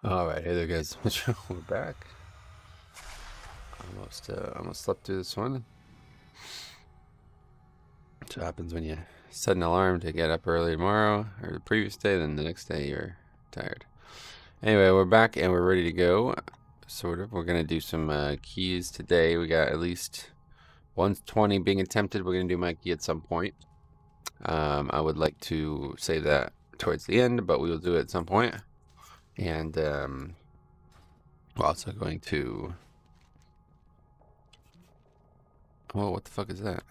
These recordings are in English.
Alright, hey there guys, we're back. Almost slept through this one. That's what happens when you set an alarm to get up early tomorrow, or the previous day, then the next day you're tired. Anyway, we're back and we're ready to go, sort of. We're gonna do some keys today. We got at least 120 being attempted. We're gonna do my key at some point. I would like to save that towards the end, but we will do it at some point. And we're also going to... Oh, what the fuck is that?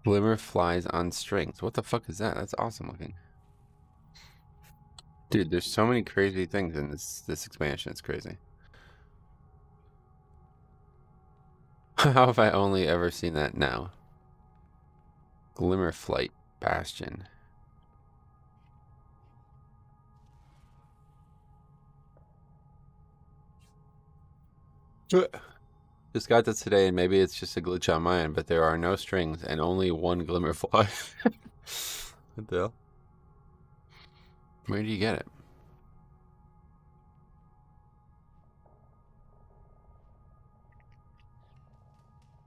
Glimmerflies on strings. What the fuck is that? That's awesome looking. Dude, there's so many crazy things in this expansion. It's crazy. How have I only ever seen that now? Glimmerflight Bastion. Just got this today, and maybe it's just a glitch on mine, but there are no strings and only one Glimmerfly. What the hell? Where do you get it?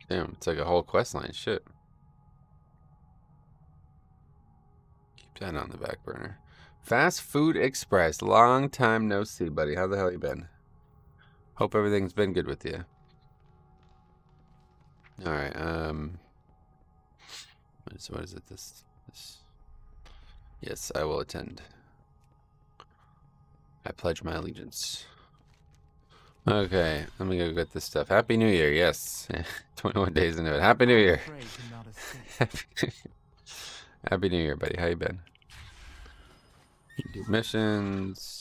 Damn, it's like a whole quest line. Shit. Keep that on the back burner. Fast Food Express. Long time no see, buddy. How the hell you been? Hope everything's been good with you. Alright, what is it? This. Yes, I will attend. I pledge my allegiance. Okay, let me go get this stuff. Happy New Year, yes. 21 days into it. Happy New Year. Happy New Year, buddy. How you been? Do missions.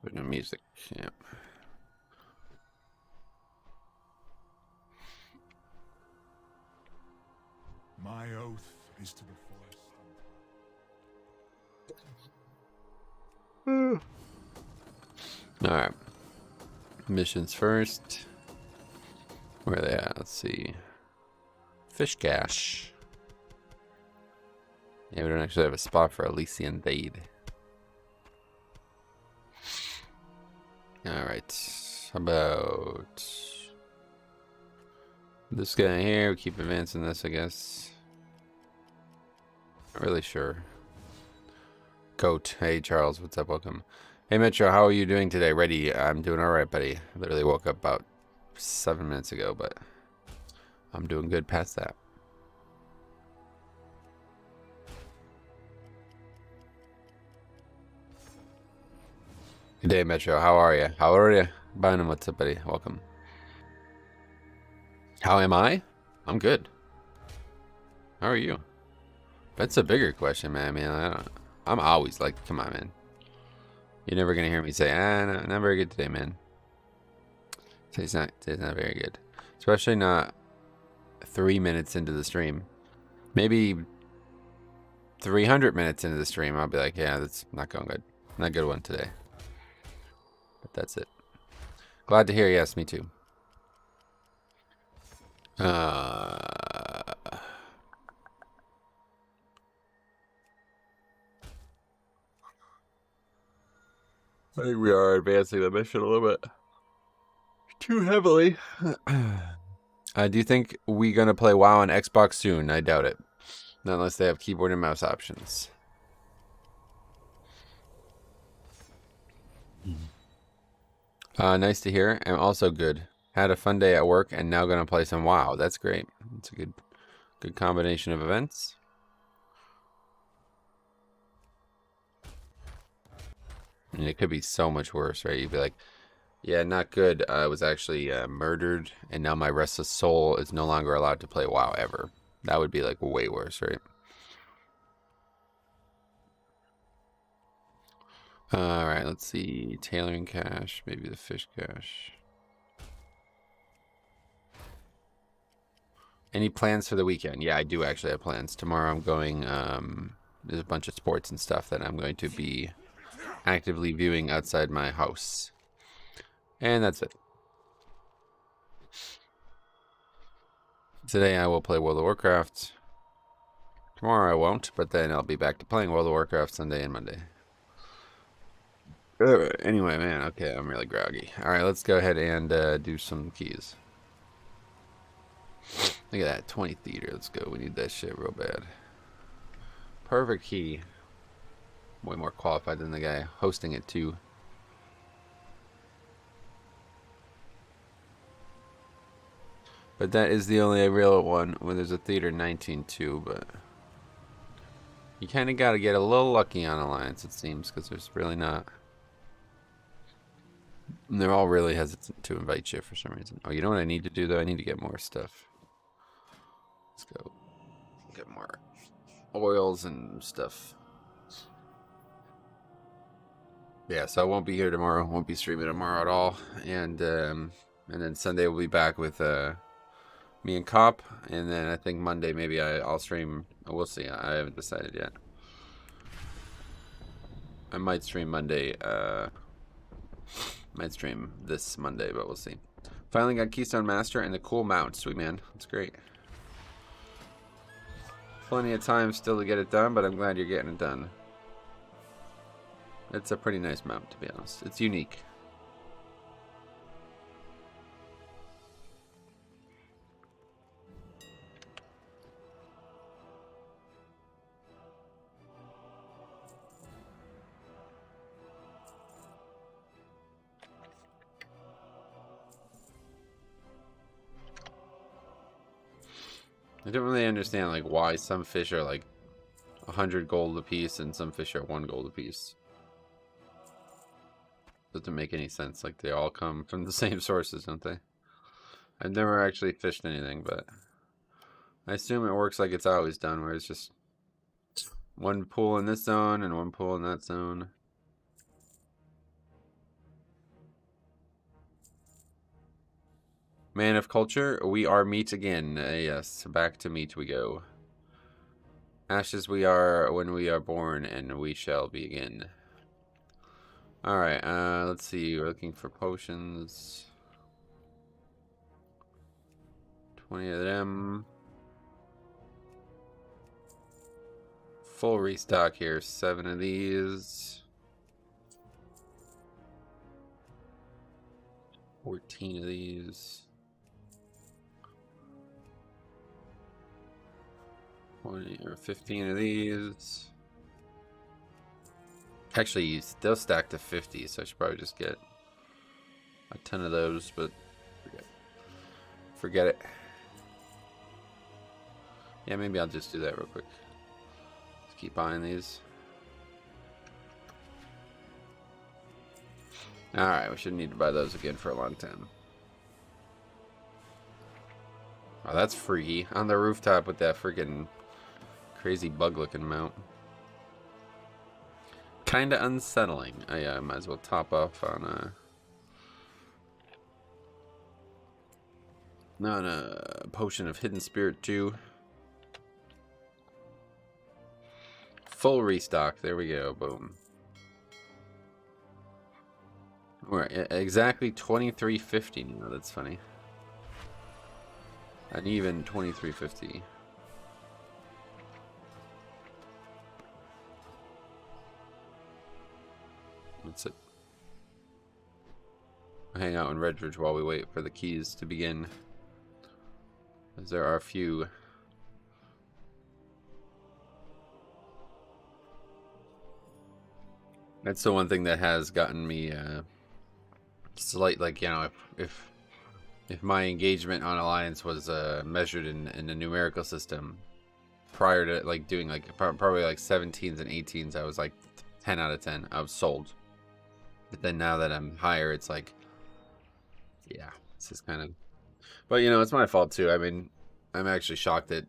There's no music. Yeah. My oath is to the forest. Alright. Missions first. Where are they at? Let's see. Fish cache. Yeah, we don't actually have a spot for Elysian Thade. Alright. How about this guy here? We keep advancing this, I guess. Not really sure. Goat. Hey, Charles. What's up? Welcome. Hey, Metro. How are you doing today? Ready? I'm doing alright, buddy. Literally woke up about 7 minutes ago, but I'm doing good past that. Good day, Metro. How are you? How are you? Bynum, what's up, buddy? Welcome. How am I? I'm good. How are you? That's a bigger question, man. I mean, I'm always like, come on, man. You're never gonna hear me say, no, not very good today, man. Today's not very good. Especially not 3 minutes into the stream. Maybe 300 minutes into the stream, I'll be like, yeah, that's not going good. Not a good one today. But that's it. Glad to hear. Yes, me too. I think we are advancing the mission a little bit too heavily. Do you think we're gonna play WoW on Xbox soon? I doubt it. Not unless they have keyboard and mouse options. Nice to hear. I'm also good. Had a fun day at work and now gonna play some WoW. That's great. It's a good combination of events. And it could be so much worse, right? You'd be like, yeah, not good. I was actually murdered, and now my restless soul is no longer allowed to play WoW ever. That would be like way worse, right? Alright, let's see. Tailoring cache, maybe the fish cache. Any plans for the weekend? Yeah, I do actually have plans. Tomorrow I'm going, there's a bunch of sports and stuff that I'm going to be actively viewing outside my house. And that's it. Today I will play World of Warcraft. Tomorrow I won't, but then I'll be back to playing World of Warcraft Sunday and Monday. Anyway, man, okay, I'm really groggy. Alright, let's go ahead and do some keys. Look at that, 20 theater. Let's go. We need that shit real bad. Perfect key. Way more qualified than the guy hosting it too. But that is the only real one when there's a theater 19 too, but you kind of got to get a little lucky on Alliance, it seems, because there's really not. And they're all really hesitant to invite you for some reason. Oh, you know what I need to do though? I need to get more stuff. Let's go get more oils and stuff. Yeah, so I won't be here tomorrow. Won't be streaming tomorrow at all. And then Sunday we'll be back with me and Cop. And then I think Monday maybe I'll stream. We'll see. I haven't decided yet. I might stream Monday. Might stream this Monday, but we'll see. Finally got Keystone Master and the cool mount. Sweet, man. That's great. Plenty of time still to get it done, but I'm glad you're getting it done. It's a pretty nice mount, to be honest. It's unique. I don't really understand like why some fish are like 100 gold a piece and some fish are 1 gold a piece. Doesn't make any sense. Like they all come from the same sources, don't they? I've never actually fished anything, but I assume it works like it's always done, where it's just 1 pool in this zone and 1 pool in that zone. Man of Culture, we are meat again. Yes, back to meat we go. Ashes we are when we are born, and we shall be again. Alright, let's see. We're looking for potions. 20 of them. Full restock here. 7 of these. 14 of these. 20 or 15 of these. Actually, they'll stack to 50, so I should probably just get a ton of those, but forget it. Yeah, maybe I'll just do that real quick. Just keep buying these. Alright, we shouldn't need to buy those again for a long time. Oh, that's free. On the rooftop with that freaking crazy bug-looking mount. Kinda unsettling. I might as well top off on a potion of Hidden Spirit too. Full restock. There we go. Boom. We're at exactly 2350 now. That's funny. An even 2350. That's it. Hang out in Redridge while we wait for the keys to begin, as there are a few. That's the one thing that has gotten me slight, like, you know, if my engagement on Alliance was measured in the numerical system prior to like doing like probably like 17s and 18s, I was like 10 out of 10. I was sold. But then now that I'm higher, it's like, yeah, it's just kind of. But you know, it's my fault too. I mean, I'm actually shocked that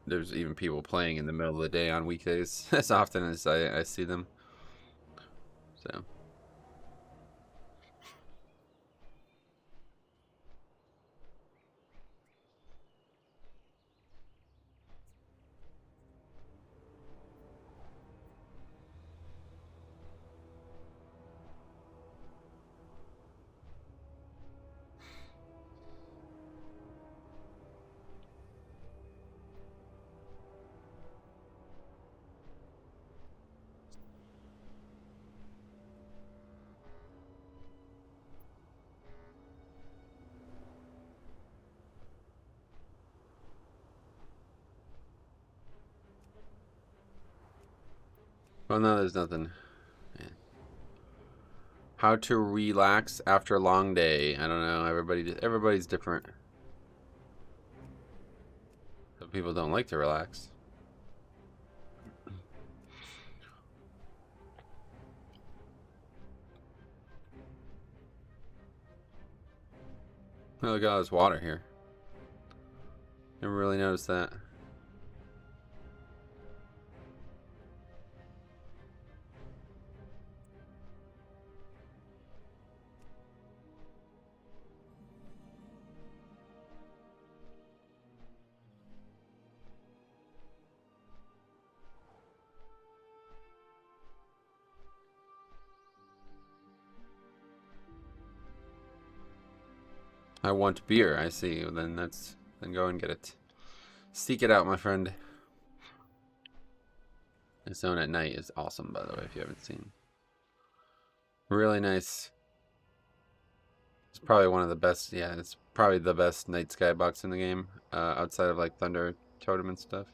there's even people playing in the middle of the day on weekdays as often as I see them. So. Well, no, there's nothing. Yeah. How to relax after a long day. I don't know. Everybody's different. Some people don't like to relax. Oh, look at all this water here. Never really noticed that. I want beer. I see. Well, then go and get it. Seek it out, my friend. The zone at night is awesome, by the way, if you haven't seen. Really nice. It's probably one of the best. Yeah, it's probably the best night skybox in the game, outside of like Thunder Totem and stuff.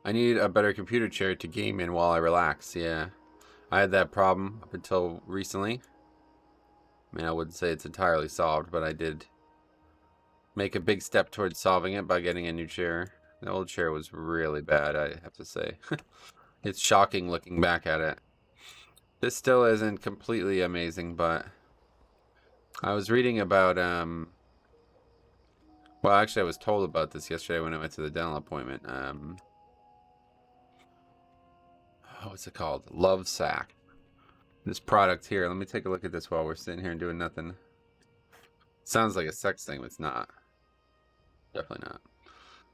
I need a better computer chair to game in while I relax. Yeah, I had that problem up until recently. I mean, I wouldn't say it's entirely solved, but I did make a big step towards solving it by getting a new chair. The old chair was really bad, I have to say. It's shocking looking back at it. This still isn't completely amazing, but I was reading about, well, actually I was told about this yesterday when I went to the dental appointment. What's it called? Love Sack. This product here. Let me take a look at this while we're sitting here and doing nothing. Sounds like a sex thing, but it's not. Definitely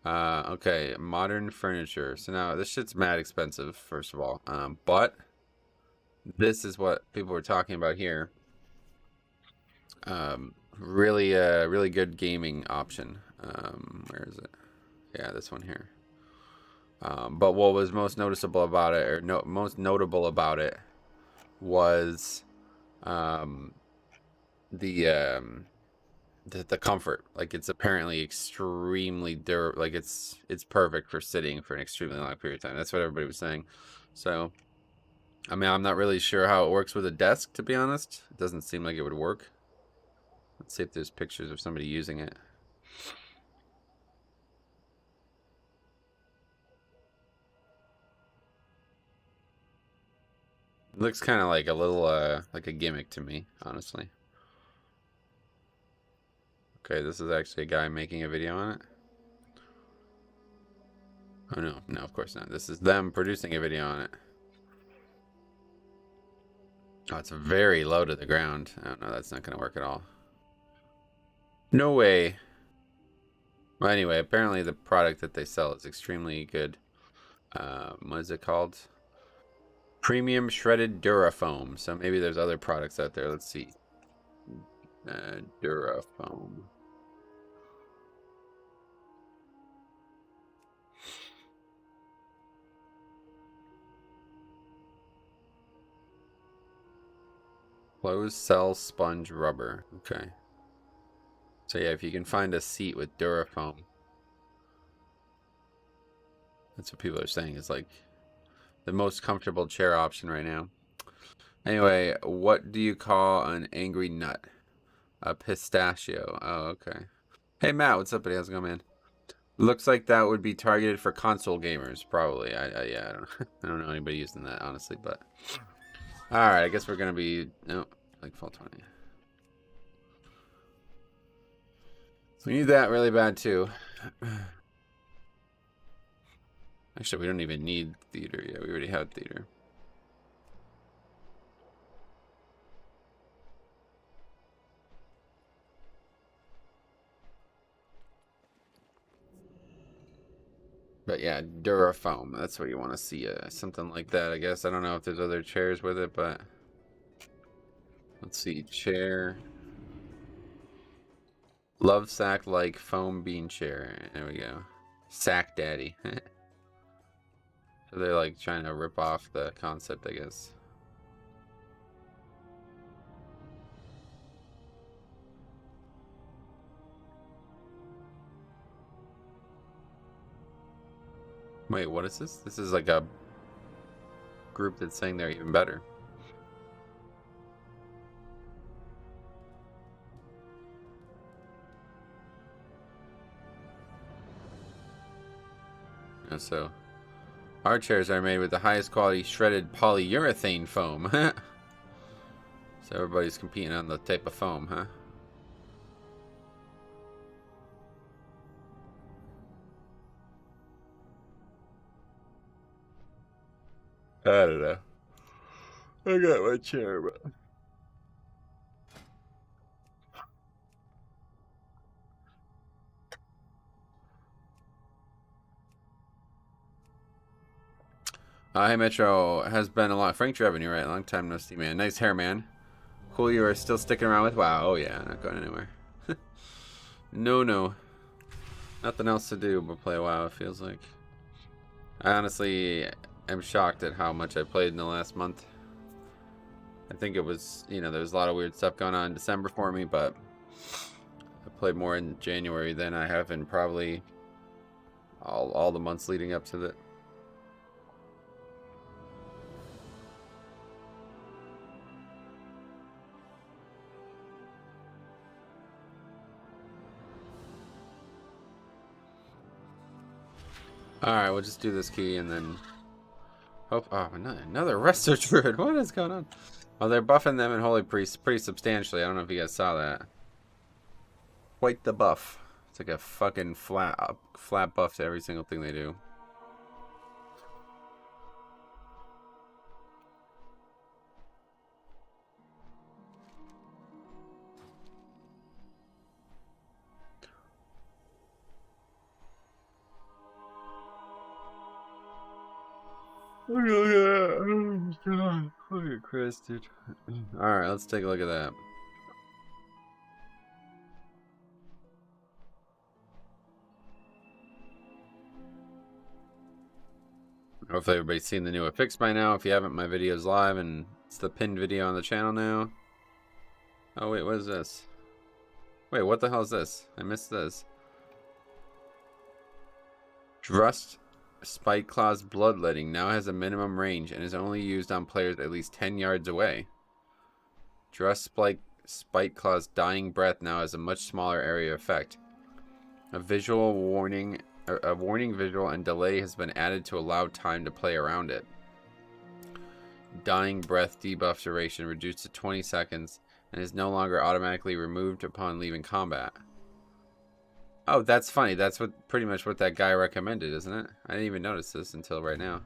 not. Okay, modern furniture. So now this shit's mad expensive, first of all. But this is what people were talking about here. Really good gaming option. Where is it? Yeah, this one here. But what was most noticeable about it, or most notable about it, was the comfort. Like, it's apparently extremely durable. Like, it's perfect for sitting for an extremely long period of time. That's what everybody was saying. So, I mean, I'm not really sure how it works with a desk, to be honest. It doesn't seem like it would work. Let's see if there's pictures of somebody using it. It looks kind of like a little, like a gimmick to me, honestly. Okay, this is actually a guy making a video on it. Oh, no. No, of course not. This is them producing a video on it. Oh, it's very low to the ground. Oh, no, that's not going to work at all. No way. Well, anyway, apparently the product that they sell is extremely good. What is it called? Premium shredded Durafoam. So maybe there's other products out there. Let's see. Durafoam. Closed cell sponge rubber. Okay. So yeah, if you can find a seat with Durafoam, that's what people are saying is like the most comfortable chair option right now. Anyway, what do you call an angry nut? A pistachio. Oh, okay. Hey Matt, what's up, buddy? How's it going, man? Looks like that would be targeted for console gamers, probably. Yeah, I don't I don't know anybody using that, honestly, but all right, I guess we're gonna be like fall 20. So we need that really bad too. Actually, we don't even need theater. Yeah, we already had theater. But yeah, Durafoam. That's what you want to see. Something like that, I guess. I don't know if there's other chairs with it, but let's see. Chair. Love sack like foam bean chair. There we go. Sack daddy. So they're like trying to rip off the concept, I guess. Wait, what is this? This is like a group that's saying they're even better. And so, our chairs are made with the highest quality shredded polyurethane foam. So everybody's competing on the type of foam, huh? I don't know. I got my chair, but hey Metro, has been a lot. Frank Trevin, you're right. Long time no see, man. Nice hair, man. Cool, you are still sticking around with WoW. Oh yeah, not going anywhere. No. Nothing else to do but play WoW, it feels like. I honestly am shocked at how much I played in the last month. I think it was, you know, there was a lot of weird stuff going on in December for me, but I played more in January than I have in probably all the months leading up to that. Alright, we'll just do this key and then hope. Oh, another Resto Druid. What is going on? Oh, they're buffing them in Holy Priest pretty substantially. I don't know if you guys saw that. Quite the buff. It's like a fucking flat buff to every single thing they do. Look at that. Look at Chris, dude. Alright, let's take a look at that. Hopefully everybody's seen the new fix by now. If you haven't, my video's live and it's the pinned video on the channel now. Oh wait, what is this? Wait, what the hell is this? I missed this. Drust Spike Claw's Bloodletting now has a minimum range and is only used on players at least 10 yards away. Drust Spike Claw's Dying Breath now has a much smaller area effect. A warning visual and delay has been added to allow time to play around it. Dying Breath debuff duration reduced to 20 seconds and is no longer automatically removed upon leaving combat. Oh, that's funny. That's pretty much what that guy recommended, isn't it? I didn't even notice this until right now.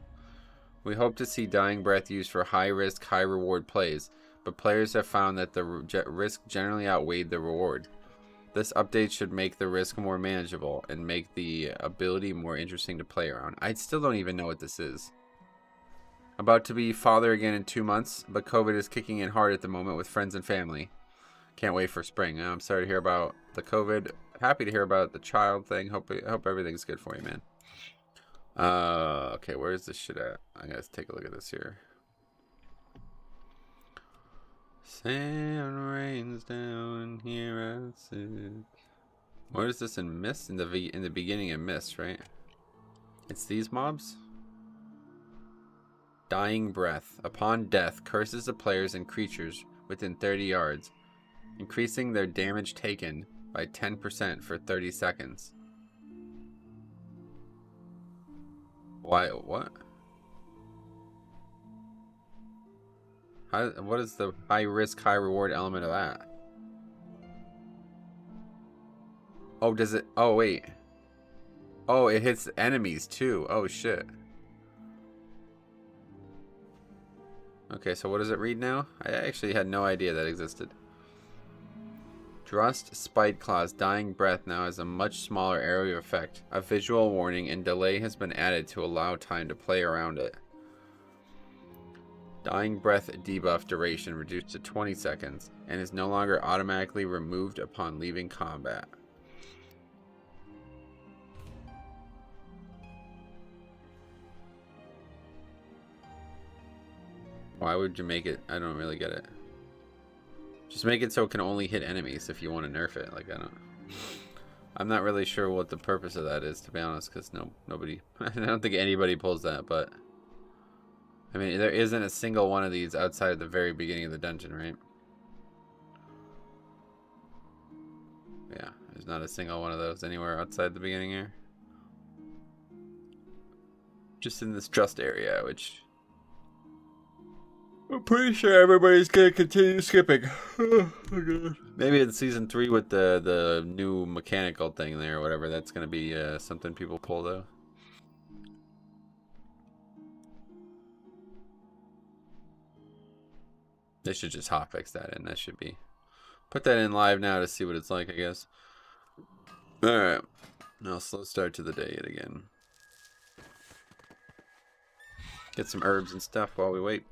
We hope to see Dying Breath used for high-risk, high-reward plays, but players have found that the risk generally outweighed the reward. This update should make the risk more manageable and make the ability more interesting to play around. I still don't even know what this is. About to be father again in 2 months, but COVID is kicking in hard at the moment with friends and family. Can't wait for spring. I'm sorry to hear about the COVID. Happy to hear about the child thing. Hope everything's good for you, man. Okay, where's this shit at? I gotta take a look at this here. Sand rains down here I sit. Where is this in Mist? In the beginning of Mist, right? It's these mobs? Dying Breath. Upon death, curses the players and creatures within 30 yards, increasing their damage taken by 10% for 30 seconds. Why? What? What is the high risk, high reward element of that? Oh, does it? Oh, wait. Oh, it hits enemies too. Oh, shit. Okay, so what does it read now? I actually had no idea that existed. Drust Spite Claw's Dying Breath now has a much smaller area of effect. A visual warning and delay has been added to allow time to play around it. Dying Breath debuff duration reduced to 20 seconds and is no longer automatically removed upon leaving combat. Why would you make it? I don't really get it. Just make it so it can only hit enemies if you want to nerf it. Like, I'm not really sure what the purpose of that is, to be honest, because nobody, I don't think anybody pulls that, but I mean, there isn't a single one of these outside of the very beginning of the dungeon, right? Yeah, there's not a single one of those anywhere outside the beginning here. Just in this Drust area, which I'm pretty sure everybody's gonna continue skipping. Oh, maybe in season 3 with the new mechanical thing there or whatever, that's gonna be something people pull though. They should just hotfix that in. That should be. Put that in live now to see what it's like, I guess. Alright. Now slow start to the day yet again. Get some herbs and stuff while we wait.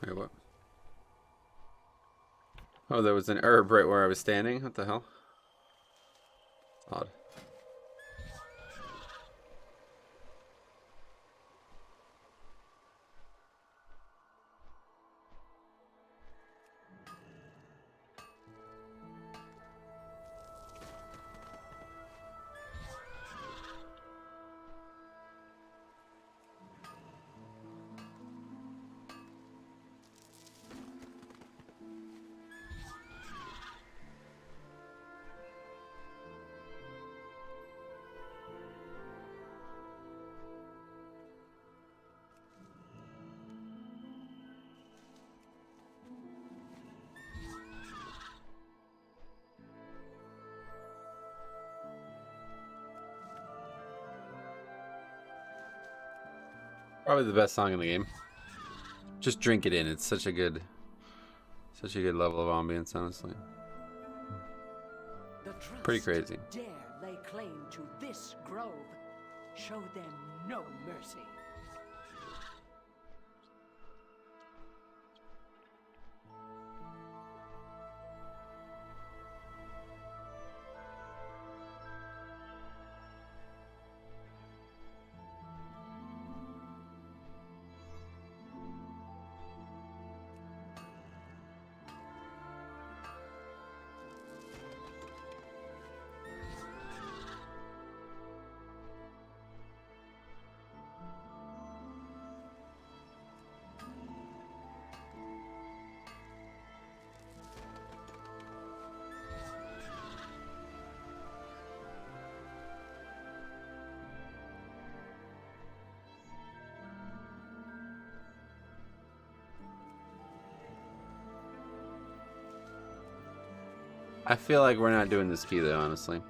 Wait, what? Oh, there was an herb right where I was standing? What the hell? Odd. Probably the best song in the game. Just drink it in. It's such a good level of ambience, honestly. Pretty crazy. Dare lay claim to this grove. Show them no mercy. I feel like we're not doing this key though, honestly.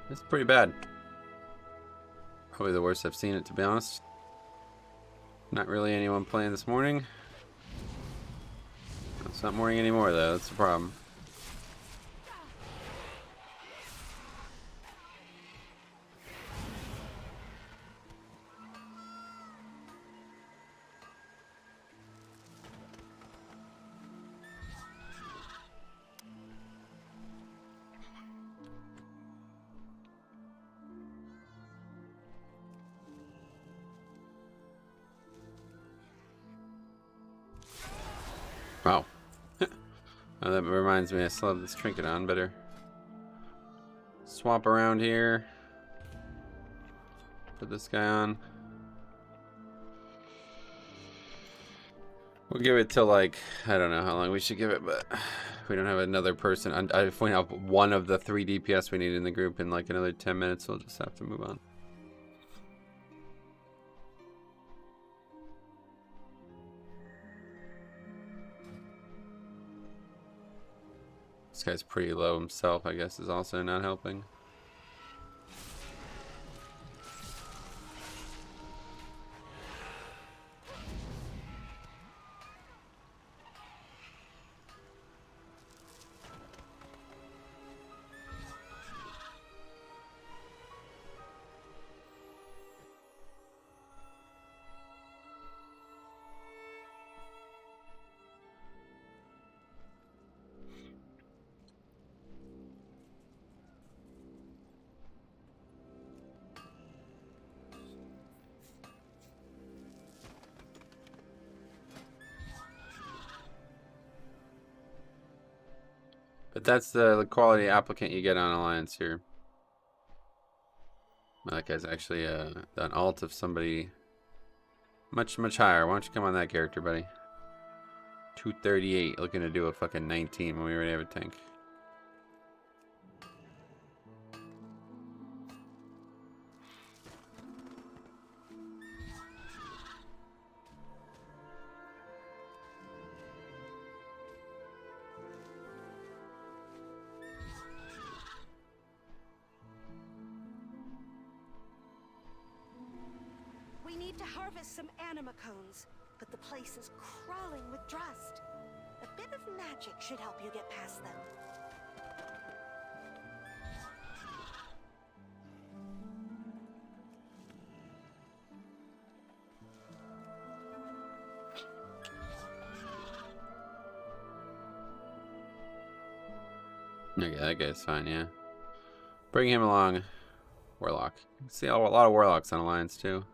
It's pretty bad. Probably the worst I've seen it, to be honest. Not really anyone playing this morning. It's not morning anymore, though. That's the problem. Wow. Oh, that reminds me, I still have this trinket on. Better swap around here. Put this guy on. We'll give it till, like, I don't know how long we should give it, but we don't have another person. If we have one of the 3 DPS we need in the group in like another 10 minutes, we'll just have to move on. This guy's pretty low himself, I guess, is also not helping. But that's the quality applicant you get on Alliance here. That guy's actually an alt of somebody much higher. Why don't you come on that character, buddy? 238, looking to do a fucking 19 when we already have a tank. We need to harvest some anima cones, but the place is crawling with dust. A bit of magic should help you get past them. Okay, that guy's fine, yeah. Bring him along. Warlock. See a lot of Warlocks on Alliance, too.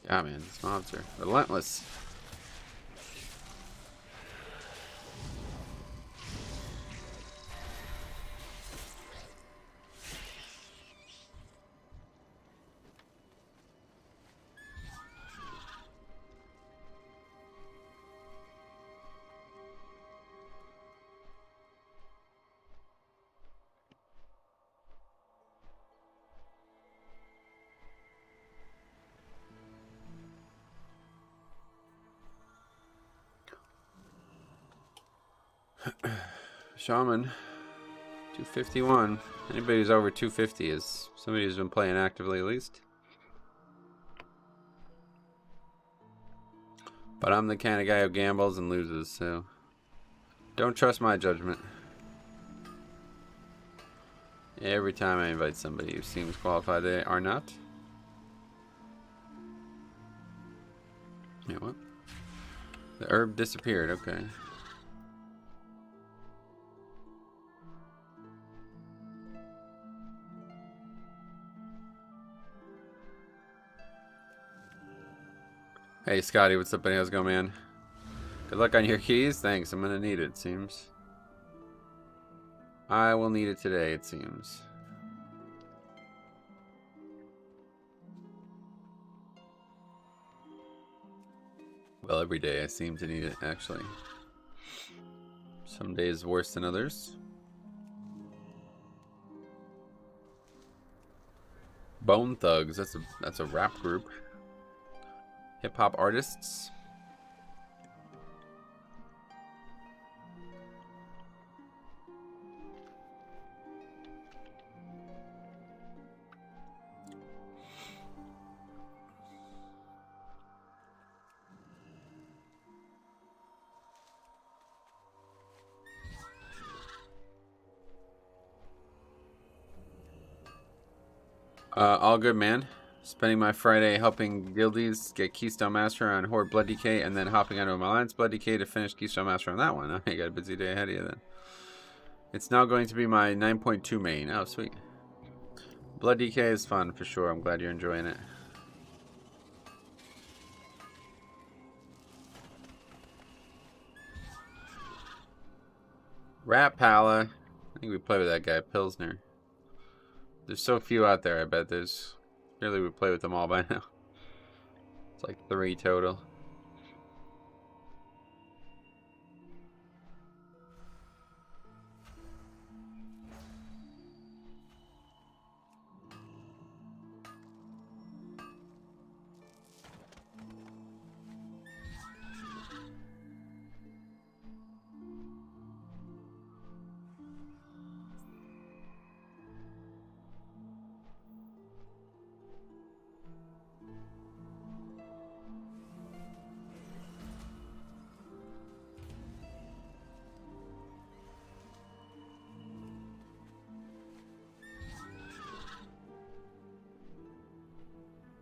Yeah, man, these mobs are relentless. Shaman, 251. Anybody who's over 250 is somebody who's been playing actively at least. But I'm the kind of guy who gambles and loses, so don't trust my judgment. Every time I invite somebody who seems qualified, they are not. Yeah, what? The herb disappeared, okay. Hey Scotty, what's up buddy? How's it going, man? Good luck on your keys. Thanks, I'm gonna need it, it seems. I will need it today, it seems. Well, every day I seem to need it, actually. Some days worse than others. Bone Thugs, that's a rap group. Hip hop artists. All good, man. Spending my Friday helping guildies get Keystone Master on Horde Blood Decay, and then hopping onto my Alliance Blood Decay to finish Keystone Master on that one. I got a busy day ahead of you then. It's now going to be my 9.2 main. Oh, sweet. Blood Decay is fun for sure. I'm glad you're enjoying it. Rat Pala. I think we play with that guy, Pilsner. There's so few out there, I bet there's... Surely we play with them all by now. It's like 3 total.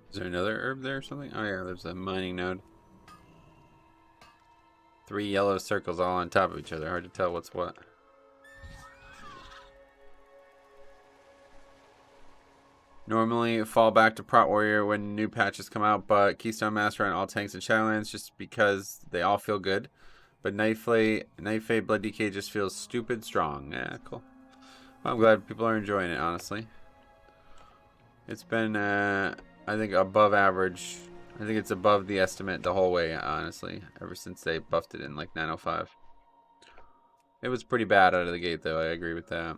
Is there another herb there or something? Oh yeah, there's a mining node. 3 yellow circles all on top of each other. Hard to tell what's what. Normally fall back to Prot Warrior when new patches come out, but Keystone Master on all tanks and Shadowlands just because they all feel good. But Nightflay Blood Decay just feels stupid strong. Yeah, cool. Well, I'm glad people are enjoying it, honestly. It's been, I think, above average. I think it's above the estimate the whole way, honestly, ever since they buffed it in, like, 905. It was pretty bad out of the gate, though. I agree with that.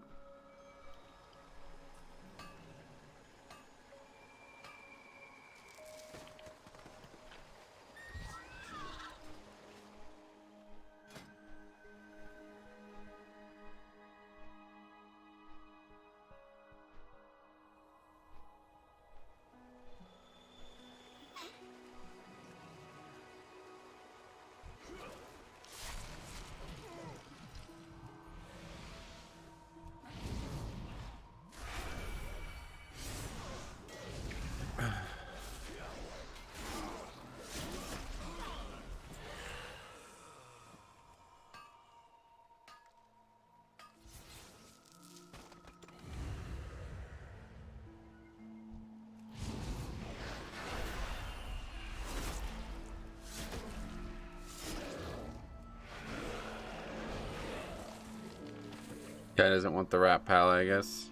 Guy doesn't want the rat pal, I guess.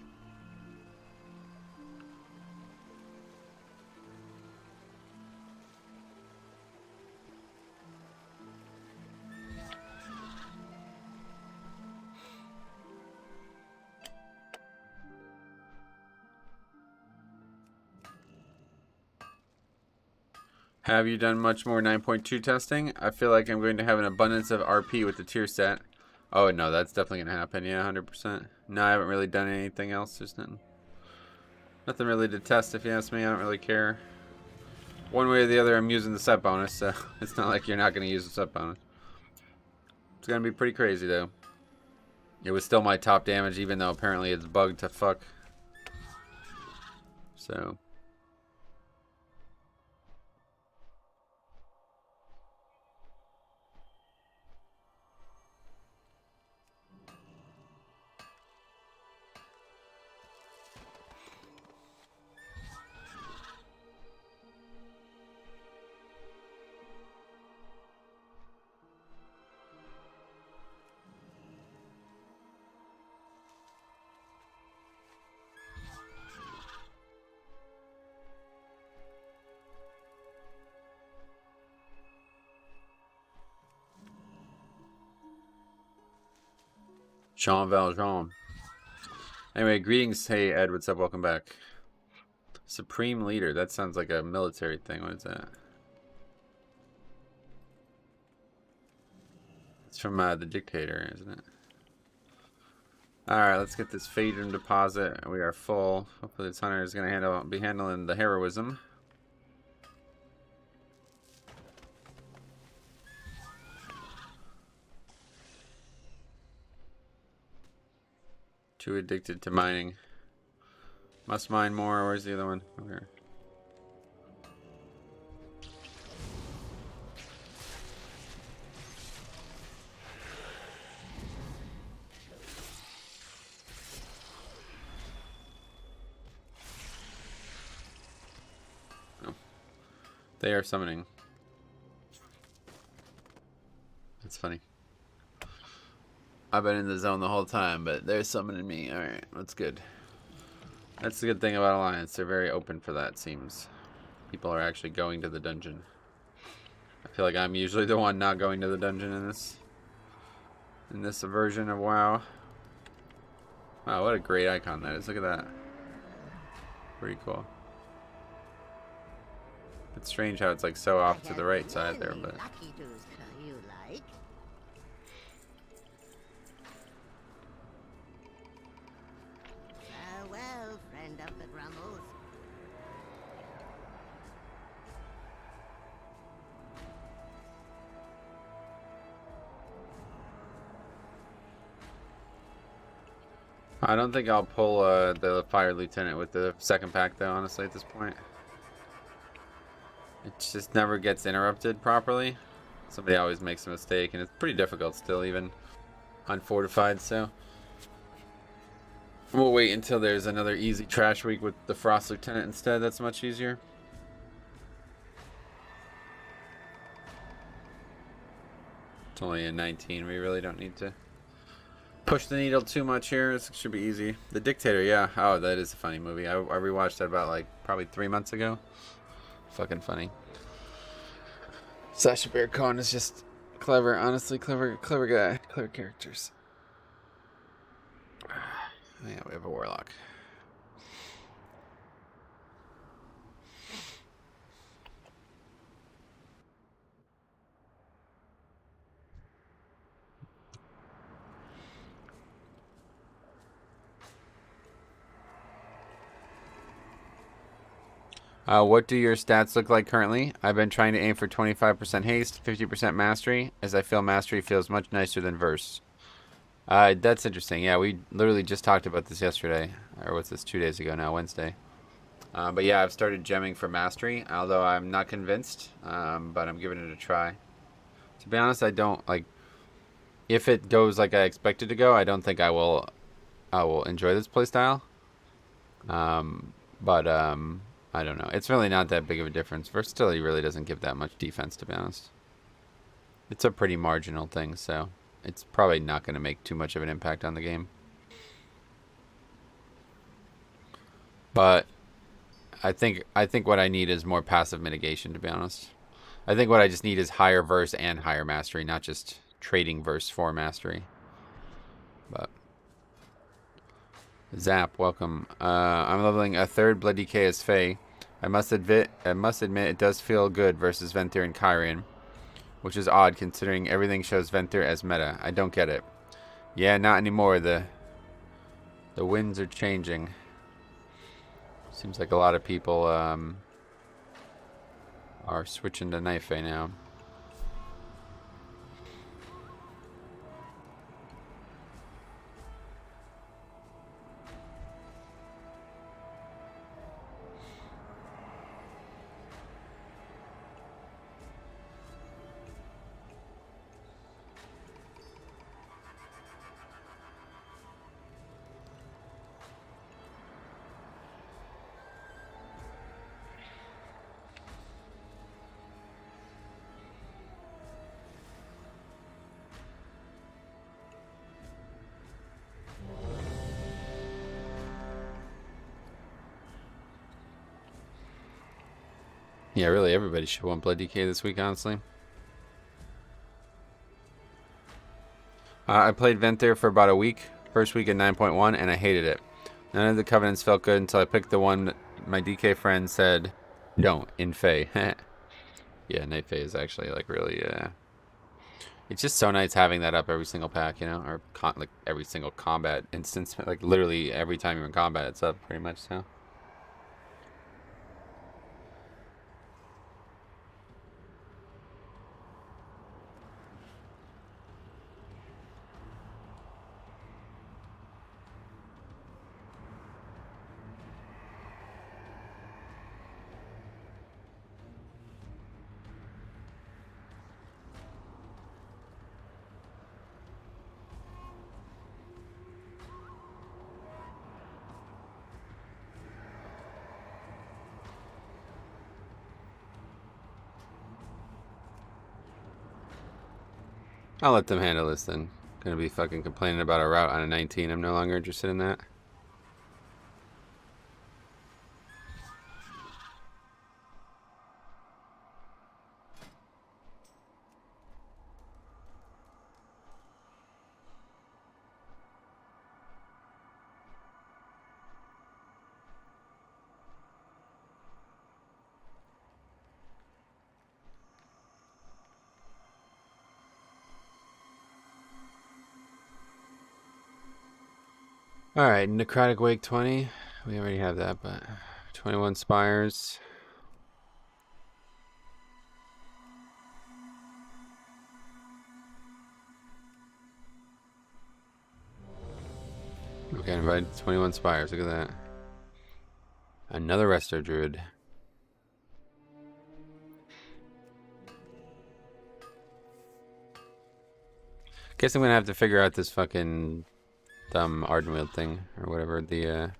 Have you done much more 9.2 testing? I feel like I'm going to have an abundance of RP with the tier set. Oh, no, that's definitely going to happen. Yeah, 100%. No, I haven't really done anything else. Just nothing really to test, if you ask me. I don't really care. One way or the other, I'm using the set bonus, so it's not like you're not going to use the set bonus. It's going to be pretty crazy, though. It was still my top damage, even though apparently it's bugged to fuck. So... Jean Valjean. Anyway, greetings. Hey, Ed. What's up? Welcome back. Supreme Leader. That sounds like a military thing. What is that? It's from The Dictator, isn't it? Alright, let's get this Phaedron deposit. We are full. Hopefully this hunter is going to be handling the heroism. Too addicted to mining. Must mine more. Where's the other one? Okay. Oh. They are summoning. That's funny. I've been in the zone the whole time, but they're summoning me. Alright, that's good. That's the good thing about Alliance. They're very open for that, it seems. People are actually going to the dungeon. I feel like I'm usually the one not going to the dungeon in this version of WoW. Wow, what a great icon that is. Look at that. Pretty cool. It's strange how it's like so off to the right side there, but... I don't think I'll pull the Fire Lieutenant with the second pack though, honestly, at this point. It just never gets interrupted properly. Somebody always makes a mistake, and it's pretty difficult still, even unfortified, so... We'll wait until there's another easy trash week with the Frost Lieutenant instead. That's much easier. It's only a 19. We really don't need to push the needle too much here. This should be easy. The Dictator, yeah. Oh, that is a funny movie. I rewatched that about like probably 3 months ago. Fucking funny. Sacha Baron Cohen is just clever. Honestly, clever guy. Clever characters. Yeah, we have a Warlock. What do your stats look like currently? I've been trying to aim for 25% haste, 50% mastery, as I feel mastery feels much nicer than verse. That's interesting. Yeah, we literally just talked about this yesterday. Or what's this, 2 days ago now, Wednesday. But yeah, I've started gemming for mastery, although I'm not convinced, but I'm giving it a try. To be honest, I don't, like, if it goes like I expect it to go, I don't think I will enjoy this playstyle. I don't know. It's really not that big of a difference. Versatility really doesn't give that much defense, to be honest. It's a pretty marginal thing, so it's probably not going to make too much of an impact on the game. But I think what I need is more passive mitigation, to be honest. I think what I just need is higher verse and higher mastery, not just trading verse for mastery. But Zap, welcome. I'm leveling a 3rd Blood DK as Fae. I must admit it does feel good versus Venthyr and Kyrian, which is odd considering everything shows Venthyr as meta. I don't get it. Yeah, not anymore. The winds are changing. Seems like a lot of people are switching to Knife Fae now. Yeah, really, everybody should want Blood DK this week, honestly. I played Venthyr for about a week. First week at 9.1, and I hated it. None of the covenants felt good until I picked the one that my DK friend said, don't, in Fae. Yeah, Night Fae is actually like really, it's just so nice having that up every single pack, you know, or like every single combat instance, like literally every time you're in combat, it's up pretty much, so. I'll let them handle this then. Gonna be fucking complaining about a route on a 19. I'm no longer interested in that. Alright, Necrotic Wake 20. We already have that, but 21 Spires. Okay, invited 21 Spires. Look at that. Another Resto Druid. Guess I'm gonna have to figure out this fucking dumb Ardenweald thing, or whatever, the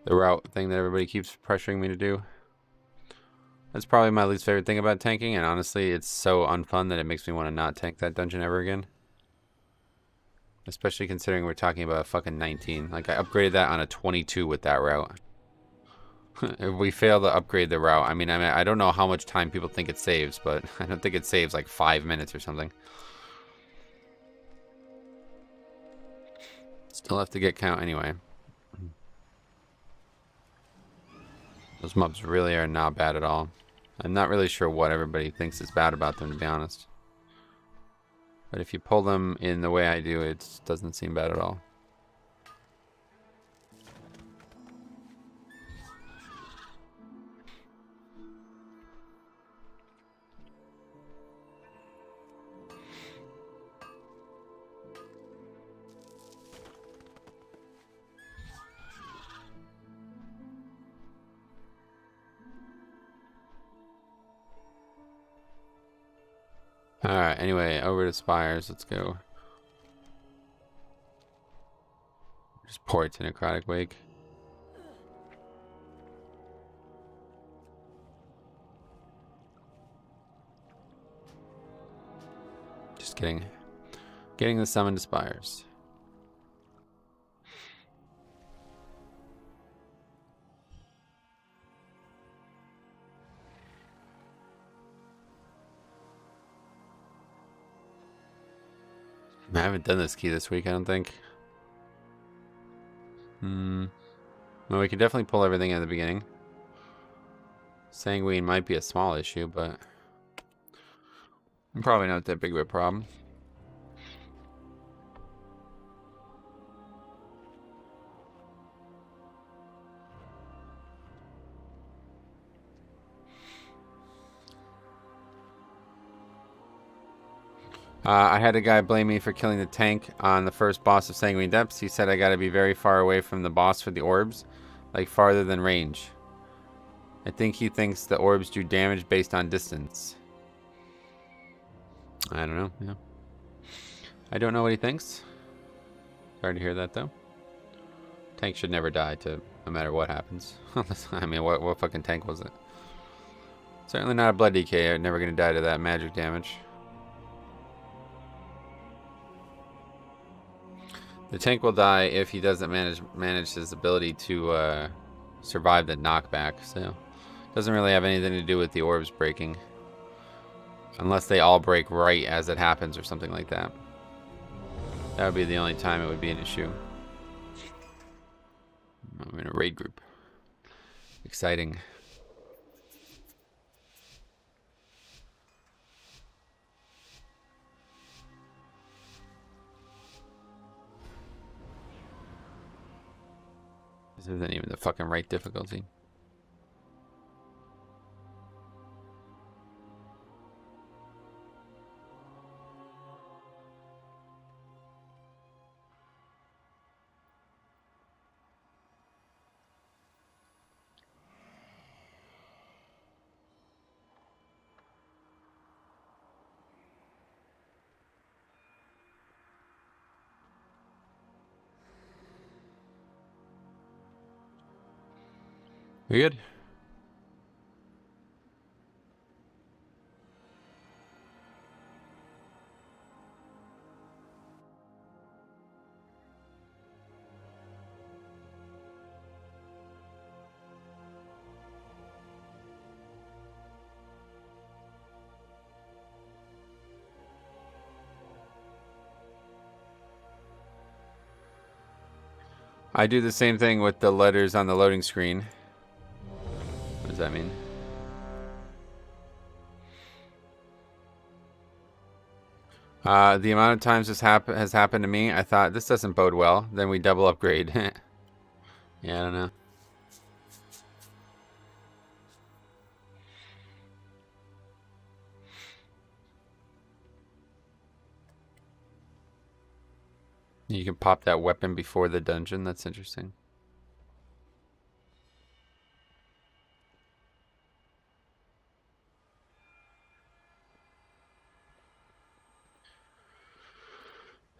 route thing that everybody keeps pressuring me to do. That's probably my least favorite thing about tanking, and honestly, it's so unfun that it makes me want to not tank that dungeon ever again. Especially considering we're talking about a fucking 19. Like, I upgraded that on a 22 with that route. If we fail to upgrade the route, I mean, I don't know how much time people think it saves, but I don't think it saves like 5 minutes or something. Still have to get count anyway. Those mobs really are not bad at all. I'm not really sure what everybody thinks is bad about them, to be honest. But if you pull them in the way I do, it doesn't seem bad at all. Alright, anyway, over to Spires. Let's go. Just port to Necrotic Wake. Just getting the summon to Spires. I haven't done this key this week, I don't think. Well, we can definitely pull everything at the beginning. Sanguine might be a small issue, but probably not that big of a problem. I had a guy blame me for killing the tank on the first boss of Sanguine Depths. He said I gotta be very far away from the boss for the orbs, like farther than range. I think he thinks the orbs do damage based on distance. I don't know, yeah. I don't know what he thinks. Sorry to hear that, though. Tank should never die, no matter what happens. I mean, what fucking tank was it? Certainly not a blood DK. I'm never gonna die to that magic damage. The tank will die if he doesn't manage his ability to survive the knockback, so it doesn't really have anything to do with the orbs breaking. Unless they all break right as it happens or something like that. That would be the only time it would be an issue. I'm in a raid group. Exciting. This isn't even the fucking right difficulty. We good? I do the same thing with the letters on the loading screen. What does that mean? The amount of times this has happened to me, I thought this doesn't bode well. Then we double upgrade. Yeah, I don't know. You can pop that weapon before the dungeon. That's interesting.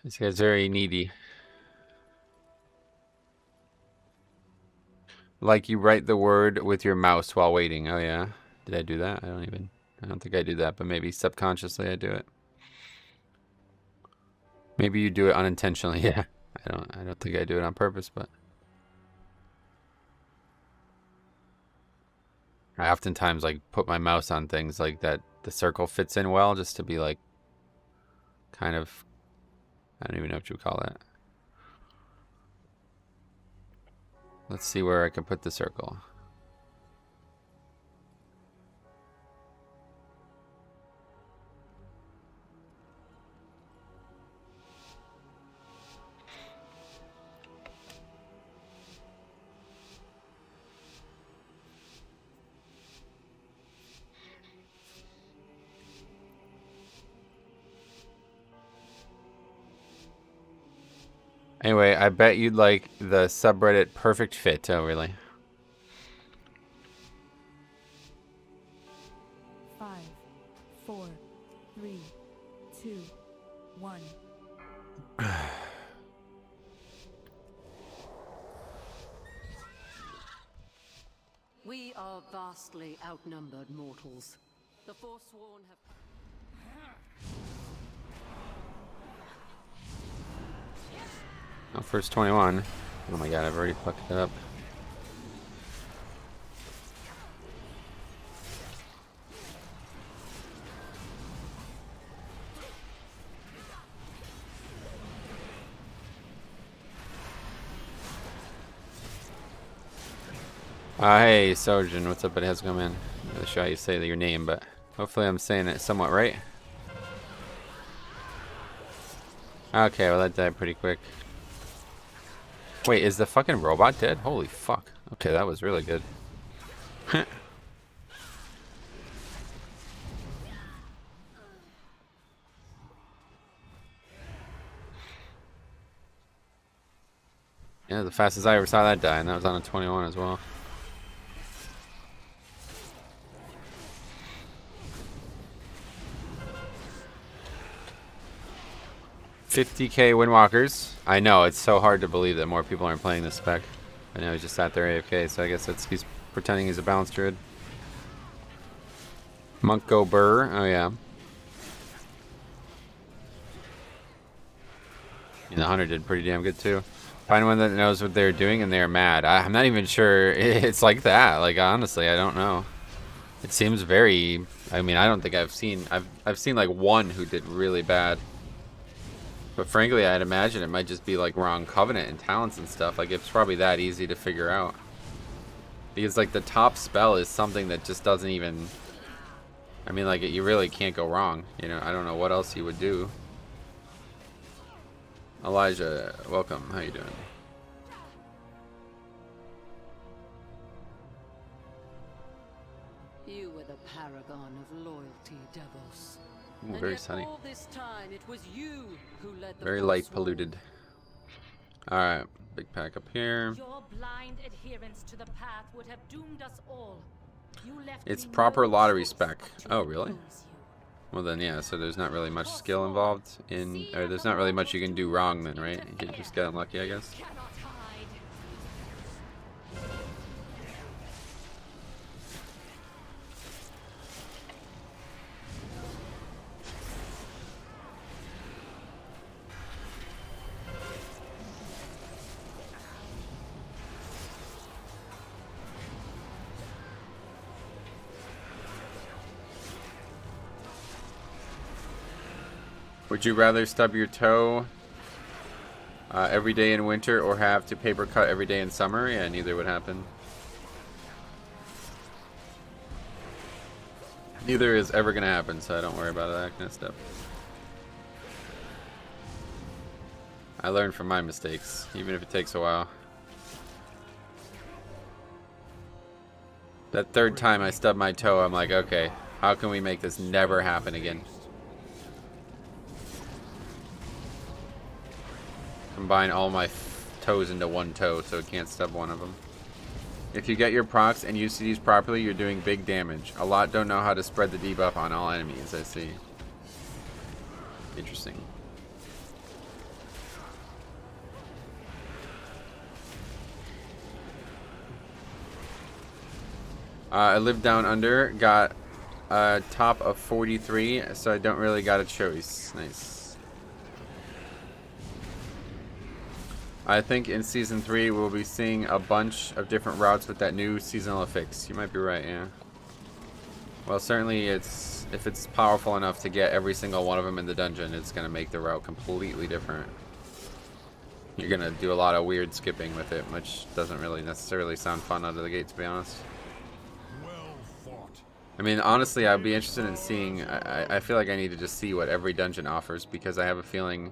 This guy's very needy. Like you write the word with your mouse while waiting. Oh yeah. Did I do that? I don't think I do that, but maybe subconsciously I do it. Maybe you do it unintentionally. Yeah. I don't think I do it on purpose, but I oftentimes like put my mouse on things like that the circle fits in well, just to be like kind of, I don't even know what you would call that. Let's see where I can put the circle. Anyway, I bet you'd like the subreddit Perfect Fit. Oh, really? 5, 4, 3, 2, 1. We are vastly outnumbered mortals. The Forsworn have... Oh, first 21. Oh my god, I've already fucked it up. Hey, Sojourn, what's up, buddy? How's it going, man? I'm not really sure how you say your name, but hopefully I'm saying it somewhat right. Okay, well that died pretty quick. Wait, is the fucking robot dead? Holy fuck. Okay, that was really good. Yeah, the fastest I ever saw that die, and that was on a 21 as well. $50K Windwalkers. I know, it's so hard to believe that more people aren't playing this spec. I know he's just sat there AFK, so I guess he's pretending he's a balanced druid. Monk Go Burr. Oh yeah. And the hunter did pretty damn good too. Find one that knows what they're doing and they're mad. I'm not even sure it's like that. Like honestly, I don't know. It seems very. I mean, I don't think I've seen like one who did really bad. But frankly, I'd imagine it might just be like wrong covenant and talents and stuff. Like it's probably that easy to figure out. Because like the top spell is something that just doesn't even, I mean like you really can't go wrong. You know, I don't know what else you would do. Elijah, welcome. How you doing? You were the paragon of loyalty, devils. Ooh, And very yet sunny. all this time it was you who led the Very light Forsworn. polluted. Alright, big pack up here. Your blind adherence to the path would have doomed us all. You left It's me proper no lottery choice spec. but to Oh, really? oppose you. Well then, yeah, so there's not really much skill involved in, or there's not really much you can do wrong then, right? You can just get unlucky, I guess. Cannot hide. Would you rather stub your toe every day in winter or have to paper cut every day in summer? Yeah, neither would happen. Neither is ever going to happen, so I don't worry about that kind of stuff. I learn from my mistakes, even if it takes a while. That third time I stubbed my toe, I'm like, okay, how can we make this never happen again? Combine all my toes into one toe so it can't stub one of them. If you get your procs and UCDs properly, you're doing big damage. A lot don't know how to spread the debuff on all enemies, I see. Interesting. I live down under, got a top of 43, so I don't really got a choice. Nice. I think in Season 3 we'll be seeing a bunch of different routes with that new seasonal affix. You might be right, yeah. Well, certainly if it's powerful enough to get every single one of them in the dungeon, it's going to make the route completely different. You're going to do a lot of weird skipping with it, which doesn't really necessarily sound fun out of the gate, to be honest. Well fought. I mean, honestly, I'd be interested in seeing, I feel like I need to just see what every dungeon offers, because I have a feeling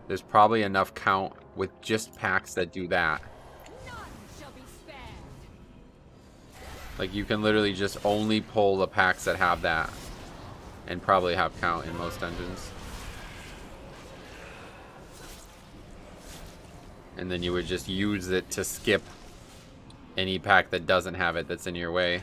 there's probably enough count with just packs that do that. None shall be spared. Like, you can literally just only pull the packs that have that, and probably have count in most dungeons. And then you would just use it to skip any pack that doesn't have it that's in your way.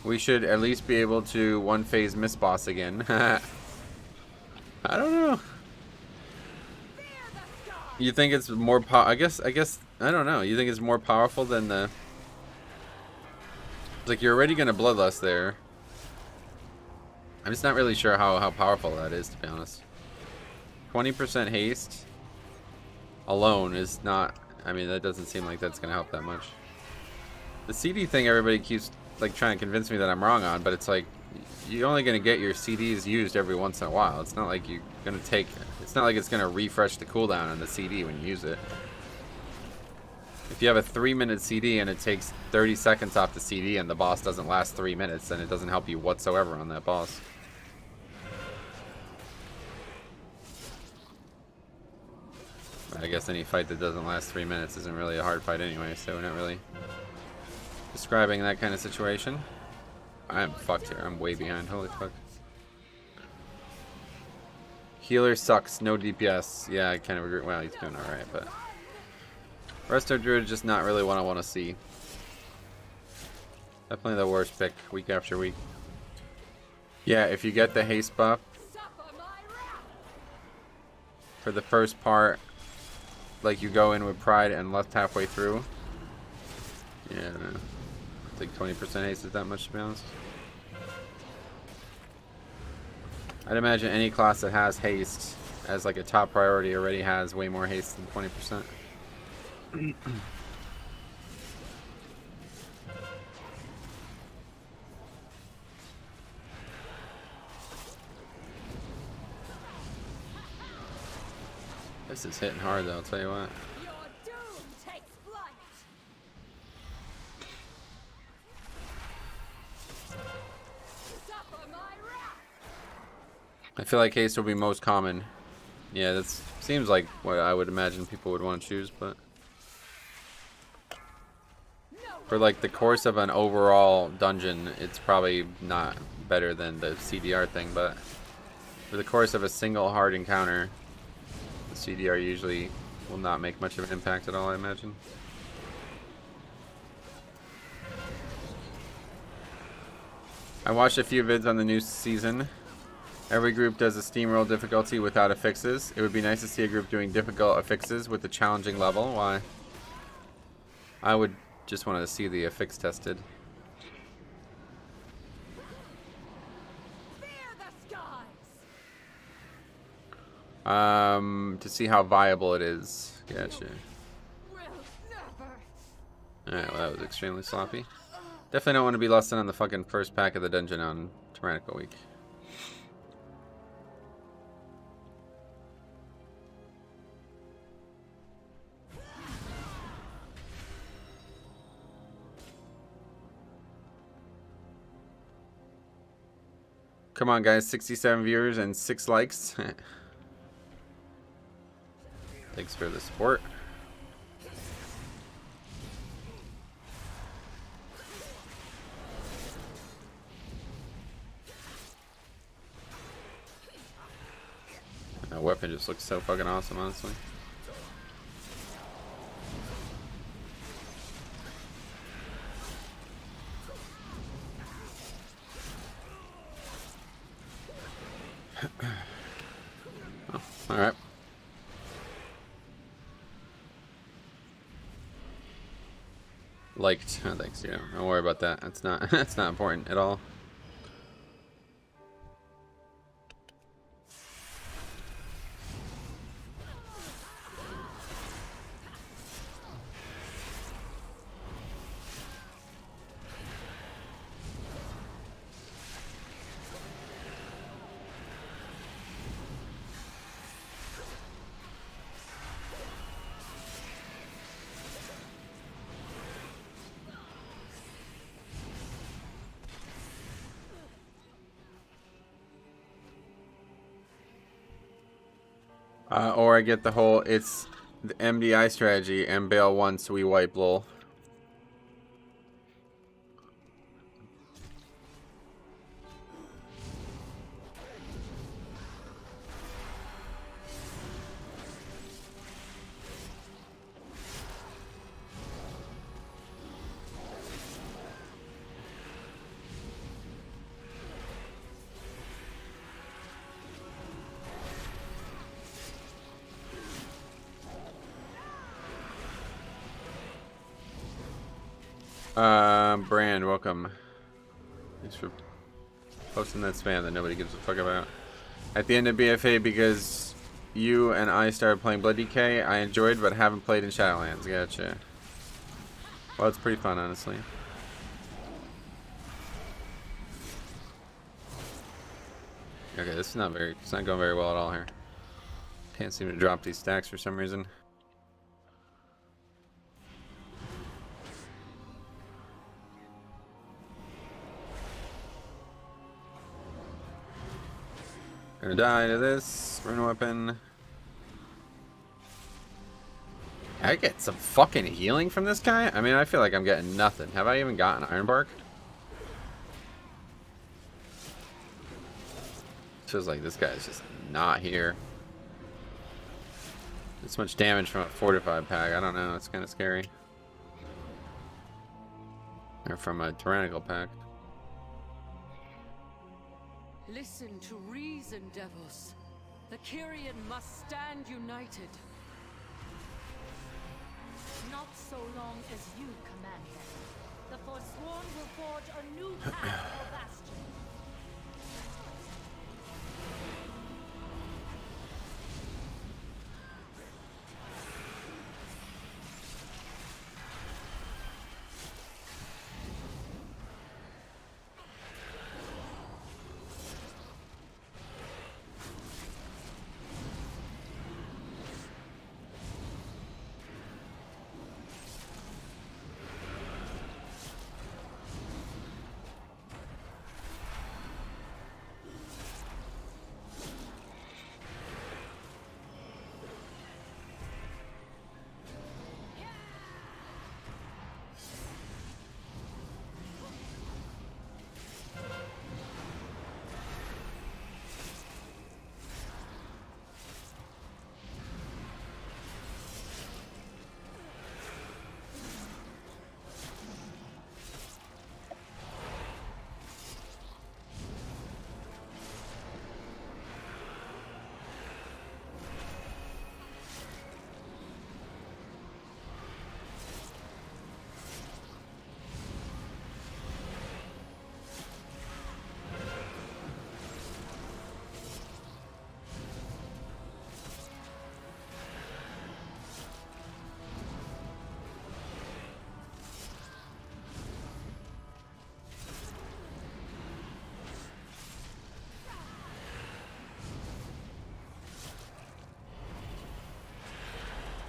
We should at least be able to one phase miss boss again. I don't know. You think it's more I guess I don't know. You think it's more powerful than the, like, you're already gonna bloodlust there. I'm just not really sure how powerful that is, to be honest. 20% haste alone is not, I mean, that doesn't seem like that's gonna help that much. The CD thing, everybody keeps like trying to convince me that I'm wrong on, but it's like you're only gonna get your CDs used every once in a while. It's not like you're gonna take, it's not like it's gonna refresh the cooldown on the CD when you use it. If you have a 3-minute CD and it takes 30 seconds off the CD and the boss doesn't last 3 minutes, then it doesn't help you whatsoever on that boss. I guess any fight that doesn't last 3 minutes isn't really a hard fight anyway, so we're not really describing that kind of situation. I am fucked here. I'm way behind. Holy fuck. Healer sucks. No DPS. Yeah, I kind of agree. Well, he's doing alright, but Resto Druid is just not really what I want to see. Definitely the worst pick week after week. Yeah, if you get the haste buff for the first part, like you go in with pride and left halfway through. Yeah, I don't know. I think 20% haste is that much, to be honest. I'd imagine any class that has haste as like a top priority already has way more haste than 20%. This is hitting hard though, I'll tell you what. Your doom takes flight. Suffer my wrath. I feel like haste will be most common. Yeah, that seems like what I would imagine people would want to choose, but for like the course of an overall dungeon, it's probably not better than the CDR thing, but for the course of a single hard encounter, the CDR usually will not make much of an impact at all, I imagine. I watched a few vids on the new season. Every group does a steamroll difficulty without affixes. It would be nice to see a group doing difficult affixes with a challenging level. Why? I would just want to see the affix tested. Fear the skies. To see how viable it is. Gotcha. Will never. Alright, well that was extremely sloppy. Definitely don't want to be less than on the fucking first pack of the dungeon on Tyrannical Week. Come on guys, 67 viewers and 6 likes. Thanks for the support. That weapon just looks so fucking awesome, honestly. Oh, alright. Liked. Oh, thanks, yeah. Don't worry about that. That's not that's not important at all. Or I get the whole, it's the MDI strategy and bail once we wipe lol. Brand, welcome. Thanks for posting that spam that nobody gives a fuck about. At the end of BFA, because you and I started playing Blood DK, I enjoyed but haven't played in Shadowlands. Gotcha. Well, it's pretty fun, honestly. Okay, this is not very, it's not going very well at all here. Can't seem to drop these stacks for some reason. Gonna die to this rune weapon. I get some fucking healing from this guy? I mean, I feel like I'm getting nothing. Have I even gotten Iron Bark? Feels like this guy's just not here. This much damage from a fortified pack. I don't know. It's kind of scary. Or from a tyrannical pack. Listen to reason, devils. The Kyrian must stand united. Not so long as you command them. The Forsworn will forge a new path for Bastion.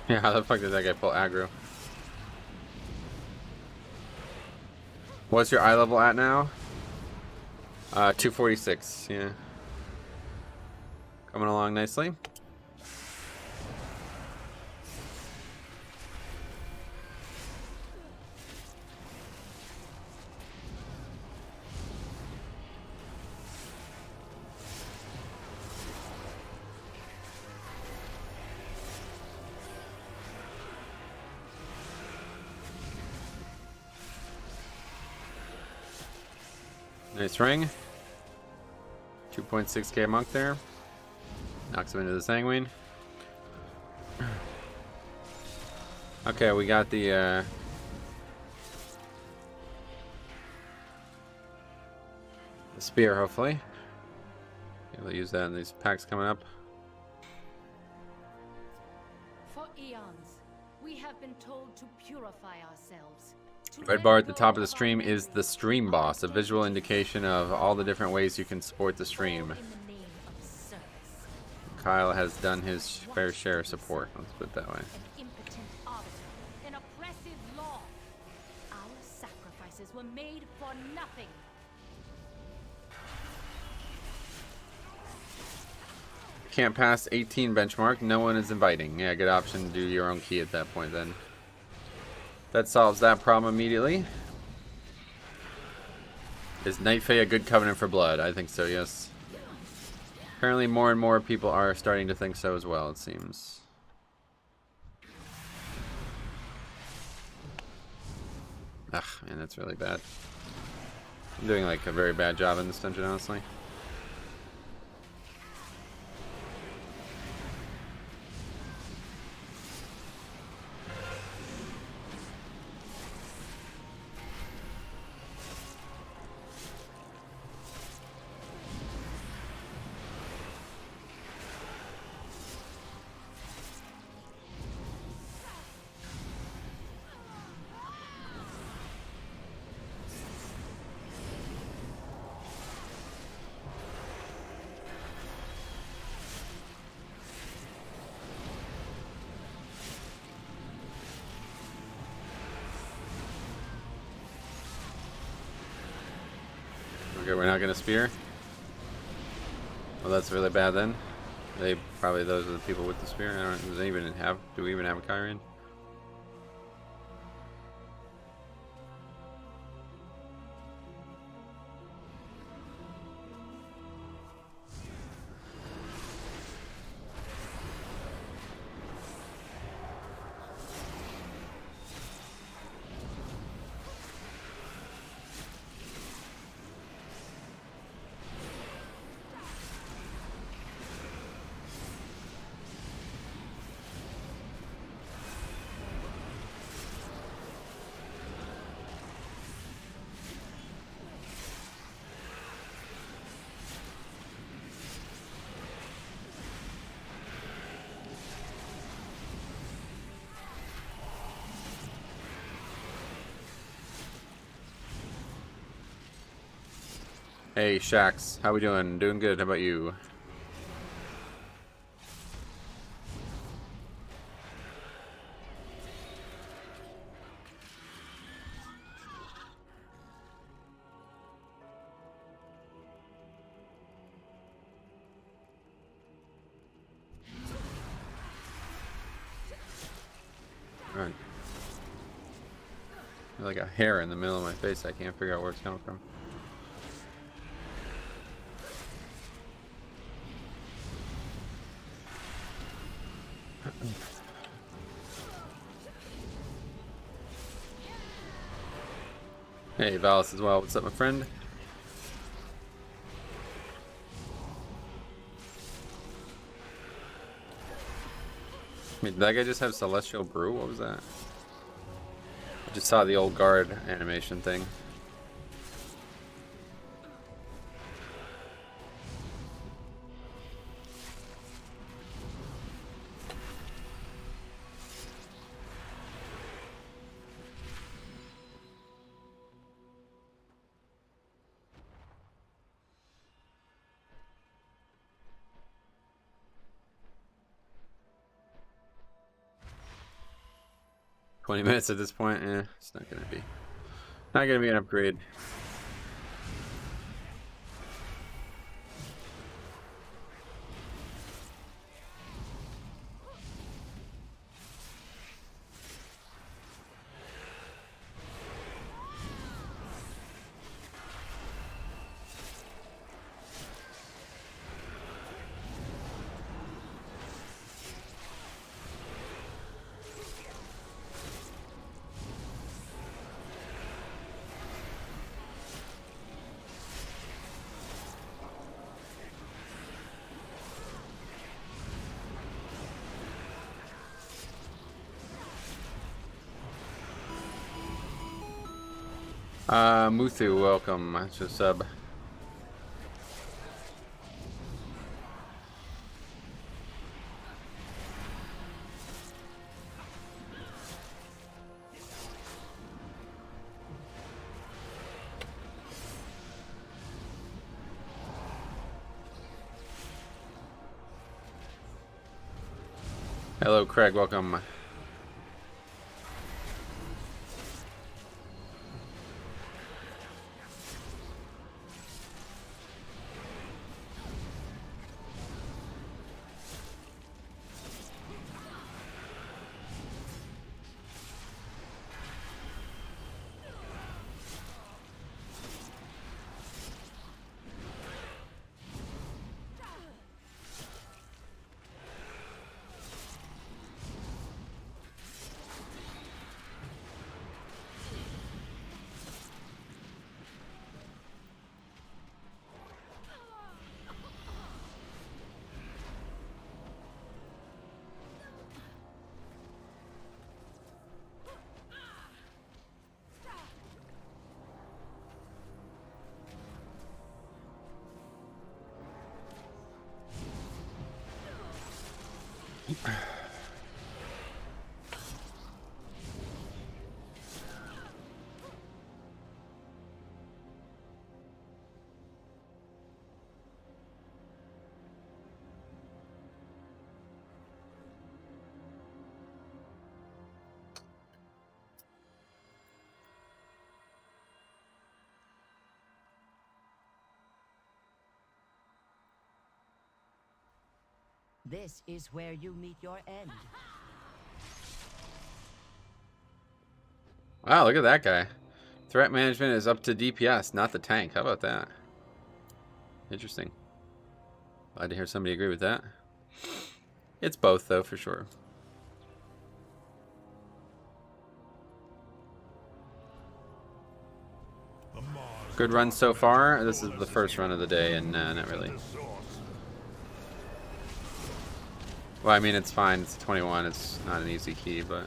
Yeah, how the fuck did that guy pull aggro? What's your eye level at now? 246, yeah. Coming along nicely. Nice ring. 2.6k monk there. Knocks him into the Sanguine. Okay, we got the spear, hopefully. Able to use that in these packs coming up. For eons, we have been told to purify ourselves. Red bar at the top of the stream is the stream boss, a visual indication of all the different ways you can support the stream. Kyle has done his fair share of support, let's put it that way. An impotent arbiter, an oppressive law. Our sacrifices were made for nothing. Can't pass 18 benchmark, no one is inviting. Yeah, good option to do your own key at that point then. That solves that problem immediately. Is Night Fae a good covenant for blood? I think so, yes. Apparently more and more people are starting to think so as well, it seems. Ugh, man, that's really bad. I'm doing like a very bad job in this dungeon, honestly. Okay, we're not gonna spear. Well, that's really bad then. They probably, those are the people with the spear. I don't. Does they even have? Do we even have a Kyrian? Hey, Shax, how we doing? Doing good. How about you? Alright. Like a hair in the middle of my face. I can't figure out where it's coming from. Hey, Valis as well. What's up, my friend? Wait, did that guy just have Celestial Brew? What was that? I just saw the old guard animation thing. 20 minutes at this point. It's not gonna be. Not gonna be an upgrade. Muthu, welcome. That's your sub. Hello, Craig, welcome. This is where you meet your end. Wow, look at that guy. Threat management is up to DPS, not the tank. How about that? Interesting. Glad to hear somebody agree with that. It's both, though, for sure. Good run so far. This is the first run of the day, and not really. Well, I mean, it's fine. It's 21. It's not an easy key, but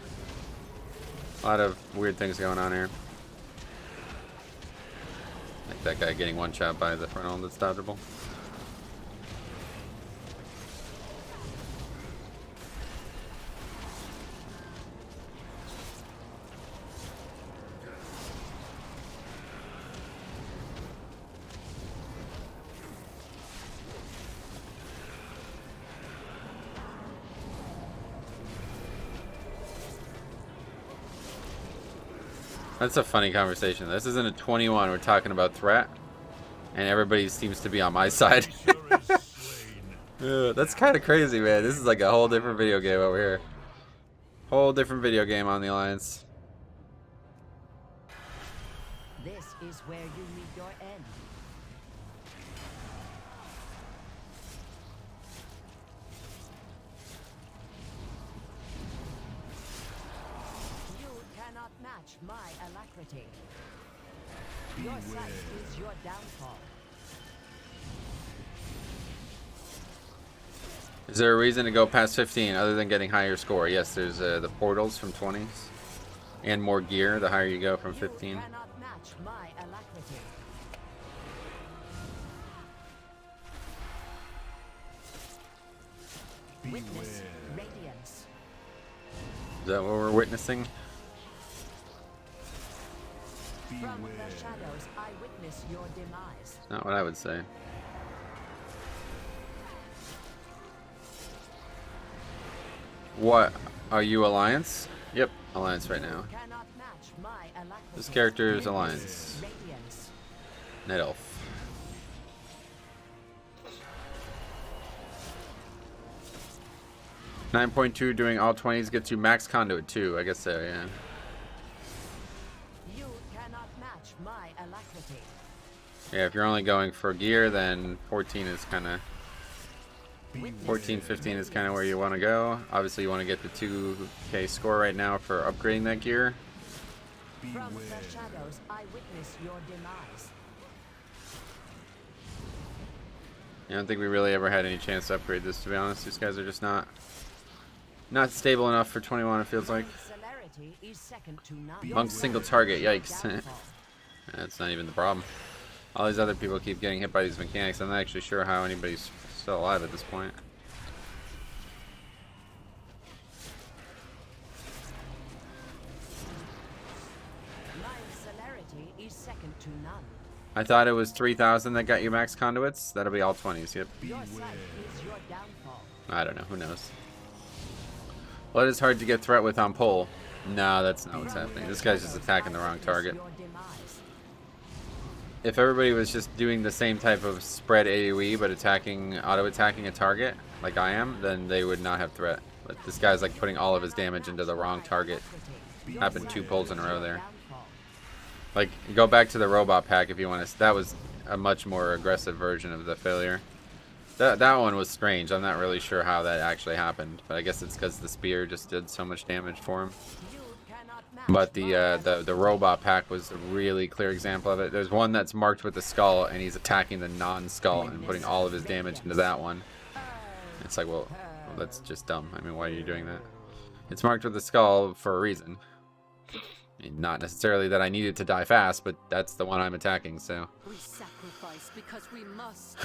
a lot of weird things going on here. Like that guy getting one shot by the frontal that's dodgeable. That's a funny conversation. This isn't a 21. We're talking about threat, and everybody seems to be on my side. That's kind of crazy, man. This is like a whole different video game over here. Whole different video game on the Alliance. This is where you meet your end. You cannot match my alacrity. Your sight is your downfall. Is there a reason to go past 15 other than getting higher score? Yes, there's the portals from 20s and more gear the higher you go from 15. You cannot match my alacrity. Witness radiance. Is that what we're witnessing? From the shadows, I witness your demise. Not what I would say. What? Are you Alliance? Yep. alliance right now. Cannot match my alacrity. This character's alliance. Radiance. Night Elf. .2 doing all 20s gets you max conduit too. I guess so, yeah. You cannot match my alacrity. Yeah, if you're only going for gear, then 14 is kind of 14, 15 is kind of where you want to go. Obviously, you want to get the 2k score right now for upgrading that gear. From the shadows, I witness your demise. I don't think we really ever had any chance to upgrade this, to be honest. These guys are just not stable enough for 21, it feels like. Celerity is second to none. Monk's single target, yikes. Downfall. That's not even the problem. All these other people keep getting hit by these mechanics. I'm not actually sure how anybody's still alive at this point. My celerity is second to none. I thought it was 3,000 that got you max conduits. That'll be all 20s, yep. Your sight is your downfall. I don't know, who knows. Well, it is hard to get threat with on pole. No, that's not what's happening. This guy's just attacking the wrong target. Your demise. If everybody was just doing the same type of spread AoE but auto-attacking a target, like I am, then they would not have threat. But this guy's like putting all of his damage into the wrong target. Happened 2 pulls in a row there. Like, go back to the robot pack if you want to. That was a much more aggressive version of the failure. That one was strange. I'm not really sure how that actually happened, but I guess it's because the spear just did so much damage for him. But the robot pack was a really clear example of it. There's one that's marked with the skull, and he's attacking the non-skull and putting all of his damage into that one. It's like, well, that's just dumb. I mean, why are you doing that? It's marked with the skull for a reason. I mean, not necessarily that I needed to die fast, but that's the one I'm attacking, so. We sacrifice because we must.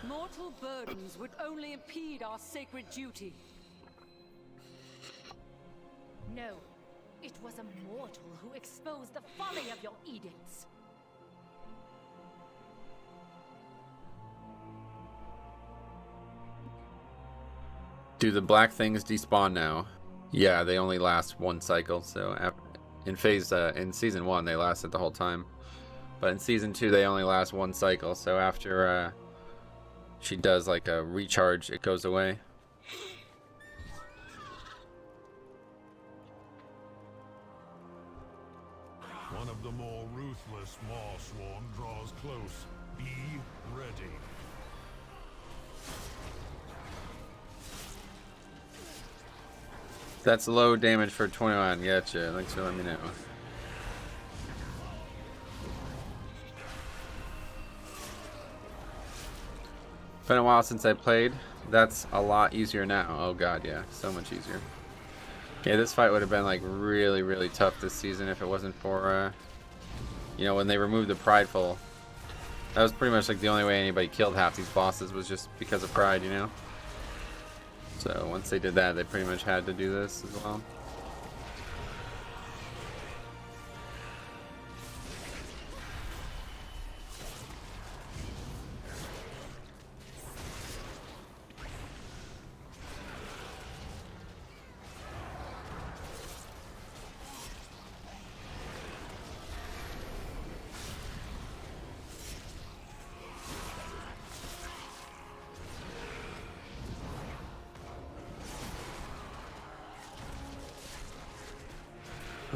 Mortal burdens would only impede our sacred duty. No, it was a mortal who exposed the folly of your edicts. Do the black things despawn now? Yeah, they only last 1 cycle, so in season 1 they lasted the whole time. But in season 2 they only last 1 cycle, so after she does like a recharge, it goes away. One of the more ruthless Maw Swarm draws close. Be ready. That's low damage for 21. Gotcha. Thanks for letting me know. Been a while since I played. That's a lot easier now. Oh god, yeah, so much easier. Yeah, this fight would have been like really, really tough this season if it wasn't for, you know, when they removed the prideful. That was pretty much like the only way anybody killed half these bosses was just because of pride, you know. So once they did that, they pretty much had to do this as well.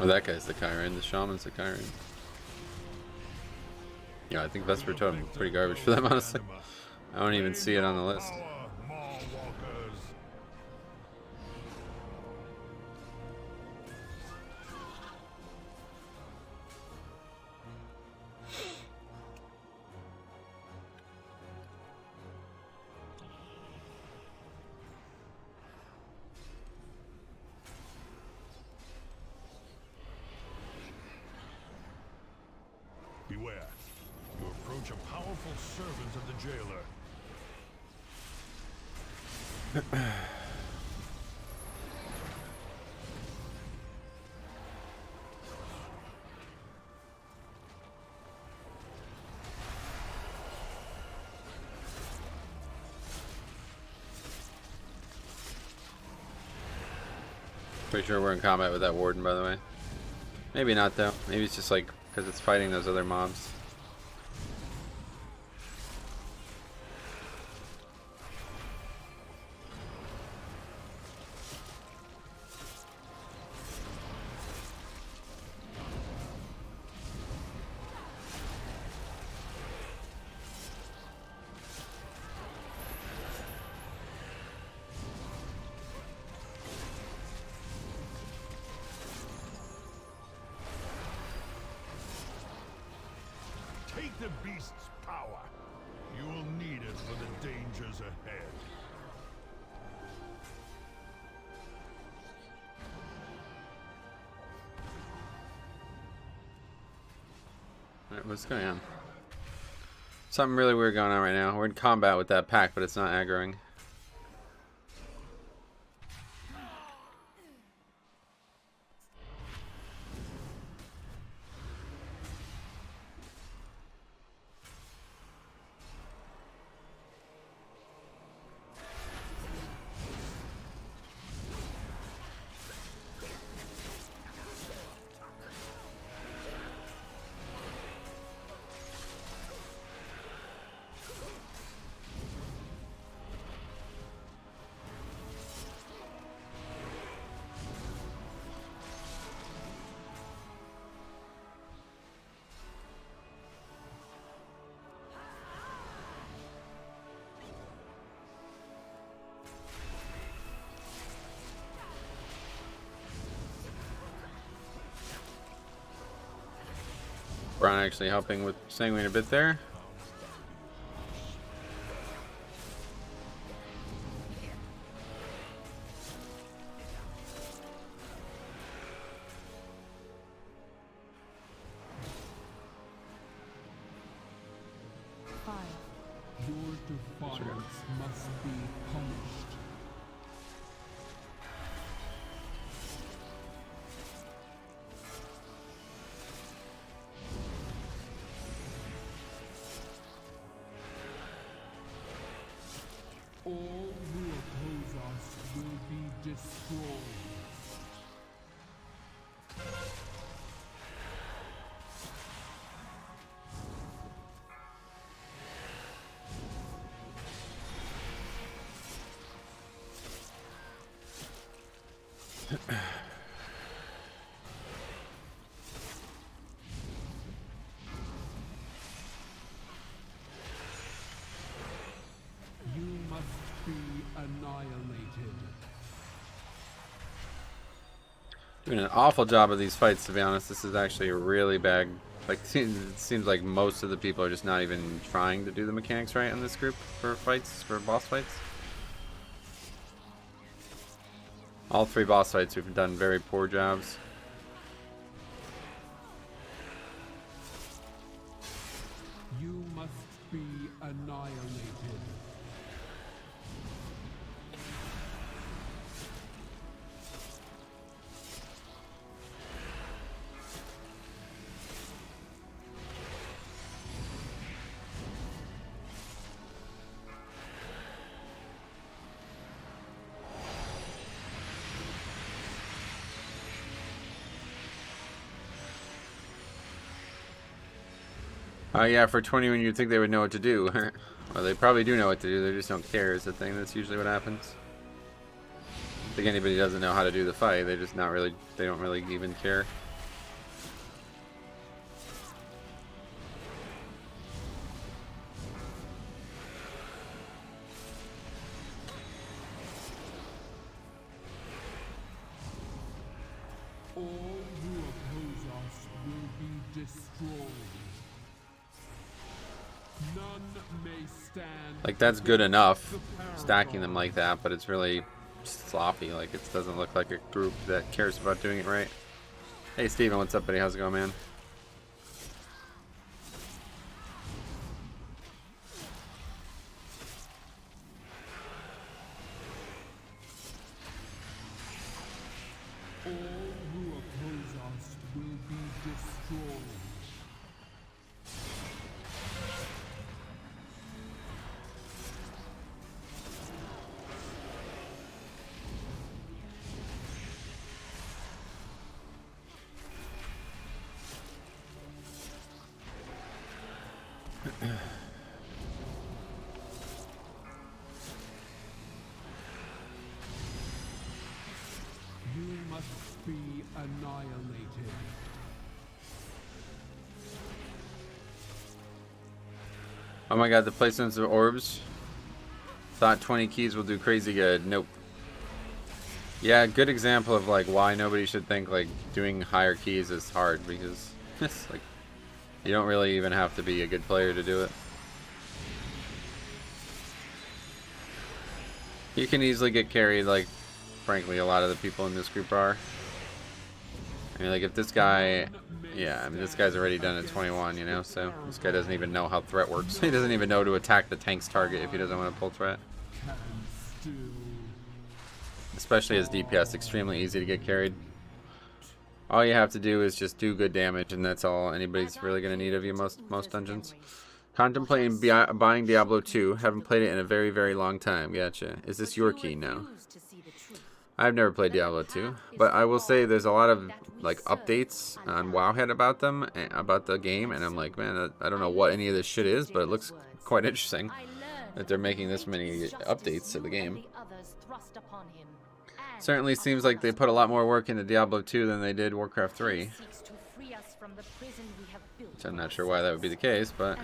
Oh, that guy's the Chiron. The shaman's the Chiron. Yeah, I think Vesper Totem is pretty garbage for them, honestly. I don't even see it on the list. Power, Maw Walkers. Beware. You approach a powerful servant of the jailer. Pretty sure we're in combat with that warden, by the way. Maybe not though. Maybe it's just like because it's fighting those other mobs. Take the beast's power. You will need it for the dangers ahead. Alright, what's going on? Something really weird going on right now. We're in combat with that pack, but it's not aggroing. Brown actually helping with Sanguine a bit there. Your defiance must be punished. All who oppose us will be destroyed. You must be annihilated. Doing an awful job of these fights, to be honest. This is actually a really bad. Like, it seems like most of the people are just not even trying to do the mechanics right in this group for fights, for boss fights. All three boss fights we've done very poor jobs. You must be annihilated. Yeah, for 21 you'd think they would know what to do. Well, they probably do know what to do, they just don't care is the thing. That's usually what happens. I think anybody doesn't know how to do the fight, they just not really, they don't really even care. All who oppose us will be destroyed. None may stand. Like, that's good enough, stacking them like that, but it's really sloppy. Like, it doesn't look like a group that cares about doing it right. Hey Steven, what's up buddy, how's it going, man? All who oppose us will be destroyed. must be annihilated. Oh my god, the placements of orbs. Thought 20 keys will do crazy good. Nope. Yeah, good example of like why nobody should think like doing higher keys is hard, because it's like you don't really even have to be a good player to do it. You can easily get carried, like frankly a lot of the people in this group are. I mean, like if this guy, yeah, I mean this guy's already done at 21, you know, so this guy doesn't even know how threat works. He doesn't even know to attack the tank's target if he doesn't want to pull threat. Especially as DPS, extremely easy to get carried. All you have to do is just do good damage, and that's all anybody's really going to need of you most dungeons. Contemplating buying Diablo 2. Haven't played it in a very, very long time. Gotcha. Is this your key? No. I've never played Diablo 2, but I will say there's a lot of like updates on Wowhead about them, about the game, and I'm like, man, I don't know what any of this shit is, but it looks quite interesting that they're making this many updates to the game. Certainly seems like they put a lot more work into Diablo 2 than they did Warcraft 3. Which I'm not sure why that would be the case, but...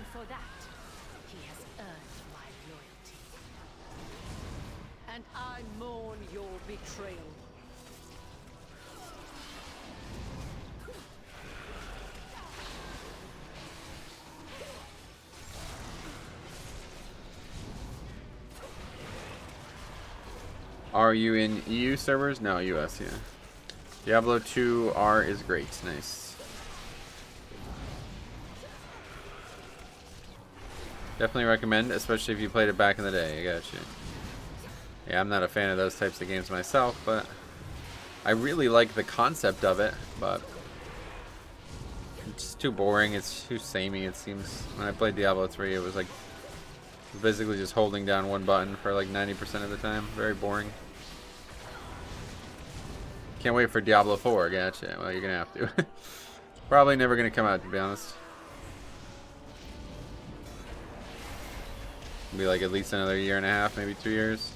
And I mourn your betrayal. Are you in EU servers? No, US, yeah. Diablo 2 R is great. Nice. Definitely recommend, especially if you played it back in the day. I got you. Yeah, I'm not a fan of those types of games myself, but I really like the concept of it, but it's too boring. It's too samey, it seems. When I played Diablo 3, it was like basically just holding down one button for like 90% of the time. Very boring. Can't wait for Diablo 4. Gotcha. Well, you're gonna have to. Probably never gonna come out, to be honest. Be like at least another year and a half, maybe 2 years.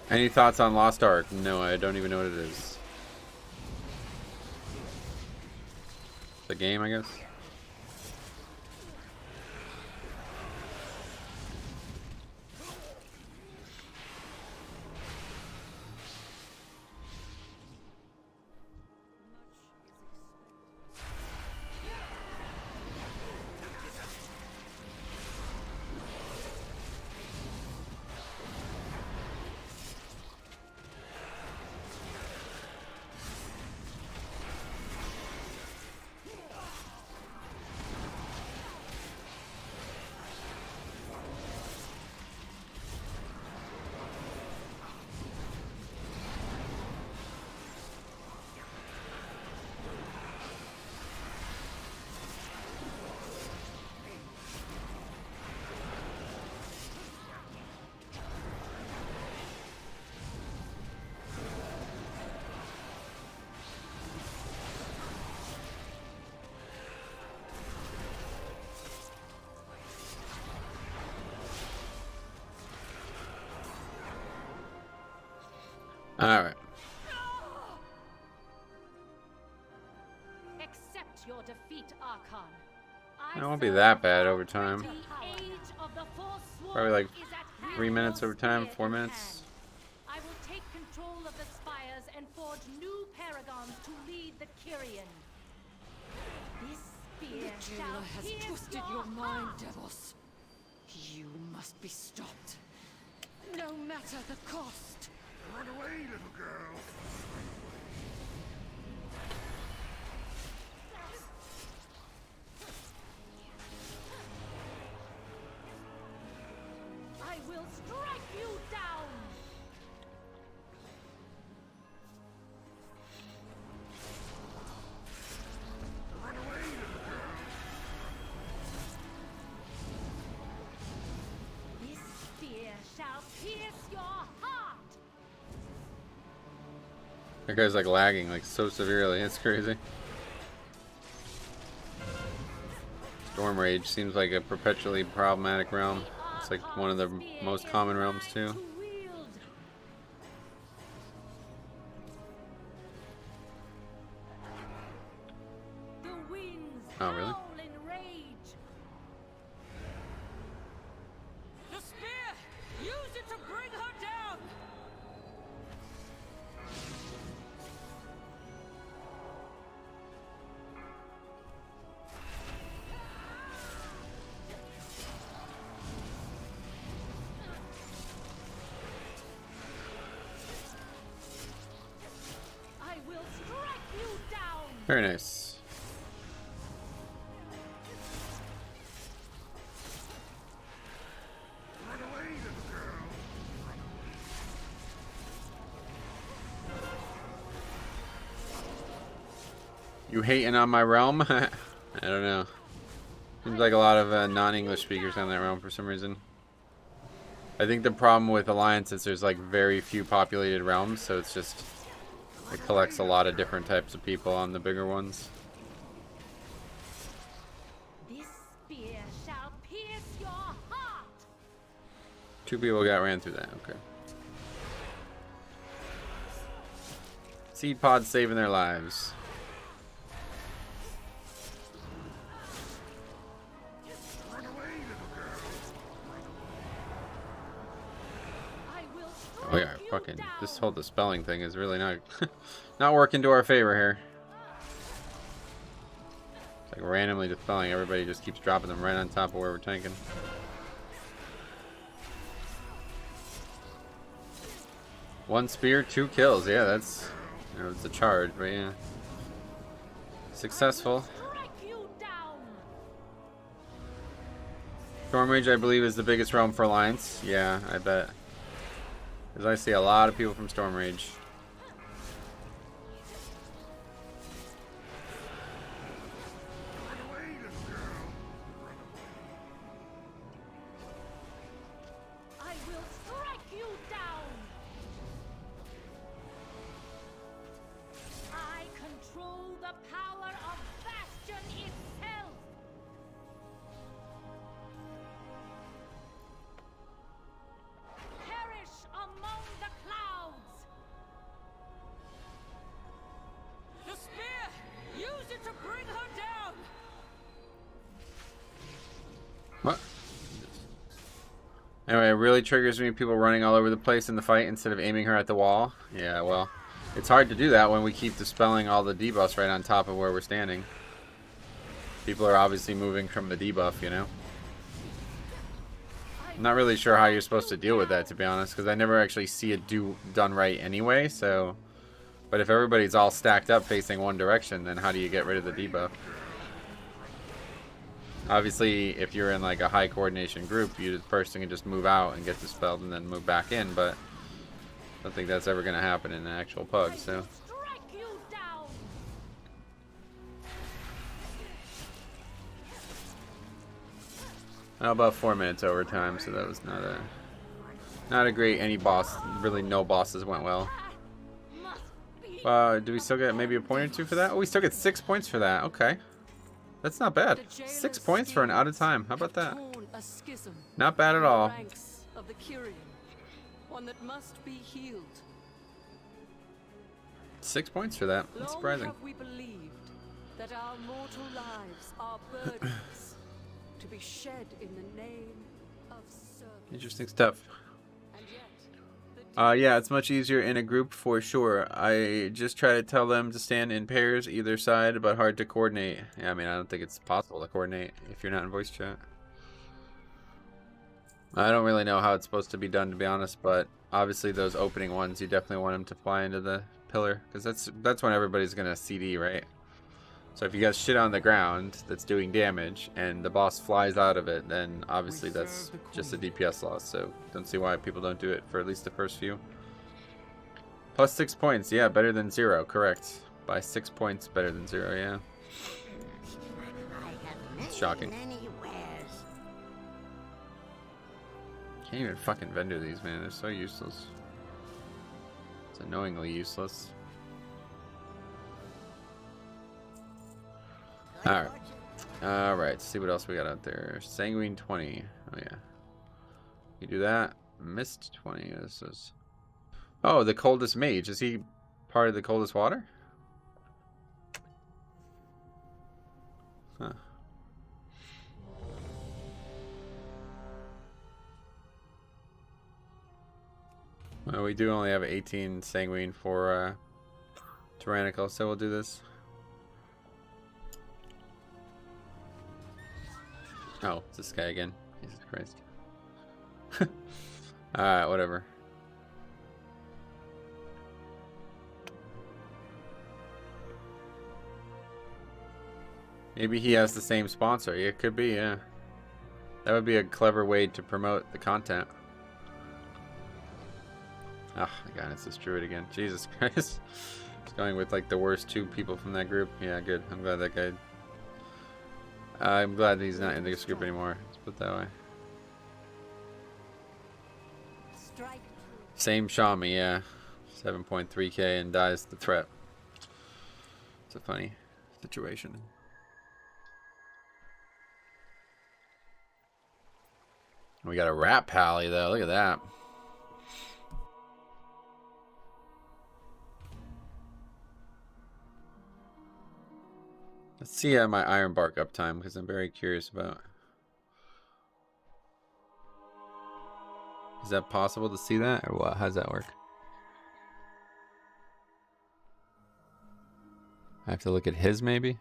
Any thoughts on Lost Ark? No, I don't even know what it is. The game, I guess. Alright. Accept your defeat, Archon. It won't be that bad over time. Probably like 3 minutes over time, 4 minutes. I will take control of the spires and forge new paragons to lead the Kyrian. This spear shall has pierce twisted your mind, devils. You must be stopped. No matter the cost. Run away, little girl. I will strike you down. That guy's like lagging like so severely. It's crazy. Storm Rage seems like a perpetually problematic realm. It's like one of the most common realms too. Oh, really? The spear! Use it to bring her down! I will strike you down. Very nice. You hating on my realm? I don't know. Seems like a lot of non-English speakers on that realm for some reason. I think the problem with Alliance is there's like very few populated realms, so it's just it collects a lot of different types of people on the bigger ones. This spear shall pierce your heart. 2 people got ran through that. Okay. Seed pods saving their lives. Oh yeah, fucking this whole dispelling thing is really not not working to our favor here. It's like randomly dispelling, everybody just keeps dropping them right on top of where we're tanking. One spear, 2 kills. Yeah, that's, you know, it's a charge, but yeah. Successful. Storm Rage, I believe, is the biggest realm for Alliance. Yeah, I bet. Because I see a lot of people from Storm Rage. I will strike you down. I control the power of Bastion itself. Perish among the clouds. The spear! Use it to bring her down! What? Anyway, it really triggers me people running all over the place in the fight instead of aiming her at the wall. Yeah, well, it's hard to do that when we keep dispelling all the debuffs right on top of where we're standing. People are obviously moving from the debuff, you know? I'm not really sure how you're supposed to deal with that, to be honest, because I never actually see it done right anyway, so... But if everybody's all stacked up facing one direction, then how do you get rid of the debuff? Obviously, if you're in like a high coordination group, you the person can just move out and get dispelled and then move back in, but I don't think that's ever going to happen in an actual pug, so... Strike you down. How about 4 minutes overtime, so that was not a great any boss. Really, no bosses went well. Do we still get maybe a point or 2 for that? Oh, we still get 6 points for that. Okay, that's not bad. 6 points for an out of time. How about that? Not bad at all. Of the Kyrian, one that must be healed. 6 points for that. That's surprising. Long have we believed that our mortal lives are burdens to be shed in the name of service. Interesting stuff. And yet, Yeah, it's much easier in a group for sure. I just try to tell them to stand in pairs either side, but hard to coordinate. Yeah, I mean, I don't think it's possible to coordinate if you're not in voice chat. I don't really know how it's supposed to be done, to be honest, but obviously those opening ones, you definitely want them to fly into the pillar, because that's when everybody's going to CD, right? So if you got shit on the ground that's doing damage, and the boss flies out of it, then obviously that's just a DPS loss, so don't see why people don't do it for at least the first few. Plus 6 points, yeah, better than 0, correct. By 6 points, better than 0, yeah. It's shocking. Can't even fucking vendor these, man. They're so useless. It's annoyingly useless. Alright. Alright, see what else we got out there. Sanguine 20. Oh, yeah. You do that. Mist 20. This is... Oh, the coldest mage. Is he part of the coldest water? Huh. Well, we do only have 18 sanguine for tyrannical, so we'll do this. Oh, it's this guy again. Jesus Christ. Alright, whatever. Maybe he has the same sponsor. It could be, yeah. That would be a clever way to promote the content. Oh my god, it's this druid again. Jesus Christ. It's going with like the worst 2 people from that group. Yeah, good. I'm glad that guy... I'm glad he's not in this group anymore. Let's put it that way. Same Shami, yeah. 7.3k and dies the threat. It's a funny situation. We got a rat pally though. Look at that. Let's see my iron bark uptime because I'm very curious about. Is that possible to see that or what? How does that work? I have to look at his maybe.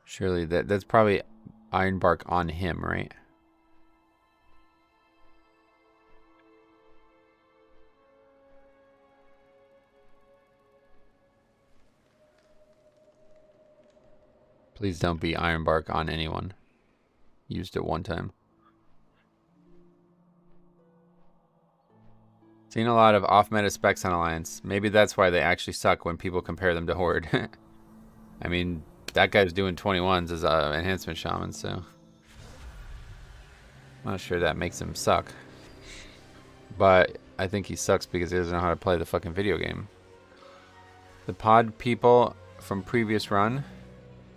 Surely that's probably iron bark on him, right? Please don't be iron bark on anyone. Used it one time. Seen a lot of off-meta specs on Alliance. Maybe that's why they actually suck when people compare them to Horde. I mean, that guy's doing 21s as an enhancement shaman, so I'm not sure that makes him suck. But I think he sucks because he doesn't know how to play the fucking video game. The pod people from previous run.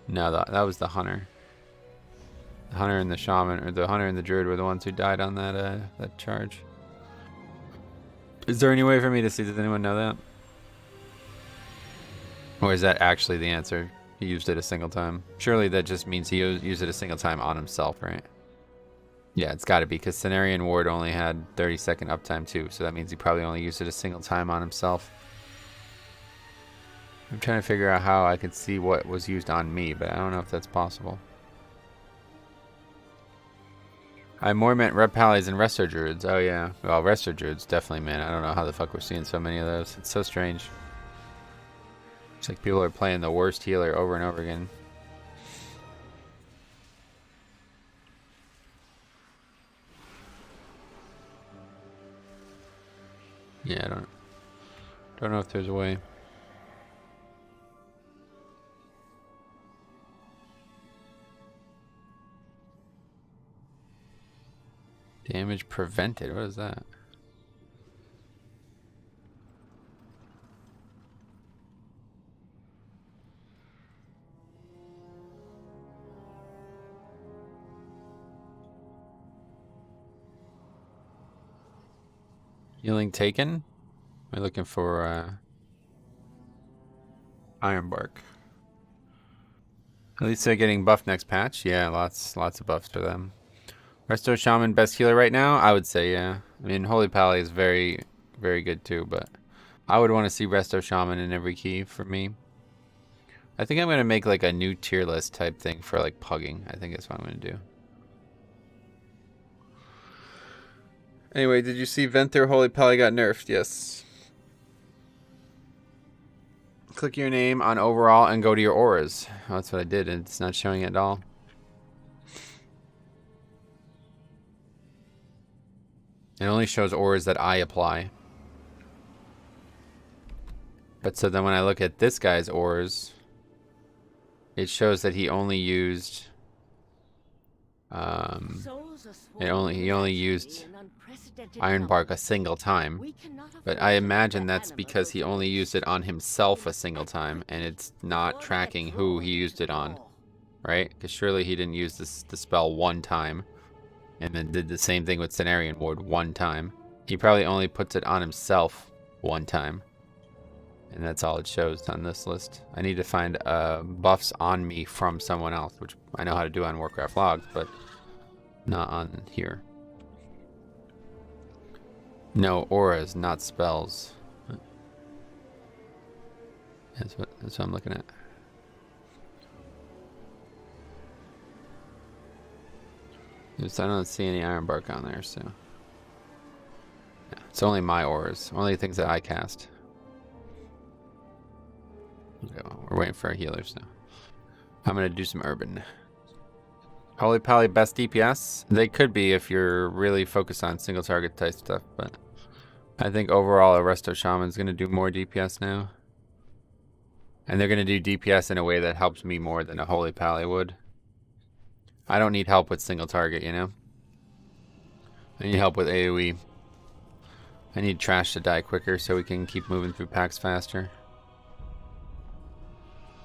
No, that was the hunter. The hunter and the shaman, or the hunter and the druid were the ones who died on that charge. Is there any way for me to see? Does anyone know that? Or is that actually the answer? He used it a single time. Surely that just means he used it a single time on himself, right? Yeah, it's got to be because Cenarian Ward only had 30-second uptime too, so that means he probably only used it a single time on himself. I'm trying to figure out how I could see what was used on me, but I don't know if that's possible. I more meant Red Pallies and Resto Druids. Oh yeah. Well, Resto Druids, definitely, man. I don't know how the fuck we're seeing so many of those. It's so strange. It's like people are playing the worst healer over and over again. Yeah, I don't know if there's a way. Damage prevented. What is that? Healing taken? We're looking for iron bark. At least they're getting buffed next patch. Yeah, lots of buffs for them. Resto Shaman best healer right now? I would say, yeah. I mean, Holy Pally is very, very good too, but I would want to see Resto Shaman in every key for me. I think I'm going to make like a new tier list type thing for like Pugging. I think that's what I'm going to do. Anyway, did you see Venthyr Holy Pally got nerfed? Yes. Click your name on overall and go to your auras. Oh, that's what I did, and it's not showing it at all. It only shows auras that I apply. But so then when I look at this guy's auras, it shows that he only used he only used Iron Bark a single time. But I imagine that's because he only used it on himself a single time, and it's not tracking who he used it on, right? Because surely he didn't use the spell one time, and then did the same thing with Cenarian Ward one time. He probably only puts it on himself one time, and that's all it shows on this list. I need to find buffs on me from someone else, which I know how to do on Warcraft logs, but not on here. No, auras, not spells. That's what I'm looking at. I don't see any Iron Bark on there, so yeah, it's only my auras, only things that I cast. Okay, well, we're waiting for our healers now. I'm gonna do some urban. Holy Pally best DPS? They could be if you're really focused on single target type stuff, but I think overall a Resto Shaman's gonna do more DPS now. And they're gonna do DPS in a way that helps me more than a Holy Pally would. I don't need help with single target, you know? I need help with AoE. I need trash to die quicker so we can keep moving through packs faster.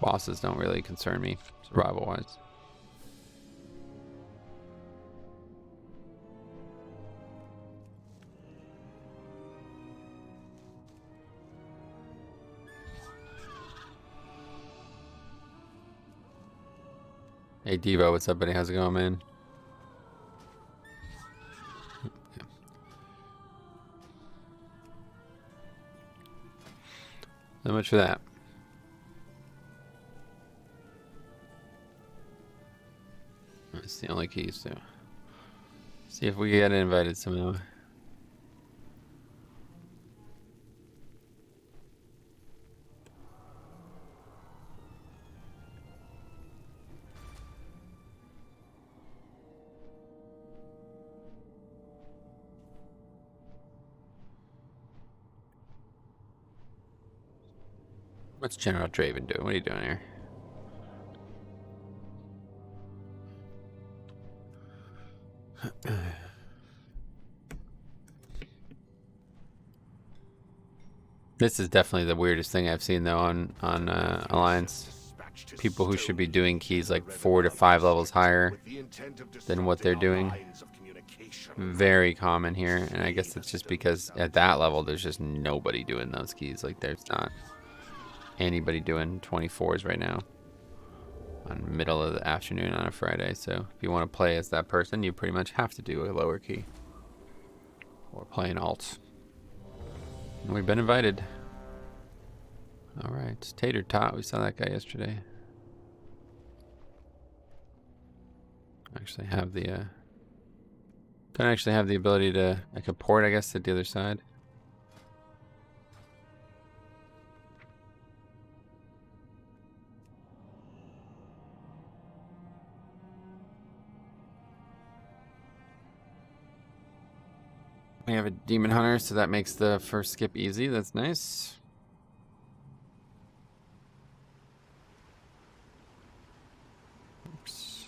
Bosses don't really concern me, survival-wise. Hey Devo, what's up, buddy? How's it going, man? So much for that. That's the only key, so see if we get invited somehow. What's General Draven doing? What are you doing here? This is definitely the weirdest thing I've seen though on Alliance. People who should be doing keys like 4 to 5 levels higher than what they're doing. Very common here, and I guess it's just because at that level there's just nobody doing those keys. Like there's not anybody doing 24s right now on middle of the afternoon on a Friday. So if you want to play as that person, you pretty much have to do a lower key or play an alt. And we've been invited. All right, Tater Tot. We saw that guy yesterday. Actually have the don't actually have the ability to, I could port, I guess, to the other side. We have a Demon Hunter, so that makes the first skip easy. That's nice. Oops.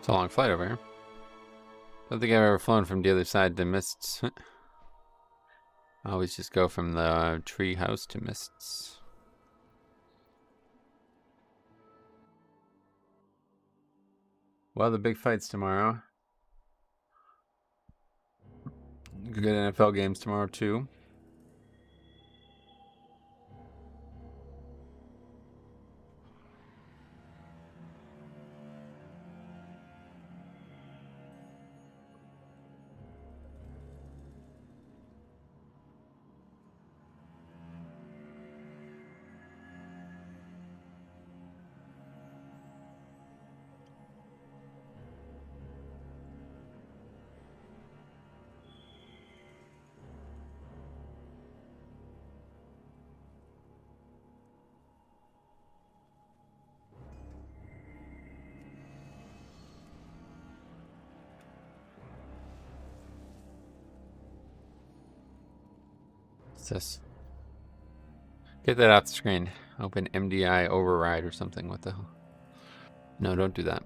It's a long flight over here. Don't think I've ever flown from the other side to Mists. I always just go from the tree house to Mists. Well, the big fight's tomorrow. Good NFL games tomorrow too. What's this? Get that off the screen. Open MDI override or something. What the hell? No, don't do that.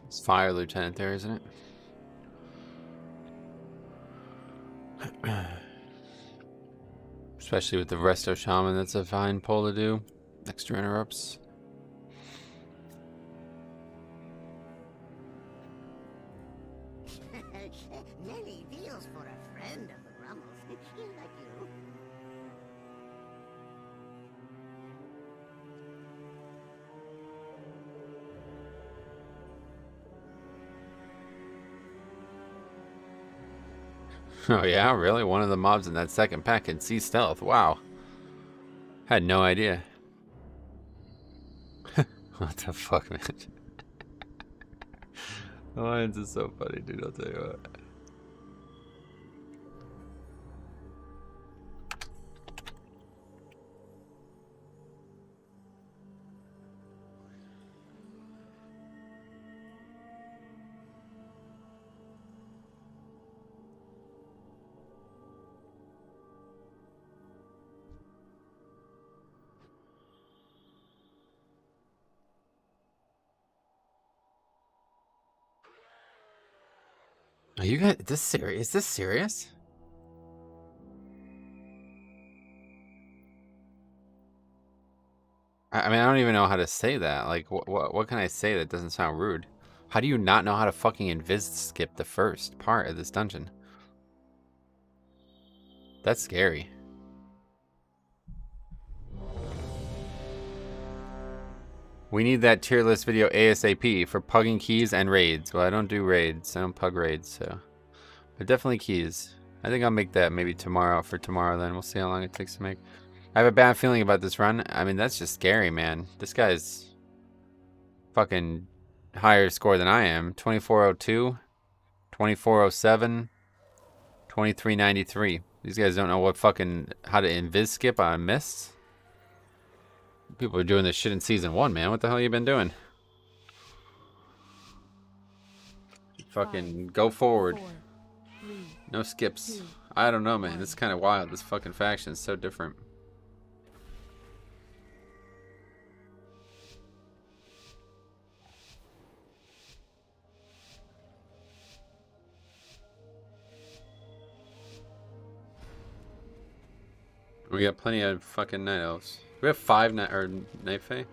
It's Fire Lieutenant there, isn't it? Especially with the Resto Shaman, that's a fine pull to do. Extra interrupts. Many deals for a friend of the Grummles. Like you. Oh yeah, really? One of the mobs in that second pack can see stealth. Wow. Had no idea. What the fuck, man? Alliance is so funny, dude. I'll tell you what. Are you guys this serious? Is this serious? I mean, I don't even know how to say that. Like, what can I say that doesn't sound rude? How do you not know how to fucking invis skip the first part of this dungeon? That's scary. We need that tier list video ASAP for pugging keys and raids. Well, I don't do raids. I don't pug raids, so. But definitely keys. I think I'll make that maybe tomorrow for tomorrow then. We'll see how long it takes to make. I have a bad feeling about this run. I mean, that's just scary, man. This guy's fucking higher score than I am. 2402, 2407, 2393. These guys don't know what fucking how to invis skip on mists. People are doing this shit in season 1, man. What the hell you been doing? Fucking go forward. 4, 3, No skips. 2, I don't know, man. This is kind of wild. This fucking faction is so different. We got plenty of fucking night elves. We have 5 night fae.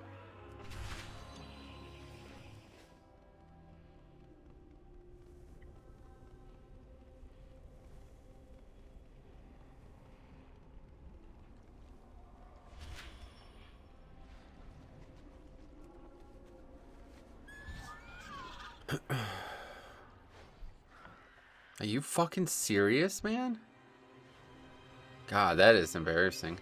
Are you fucking serious, man? God, that is embarrassing.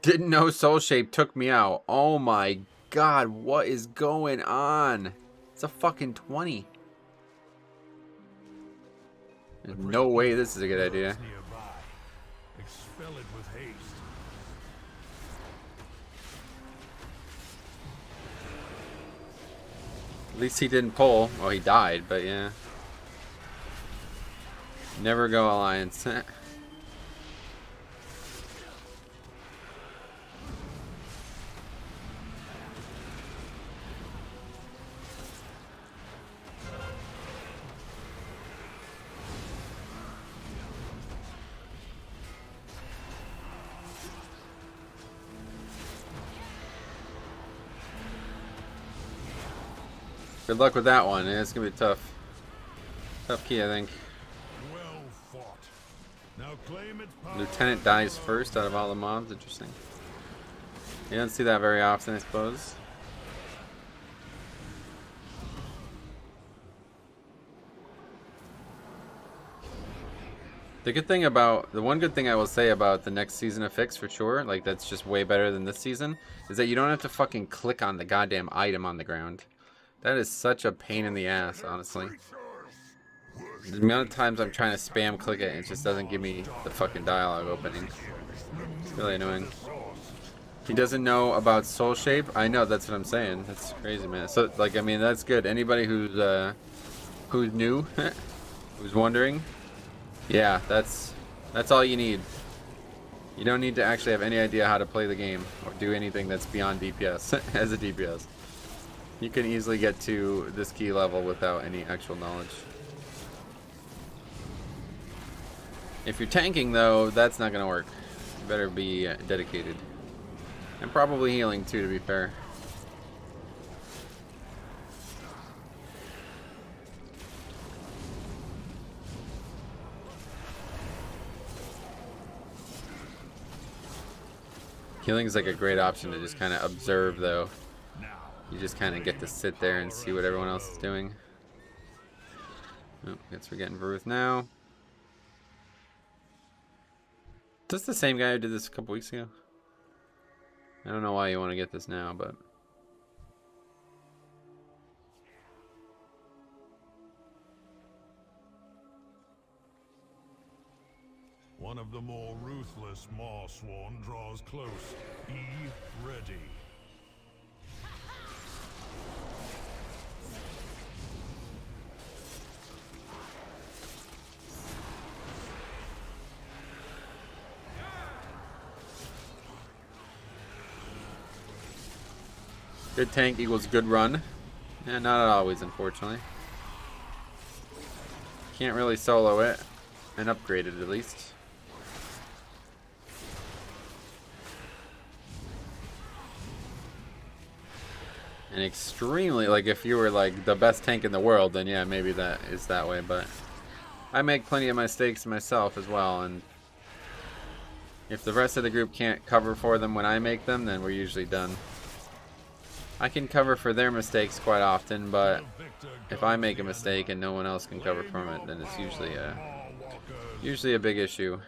Didn't know Soul Shape took me out. Oh my god, what is going on? It's a fucking 20. There's no way this is a good idea. Expel it with haste. At least he didn't pull. Well, he died, but yeah. Never go Alliance. Good luck with that one. It's gonna be tough. Tough key, I think. Well fought. Now claim its power. Lieutenant dies first out of all the mobs. Interesting. You don't see that very often, I suppose. The one good thing I will say about the next season of Fix for sure, like that's just way better than this season, is that you don't have to fucking click on the goddamn item on the ground. That is such a pain in the ass, honestly. The amount of times I'm trying to spam click it, it just doesn't give me the fucking dialogue opening. It's really annoying. He doesn't know about Soul Shape? I know, that's what I'm saying. That's crazy, man. So, like, I mean, that's good. Anybody who's new, who's wondering, yeah, that's all you need. You don't need to actually have any idea how to play the game or do anything that's beyond DPS as a DPS. You can easily get to this key level without any actual knowledge. If you're tanking, though, that's not going to work. You better be dedicated. And probably healing, too, to be fair. Healing is like a great option to just kind of observe, though. You just kind of get to sit there and see what everyone else is doing. Oh, guess we're getting Veruth now. Is this the same guy who did this a couple weeks ago? I don't know why you want to get this now, but... One of the more ruthless Marsworn draws close. Be ready. Good tank equals good run. Yeah, not always, unfortunately. Can't really solo it and upgrade it, at least. And extremely, like, if you were like the best tank in the world, then yeah, maybe that is that way, but I make plenty of mistakes myself as well, and if the rest of the group can't cover for them when I make them, then we're usually done. I can cover for their mistakes quite often, but if I make a mistake and no one else can cover from it, then it's usually a big issue.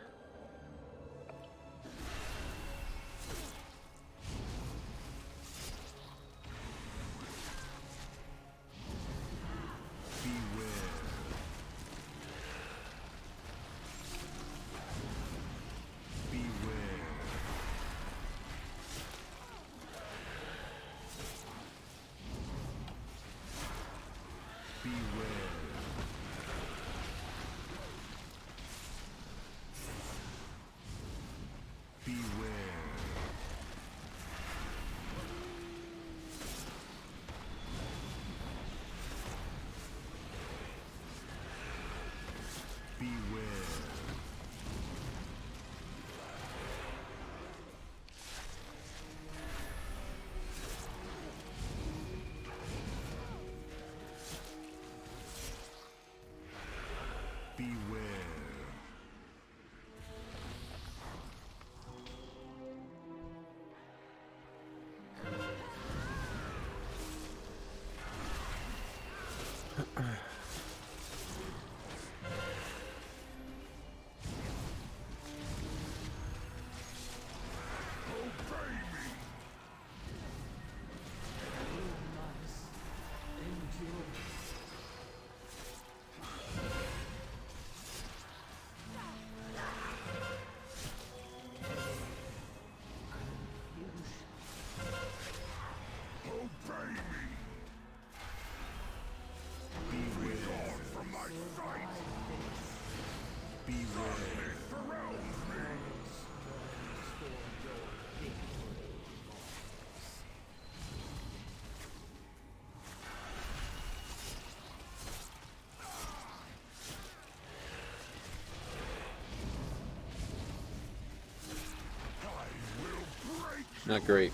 Not great.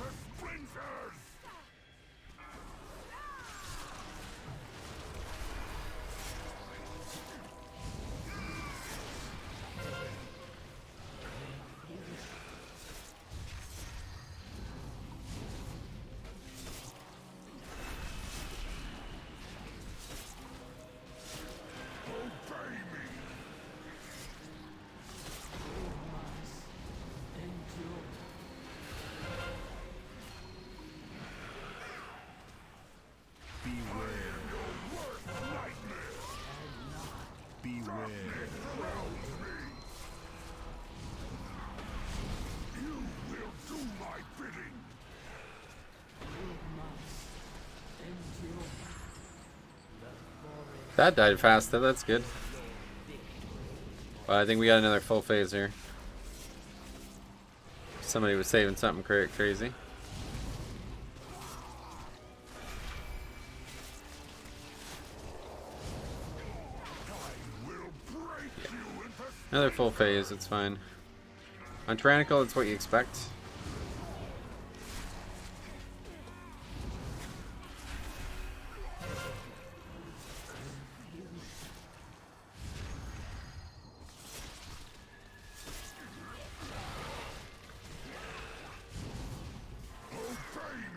That died fast though, that's good. Well, I think we got another full phase here. Somebody was saving something crazy. Another full phase, it's fine. On Tyrannical, it's what you expect.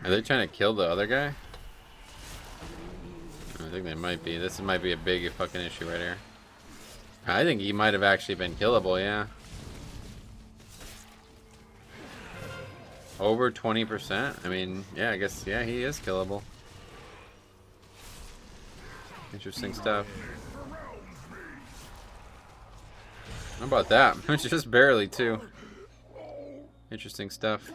Are they trying to kill the other guy? I think they might be. This might be a big fucking issue right here. I think he might have actually been killable, yeah. Over 20%? I mean, yeah, I guess, yeah, he is killable. Interesting stuff. How about that? Just barely, too. Interesting stuff.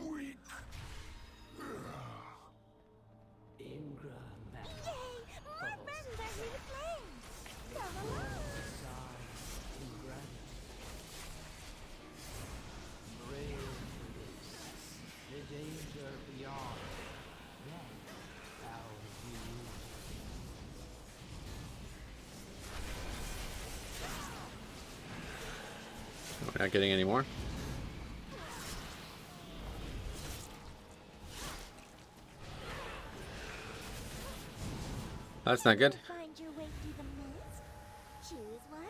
We're not getting any more. That's not good. Find your way through the mist. Choose wisely.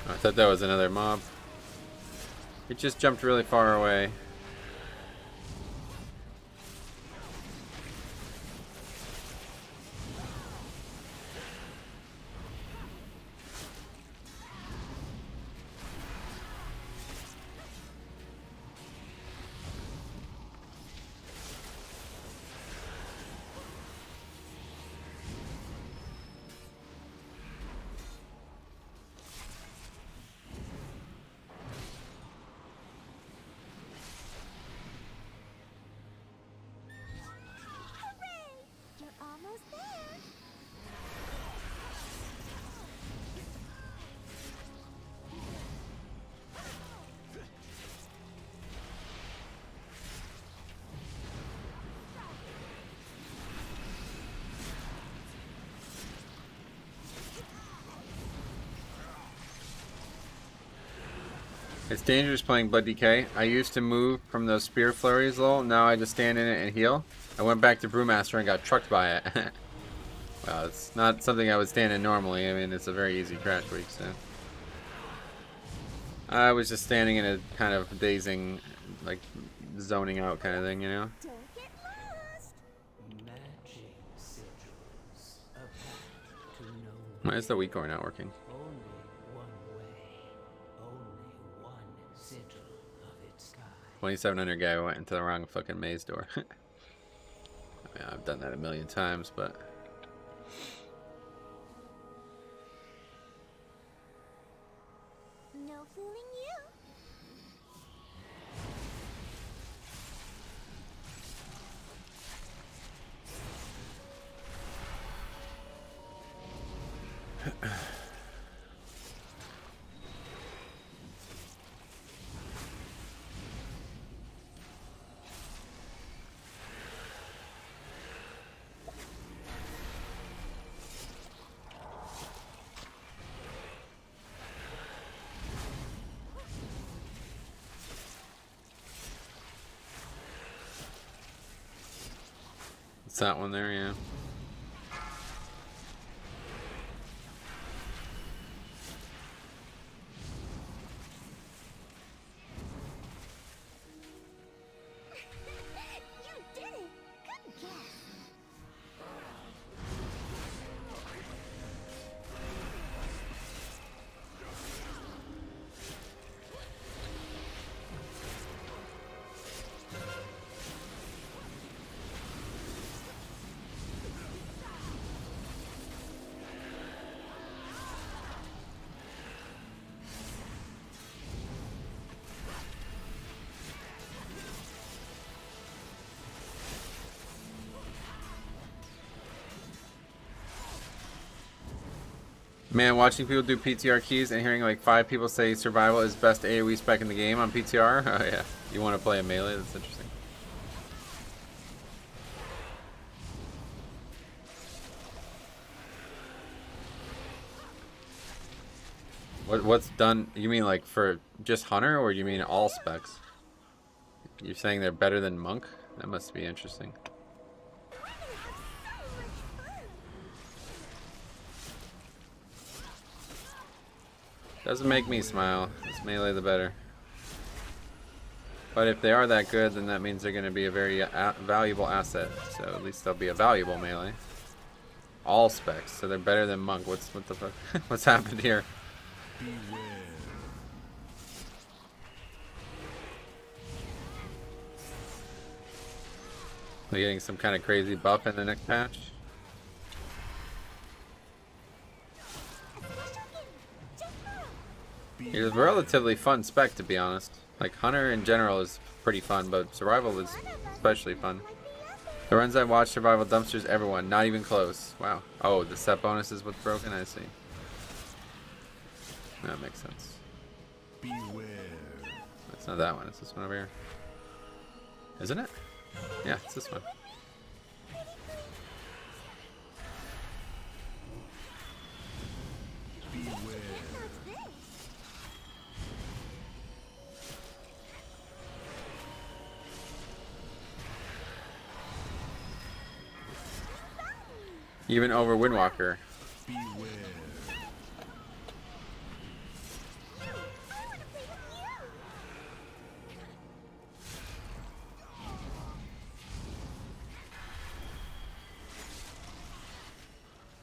I thought that was another mob. It just jumped really far away. It's dangerous playing Blood DK. I used to move from those spear flurries, lol. Now I just stand in it and heal. I went back to Brewmaster and got trucked by it. Well, it's not something I would stand in normally. I mean, it's a very easy crash week, so. I was just standing in a kind of dazing, like, zoning out kind of thing, you know? Don't get lost. Magic sigils, a path to no Why is the weak core not working? only one way, only one sigil of its kind. 2700 guy went into the wrong fucking maze door. I mean, I've done that a million times, but. No fooling you. It's that one there, yeah. You did it. Good guess. Man, watching people do PTR keys and hearing like 5 people say survival is best AoE spec in the game on PTR. Oh yeah, you want to play a melee? That's interesting. What's done? You mean like for just Hunter, or you mean all specs? You're saying they're better than Monk? That must be interesting. We're gonna have so much fun. Doesn't make me smile. This melee the better. But if they are that good, then that means they're going to be a very valuable asset. So at least they'll be a valuable melee. All specs, so they're better than Monk. What the fuck? What's happened here? Beware. They're getting some kind of crazy buff in the next patch. It's a relatively fun spec, to be honest. Like, Hunter in general is pretty fun, but Survival is especially fun. The runs I watched, Survival dumpsters everyone, not even close. Wow. Oh, the set bonus is what's broken? I see. That makes sense. Beware. It's not that one, it's this one over here. Isn't it? Yeah, it's this one. Beware. Even over Windwalker. Beware.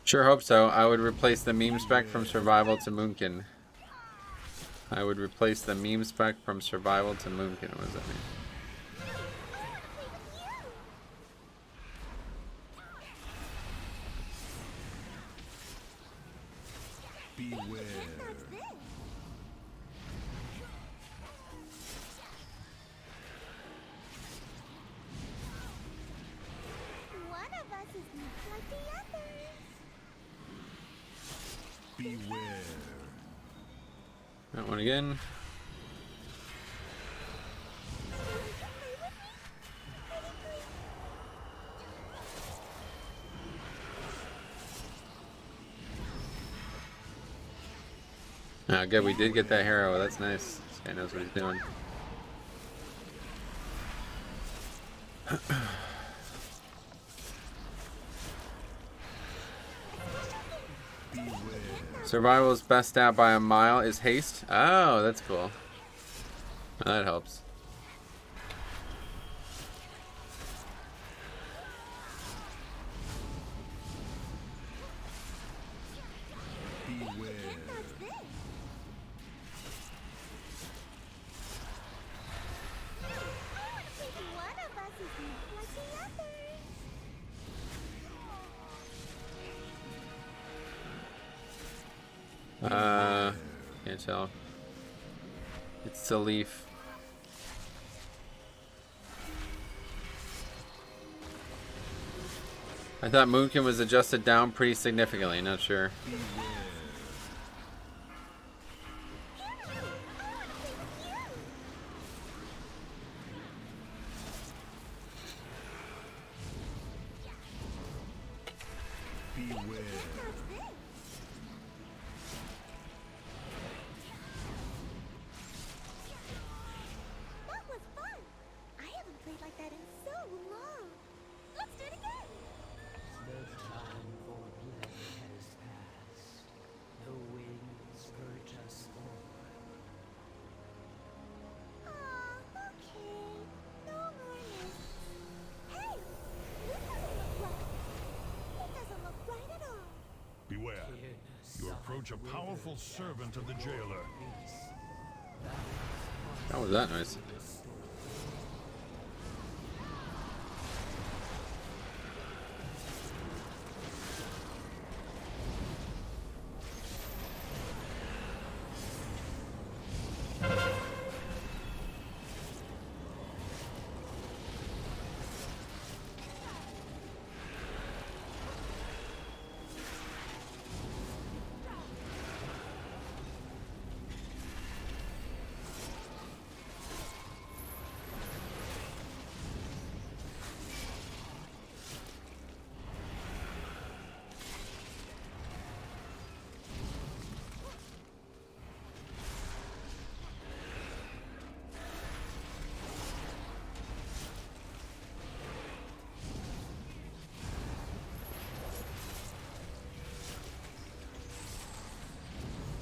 Sure hope so. I would replace the meme spec from Survival to Moonkin. I would replace the meme spec from Survival to Moonkin. What does that mean? Beware. One of us is not like the others. Beware. That one again. Ah, good. We did get that hero. That's nice. This guy knows what he's doing. Survival's best stat by a mile is haste. Oh, that's cool. That helps. Can't tell. It's a leaf. I thought Moonkin was adjusted down pretty significantly, not sure. Beware. You approach a powerful servant of the jailer. How was that noise?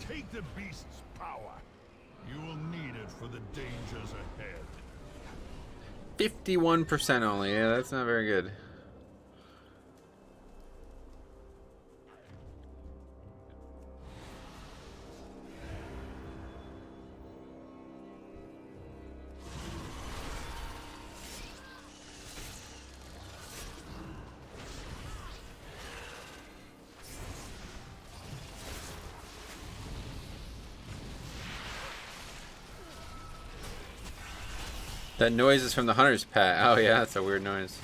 Take the beast's power. You will need it for the dangers ahead. 51% only. Yeah, that's not very good. That noise is from the hunter's pet. Oh yeah, that's a weird noise.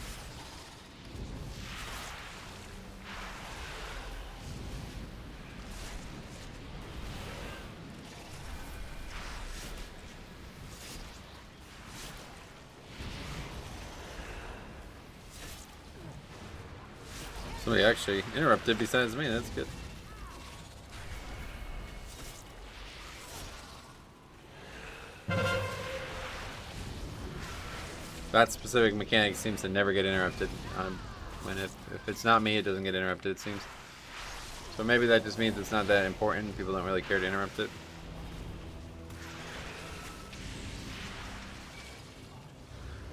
Somebody actually interrupted besides me, that's good. That specific mechanic seems to never get interrupted. When if it's not me, it doesn't get interrupted, it seems. So maybe that just means it's not that important. People don't really care to interrupt it.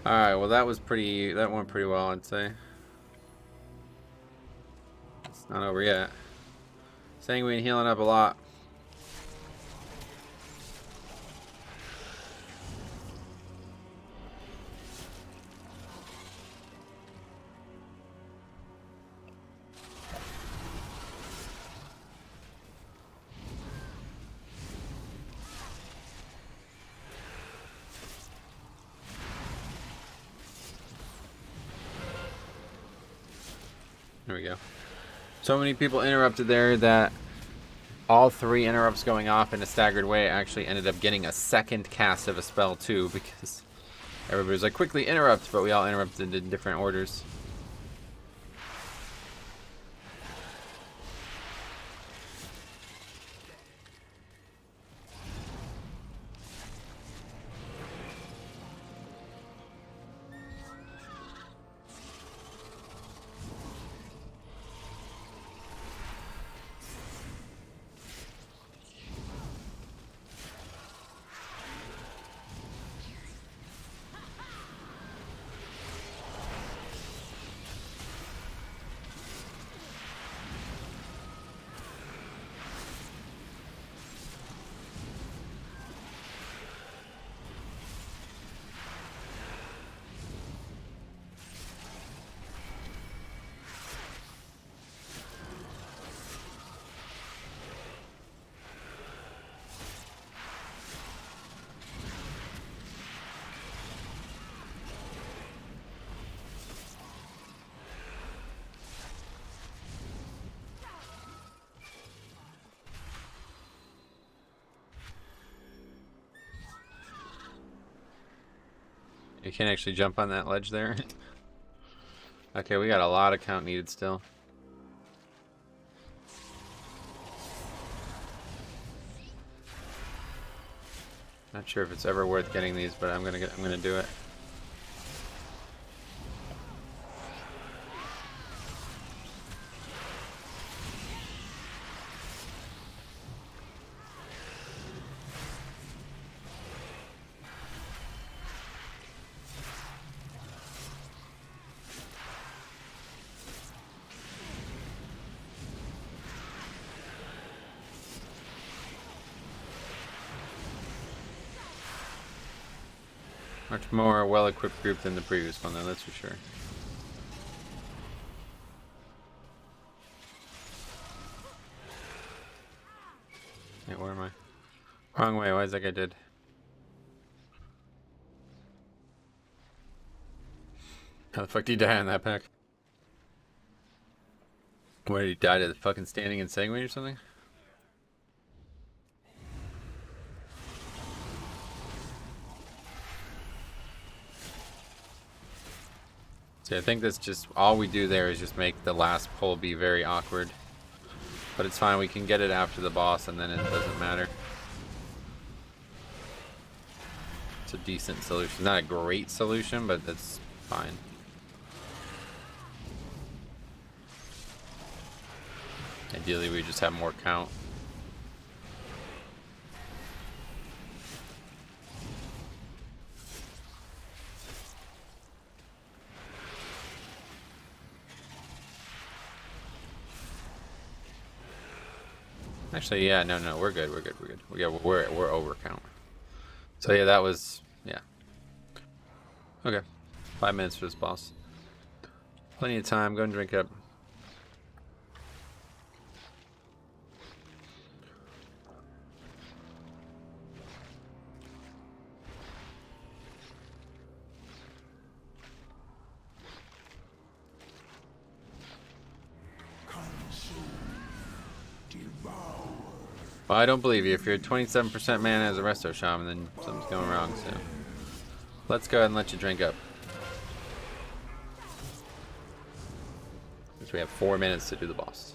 Alright, well that went pretty well, I'd say. It's not over yet. Sanguine healing up a lot. There we go. So many people interrupted there that all three interrupts going off in a staggered way actually ended up getting a second cast of a spell too, because everybody was like, quickly interrupt, but we all interrupted in different orders. You can't actually jump on that ledge there. Okay, we got a lot of count needed still. Not sure if it's ever worth getting these, but I'm gonna do it. Much more well-equipped group than the previous one, though, that's for sure. Hey, where am I? Wrong way, why is that guy dead? How the fuck did he die on that pack? Where did he die to the fucking standing in Sanguine or something? See, I think that's just all we do there is just make the last pull be very awkward. But it's fine, we can get it after the boss and then it doesn't matter. It's a decent solution. Not a great solution, but that's fine. Ideally, we just have more count. Actually, yeah, no, we're good. We're over count. So yeah, that was, yeah. Okay, 5 minutes for this boss. Plenty of time. Go and drink up. Well, I don't believe you. If you're 27% mana as a Resto Shaman, then something's going wrong, so let's go ahead and let you drink up. Because we have 4 minutes to do the boss.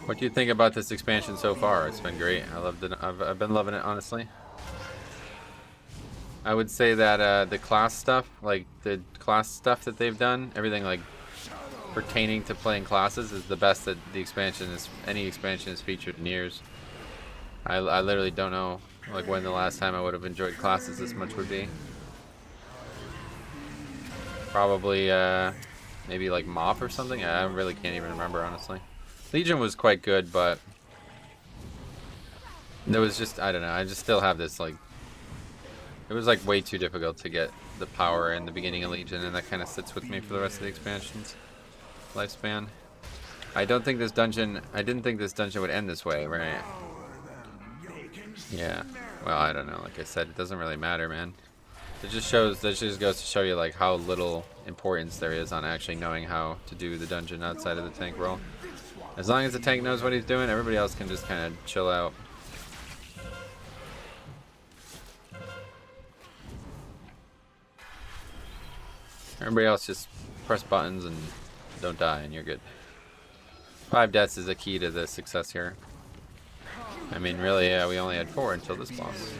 What do you think about this expansion so far? It's been great. I loved it. I've been loving it, honestly. I would say that the class stuff, like the class stuff that they've done, everything like pertaining to playing classes is the best that the expansion is, any expansion is featured in years. I literally don't know like when the last time I would have enjoyed classes this much would be. Probably maybe like Mop or something. I really can't even remember, honestly. Legion was quite good, but there was just, I don't know, I just still have this like, it was like way too difficult to get the power in the beginning of Legion, and that kind of sits with me for the rest of the expansion's lifespan. I don't think this dungeon, I didn't think this dungeon would end this way, right? Yeah, well, I don't know, like I said, it doesn't really matter, man. It just shows, that just goes to show you like how little importance there is on actually knowing how to do the dungeon outside of the tank role. As long as the tank knows what he's doing, everybody else can just kind of chill out. Everybody else just press buttons and don't die and you're good. 5 deaths is a key to the success here. I mean, really, yeah, we only had 4 until this boss.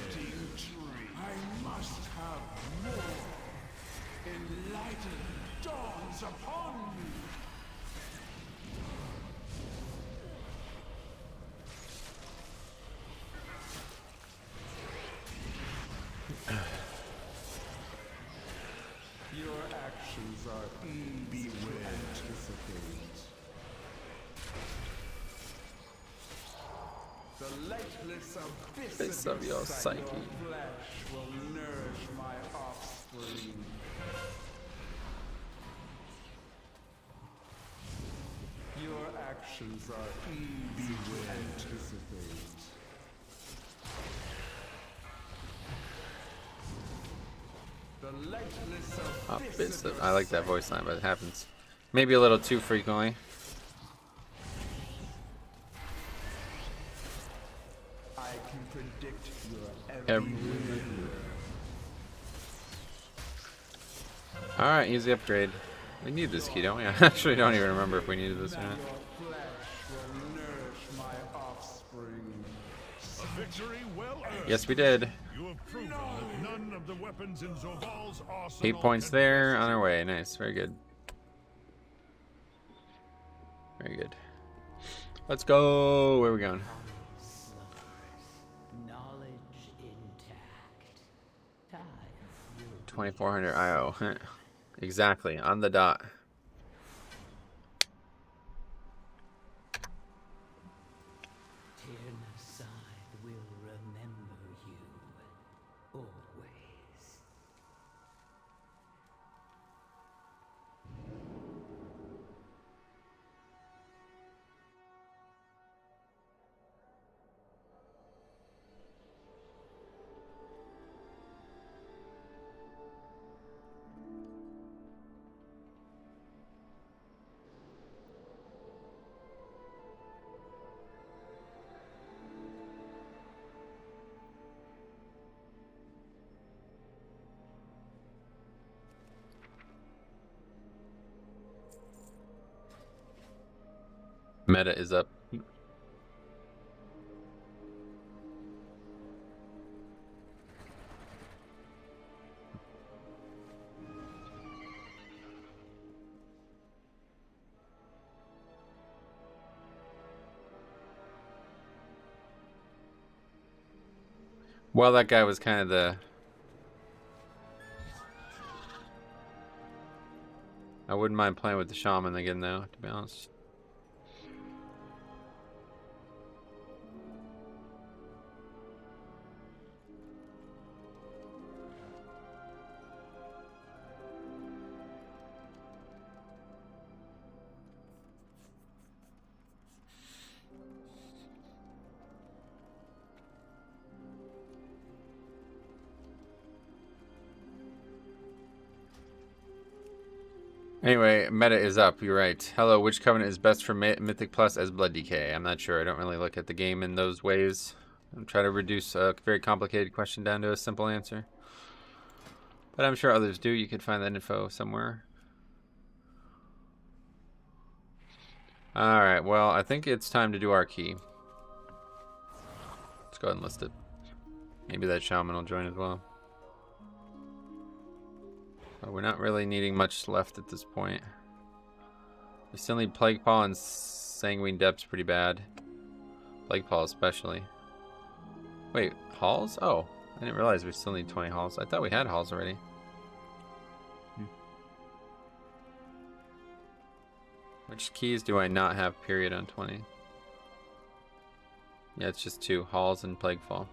Bits of your psyche. Your actions are easy to anticipate. The likeness of bits of, I like that voice line, but it happens maybe a little too frequently. Alright, easy upgrade. We need this key, don't we? I actually don't even remember if we needed this or not. A victory well earned. Yes, we did. You have proven that none of the weapons in Zoval's arsenal 8 points can there, withstand on our way. Nice, very good. Very good. Let's go. Where are we going? Knowledge intact. Time will 2400 IO. Exactly, on the dot. Tyrna will remember you always. Meta is up. Well, that guy was kind of the... I wouldn't mind playing with the shaman again, though, to be honest. Anyway, meta is up, you're right. Hello, which covenant is best for Mythic Plus as Blood Decay? I'm not sure. I don't really look at the game in those ways. I'm trying to reduce a very complicated question down to a simple answer. But I'm sure others do. You could find that info somewhere. Alright, well, I think it's time to do our key. Let's go ahead and list it. Maybe that shaman will join as well. But we're not really needing much left at this point. We still need Plague Paw and Sanguine Depths pretty bad. Plague Paw especially. Wait, halls? Oh, I didn't realize we still need 20 halls. I thought we had halls already. Which keys do I not have period on 20? Yeah, it's just 2, halls and Plague Fall.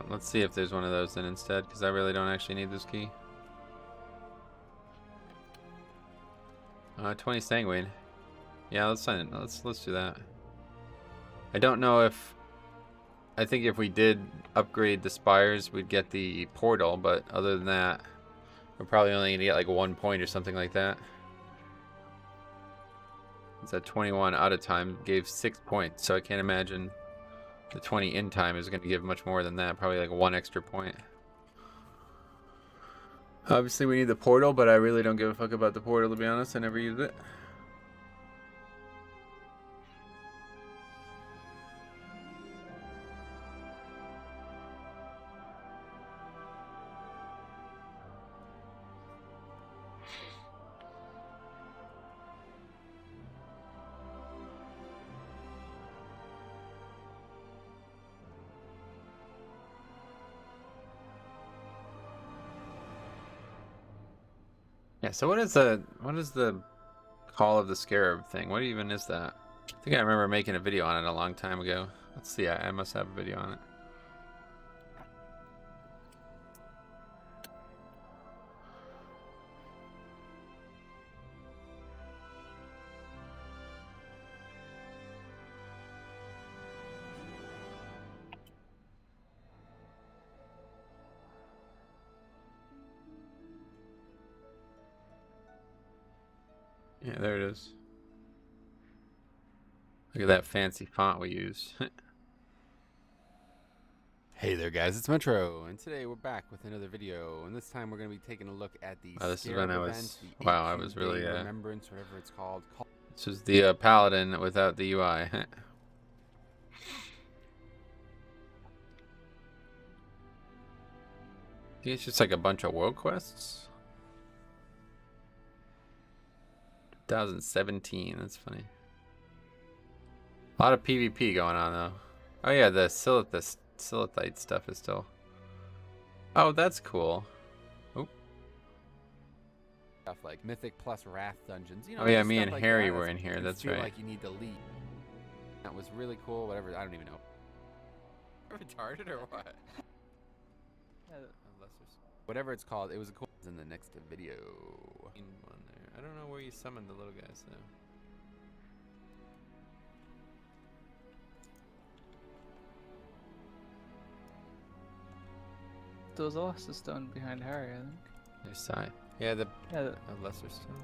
Let's see if there's one of those then instead, because I really don't actually need this key. 20 Sanguine. Yeah, let's sign it. Let's do that. I don't know if... I think if we did upgrade the spires, we'd get the portal, but other than that, we're probably only going to get like 1 point or something like that. It's at 21 out of time, gave 6 points, so I can't imagine the 20 in time is going to give much more than that, probably like 1 extra point. Obviously we need the portal, but I really don't give a fuck about the portal, to be honest. I never use it. Yeah, so what is the Call of the Scarab thing? What even is that? I think I remember making a video on it a long time ago. Let's see, I must have a video on it. Yeah, there it is. Look at that fancy font we used. Hey there guys, it's Metro, and today we're back with another video, and this time we're going to be taking a look at the this is when I event, was, the wow, I 18 was really, day remembrance, whatever it's called. This is the Paladin without the UI. I think it's just like a bunch of world quests. 2017, that's funny. A lot of PvP going on though. Oh yeah, the Silithite stuff is still. Oh, that's cool. Oh. Stuff like Mythic plus Wrath dungeons. You know, Oh yeah, just me stuff and like Harry that were in here. you That's feel right. like you need to lead. That was really cool. Whatever. I don't even know. Retarded or what? Whatever it's called, it was cool. It's in the next video. One there. I don't know where you summoned the little guys though. Those Lesser Stone behind Harry, I think. There's side. Yeah, the Yeah, Lesser Stone.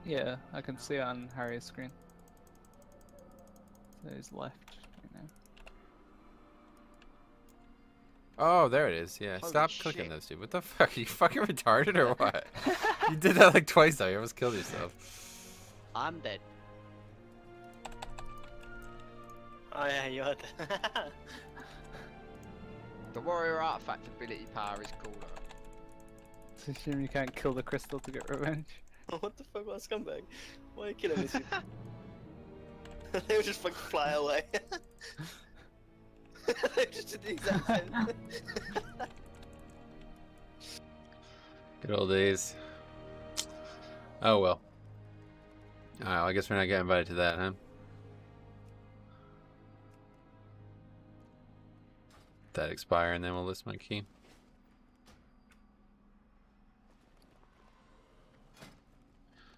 yeah, I can see it on Harry's screen. So he's left right now. Oh, there it is. Yeah, Holy stop shit. clicking those two. What the fuck? Are you fucking retarded or what? You did that like twice though. You almost killed yourself. I'm dead. Oh yeah, you're dead. The warrior artifact ability power is cool though. So assume you can't kill the crystal to get revenge. What the fuck, what a scumbag? Why are you killing me? They would just fucking fly away. They just did the exact same. Good old days. Oh well. Alright, well, I guess we're not getting invited to that, huh? That expire and then we'll list my key.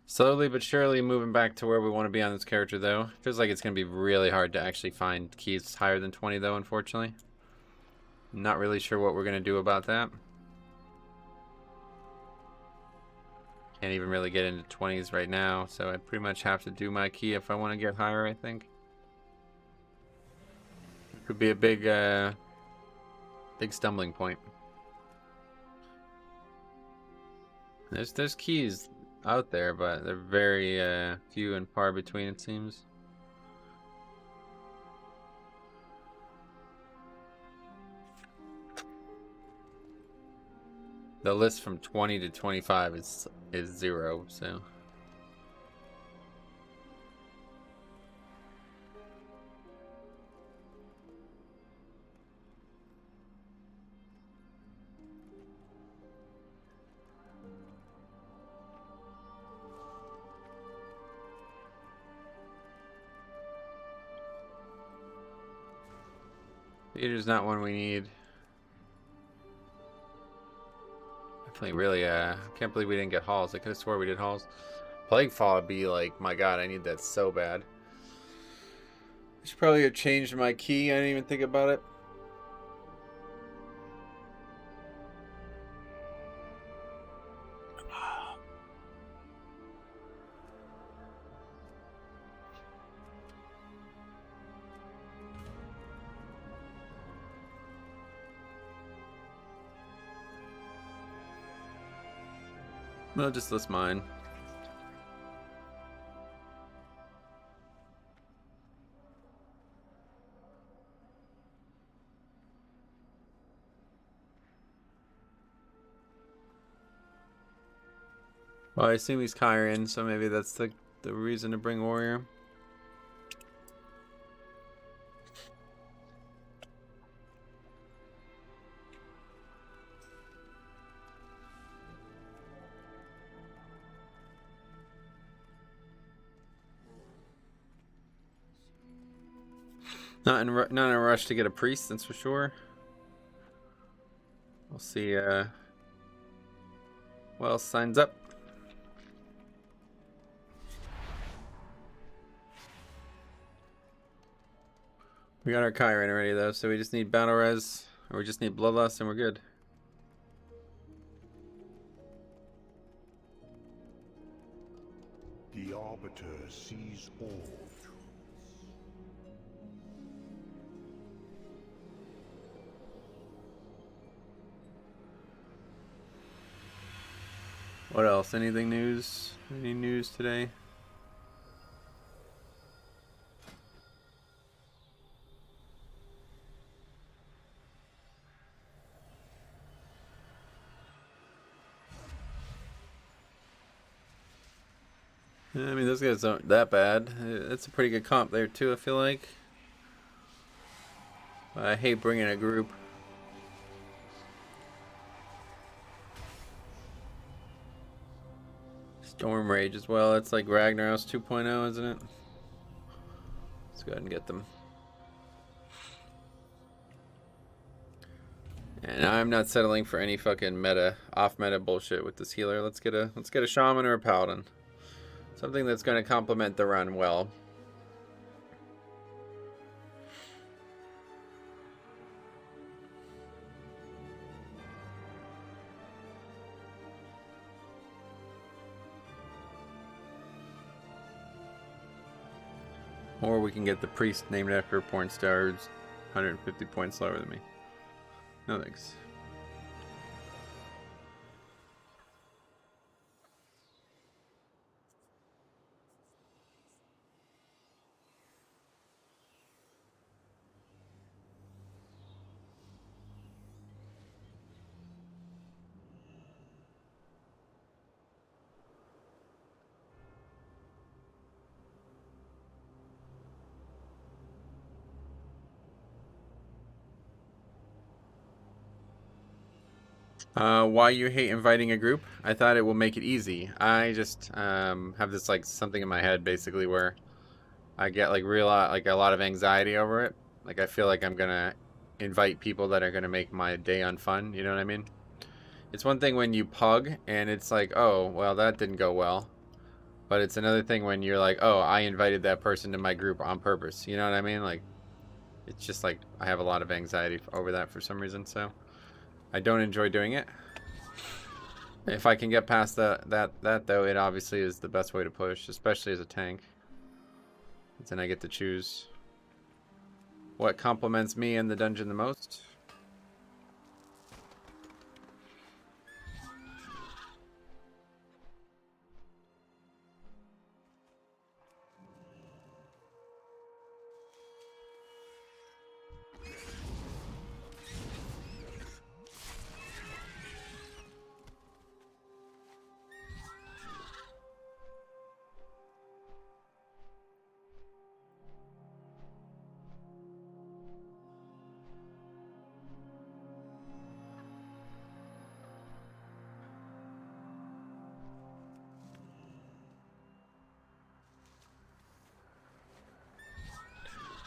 Slowly but surely moving back to where we want to be on this character though. Feels like it's going to be really hard to actually find keys higher than 20 though, unfortunately. Not really sure what we're going to do about that. Can't even really get into 20s right now, so I pretty much have to do my key if I want to get higher, I think. Could be a big stumbling point. There's keys out there, but they're very few and far between, it seems. The list from 20 to 25 is 0, so. Theater's not one we need. Definitely really, can't believe we didn't get halls. I could have swore we did halls. Plaguefall would be like, my god, I need that so bad. I should probably have changed my key. I didn't even think about it. No, just list mine. Well, I assume he's Kyrian, so maybe that's the reason to bring Warrior. Not in a rush to get a priest, that's for sure. We'll see what else signs up. We got our Kyrian already though, so we just need battle res, or we just need bloodlust and we're good. The all Arbiter sees all truths. What else? Anything news? Any news today? I mean, those guys aren't that bad. It's a pretty good comp there too, I feel like. I hate bringing a group. Storm Rage as well. It's like Ragnaros 2.0, isn't it? Let's go ahead and get them. And I'm not settling for any fucking off-meta bullshit with this healer. Let's get a shaman or a paladin. Something that's going to complement the run well. Or we can get the priest named after a porn star who's 150 points lower than me. No thanks. Why you hate inviting a group? I thought it will make it easy. I just have this like something in my head basically where I get like a lot of anxiety over it. Like I feel like I'm gonna invite people that are gonna make my day unfun. You know what I mean? It's one thing when you pug and it's like, oh well, that didn't go well. But it's another thing when you're like, oh, I invited that person to my group on purpose. You know what I mean? Like, it's just like I have a lot of anxiety over that for some reason. So I don't enjoy doing it. If I can get past that though, it obviously is the best way to push, especially as a tank. Then I get to choose what complements me in the dungeon the most.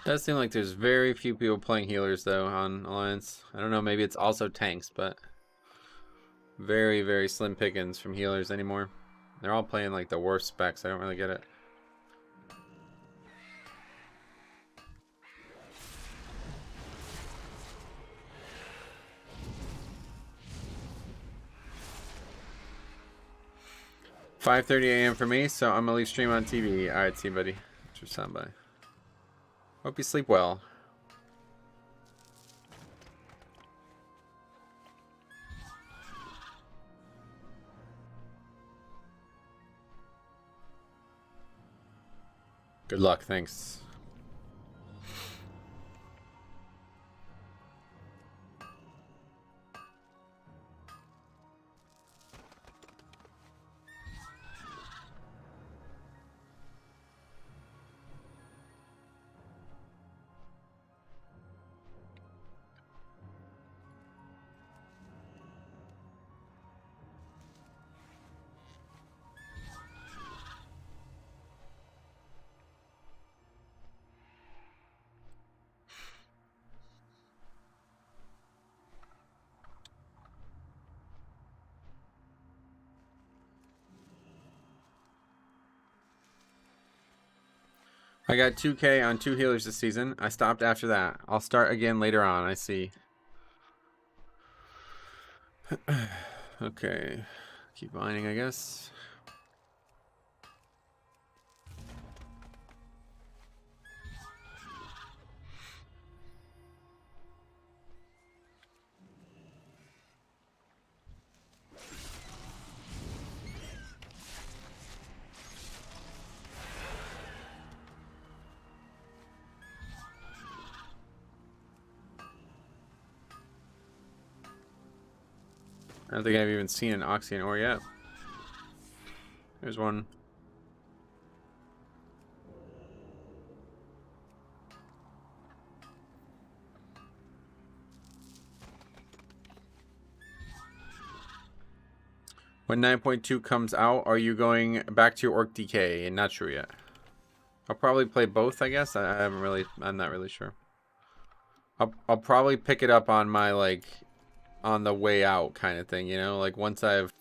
Does seem like there's very few people playing healers though on Alliance. I don't know, maybe it's also tanks, but very, very slim pickings from healers anymore. They're all playing like the worst specs. I don't really get it. $5:30 a.m. for me, so I'm gonna leave stream on TV. Alright, see you, buddy. That's your sound by. Hope you sleep well. Good luck, thanks. I got 2K on 2 healers this season. I stopped after that. I'll start again later on, I see. Okay. Keep mining, I guess. I don't think I've even seen an Oxyan ore yet. There's one. When 9.2 comes out, are you going back to your Orc DK? Not sure yet. I'll probably play both, I guess. I'm not really sure. I'll probably pick it up on my, like, on the way out kind of thing, you know? Like, once I've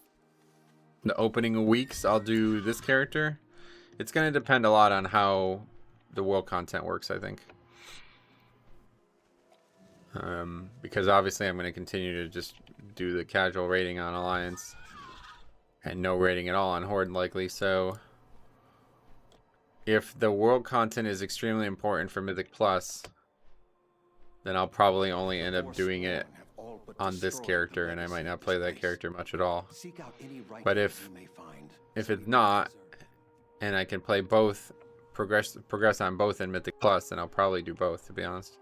the opening weeks, I'll do this character. It's going to depend a lot on how the world content works, I think. Because obviously I'm going to continue to just do the casual raiding on Alliance. And no raiding at all on Horde, likely. So, if the world content is extremely important for Mythic Plus, then I'll probably only end up doing it on this character, and I might not play that character much at all. But if it's not, and I can play both, progress on both in Mythic Plus, then I'll probably do both, to be honest.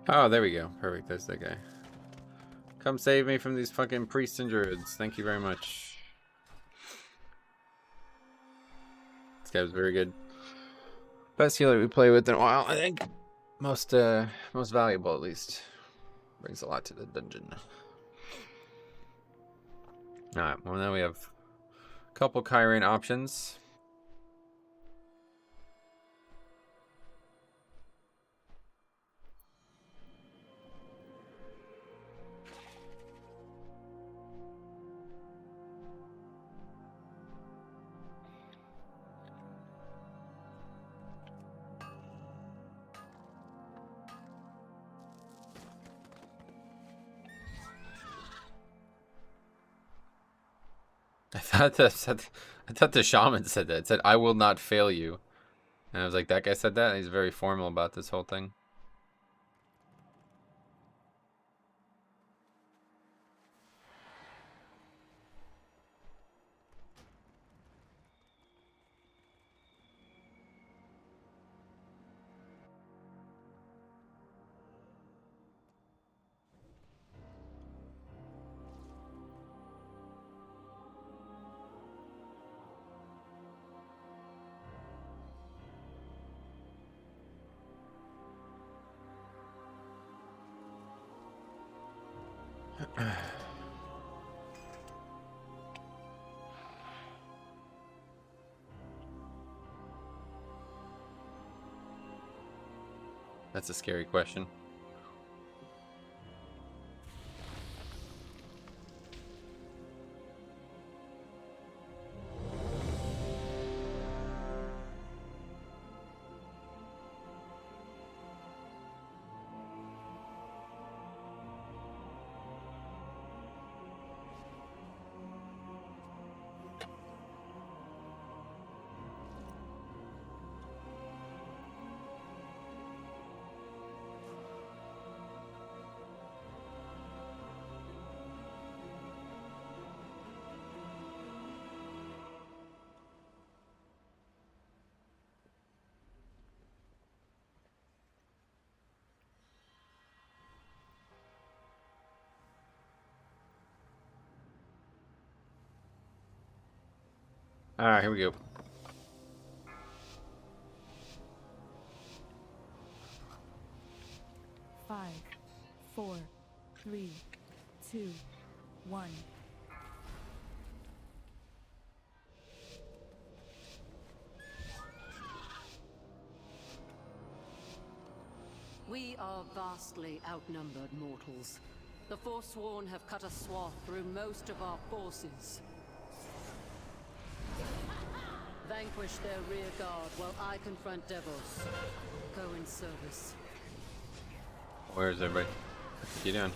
Oh, there we go. Perfect. That's that guy. Come save me from these fucking priests and druids. Thank you very much. This guy was very good. Best healer we play with in a while, I think. Most valuable, at least. Brings a lot to the dungeon. Alright, well now we have a couple Kyrian options. I thought the shaman said that. It said, "I will not fail you." And I was like, that guy said that? He's very formal about this whole thing. That's a scary question. Alright, here we go. Five, 4, 3, 2, 1. We are vastly outnumbered mortals. The Forsworn have cut a swath through most of our forces. Vanquish their rear guard while I confront devils. Go in service. Where's everybody? What you doing?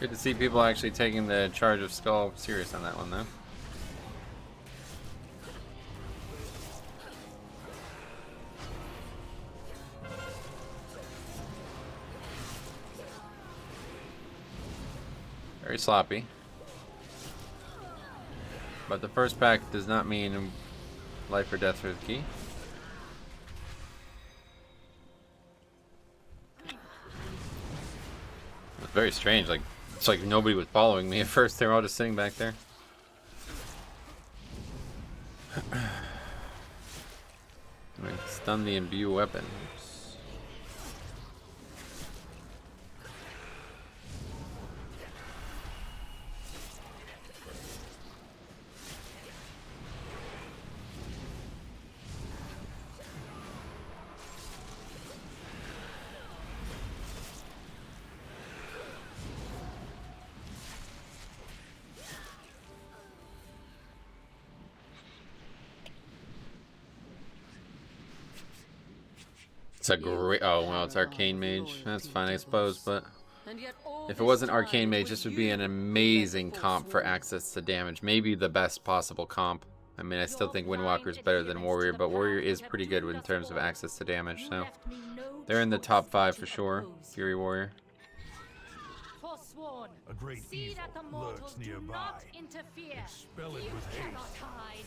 Good to see people actually taking the charge of Skull serious on that one, though. Very sloppy. But the first pack does not mean life or death for the key. It's very strange, like it's like nobody was following me at first. They were all just sitting back there. Stun the imbue weapon. It's a great. Oh well, it's Arcane Mage. That's fine, I suppose. But if it wasn't Arcane Mage, this would be an amazing comp for access to damage. Maybe the best possible comp. I mean, I still think Windwalker is better than Warrior, but Warrior is pretty good in terms of access to damage. So they're in the top 5 for sure. Fury Warrior. Forsworn, A great see evil that the mortals lurks do nearby. not interfere. Expel it You with cannot haste. hide.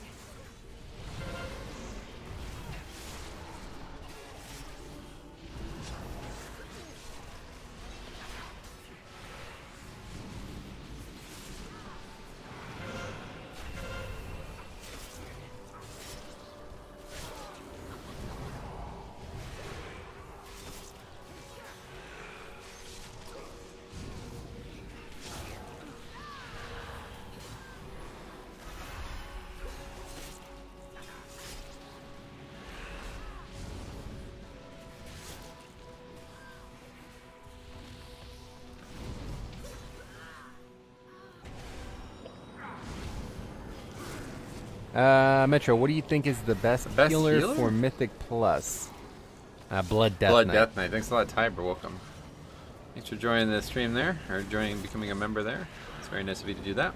Metro, what do you think is the best healer for Mythic Plus? Blood Death Blood Knight. Death Knight. Thanks a lot, Tiber. Welcome. Thanks for joining the stream there, or joining, becoming a member there. It's very nice of you to do that.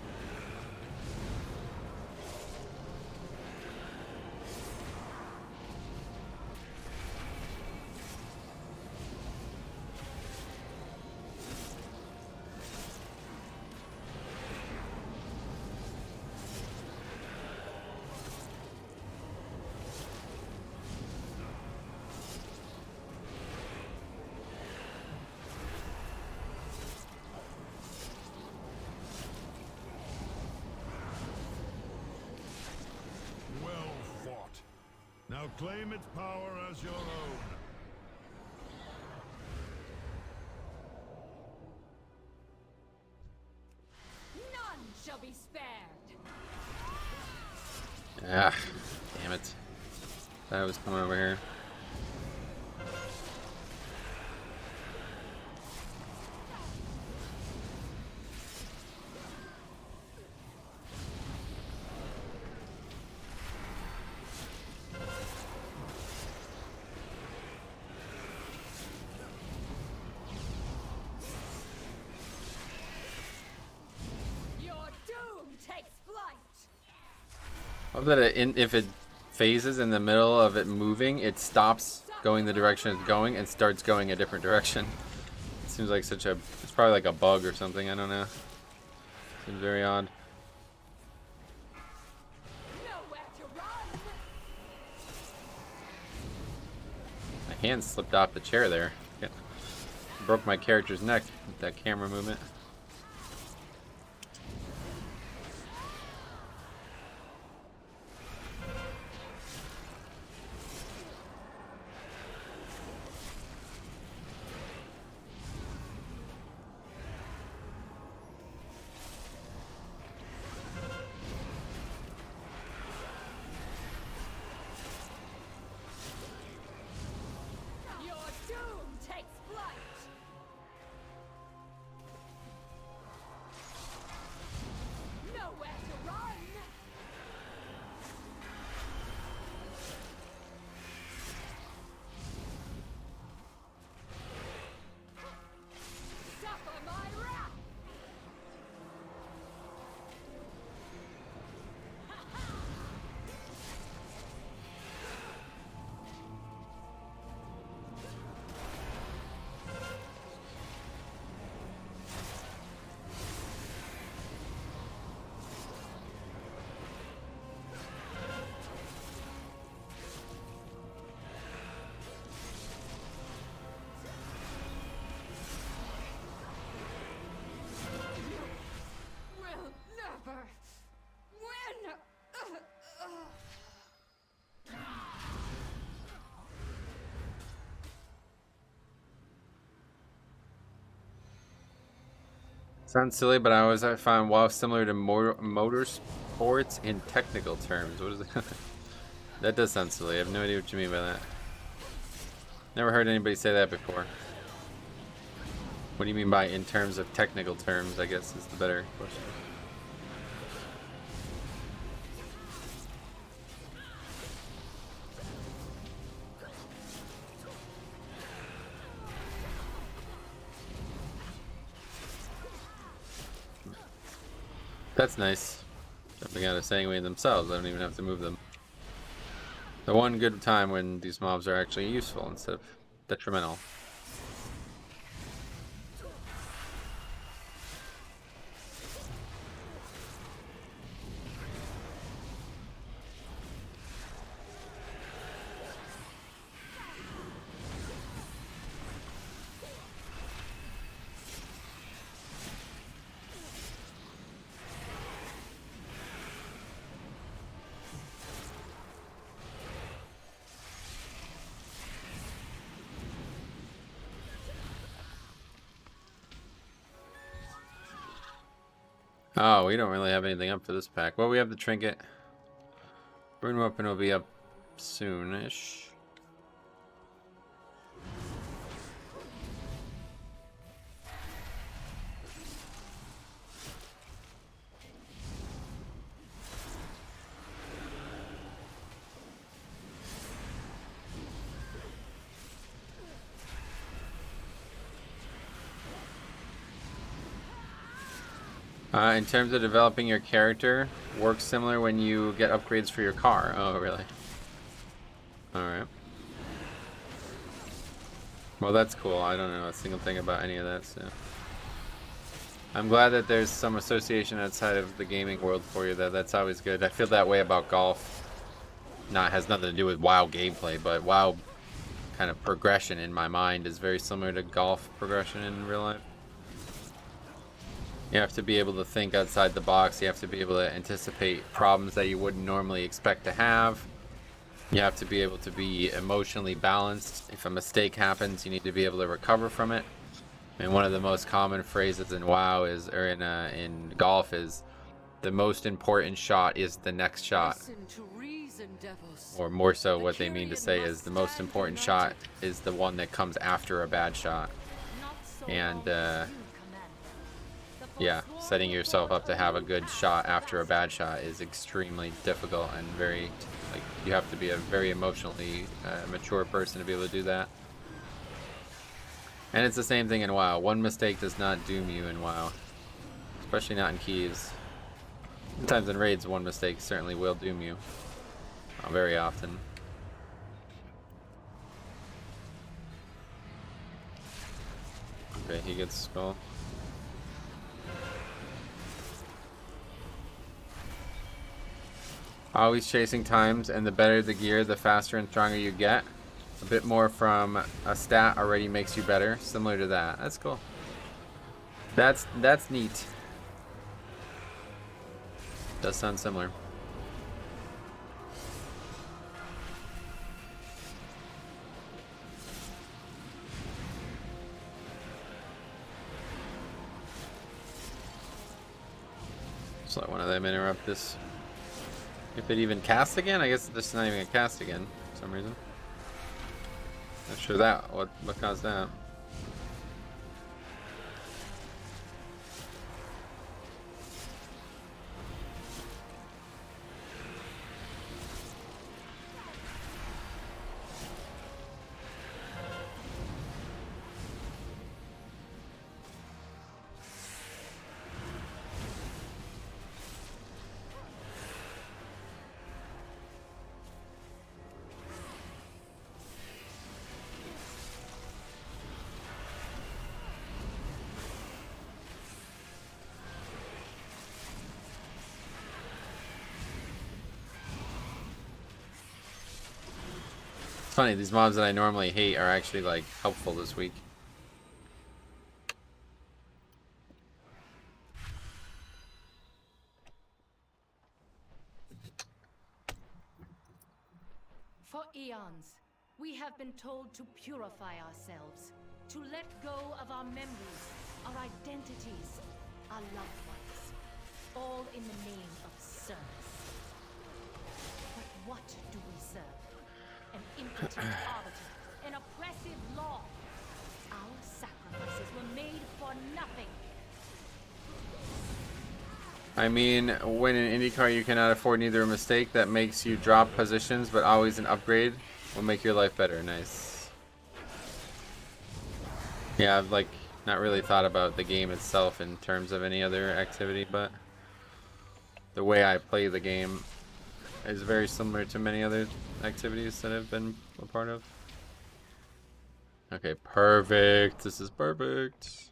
Well fought. Now claim its power as your own. None shall be spared. Ah, damn it. That was coming over here. Your doom takes flight. I love that if it phases in the middle of it moving, it stops going the direction it's going and starts going a different direction. It seems like such a... It's probably like a bug or something, I don't know. Seems very odd. Nowhere to run. My hand slipped off the chair there. Yeah. Broke my character's neck with that camera movement. Your doom takes flight. Sounds silly, but I find WoW similar to motorsports in technical terms. What is it? That does sound silly. I have no idea what you mean by that. Never heard anybody say that before. What do you mean by in terms of technical terms, I guess is the better question. That's nice. Jumping out of Sanguine themselves, I don't even have to move them. The one good time when these mobs are actually useful instead of detrimental. Oh, we don't really have anything up for this pack. Well, we have the trinket. Rune weapon will be up soonish. In terms of developing your character, works similar when you get upgrades for your car. Oh, really? Alright. Well, that's cool. I don't know a single thing about any of that, so... I'm glad that there's some association outside of the gaming world for you, though. That's always good. I feel that way about golf. Has nothing to do with WoW gameplay, but WoW kind of progression in my mind is very similar to golf progression in real life. You have to be able to think outside the box. You have to be able to anticipate problems that you wouldn't normally expect to have. You have to be able to be emotionally balanced. If a mistake happens, you need to be able to recover from it. And one of the most common phrases in WoW is, or in golf is, the most important shot is the next shot. Or more so, what they mean to say is the most important shot is the one that comes after a bad shot. And yeah, setting yourself up to have a good shot after a bad shot is extremely difficult and very, like, you have to be a very emotionally mature person to be able to do that. And it's the same thing in WoW. One mistake does not doom you in WoW, especially not in keys. Sometimes in raids, one mistake certainly will doom you. Very often. Okay, he gets skull. Always chasing times, and the better the gear, the faster and stronger you get. A bit more from a stat already makes you better. Similar to that. That's cool. That's neat. Does sound similar. Just let one of them interrupt this. If it even casts again? I guess it's not even gonna cast again for some reason. Not sure that what caused that. It's funny, these mobs that I normally hate are actually, like, helpful this week. For eons, we have been told to purify ourselves, to let go of our memories, our identities, our loved ones, all in the name of service. But what do we serve? An impotent arbiter, an oppressive law. Our sacrifices were made for nothing. I mean, when in IndyCar you cannot afford neither a mistake that makes you drop positions, but always an upgrade will make your life better. Nice. Yeah, I've like not really thought about the game itself in terms of any other activity, but the way I play the game is very similar to many other activities that I've been a part of. Okay, perfect. This is perfect.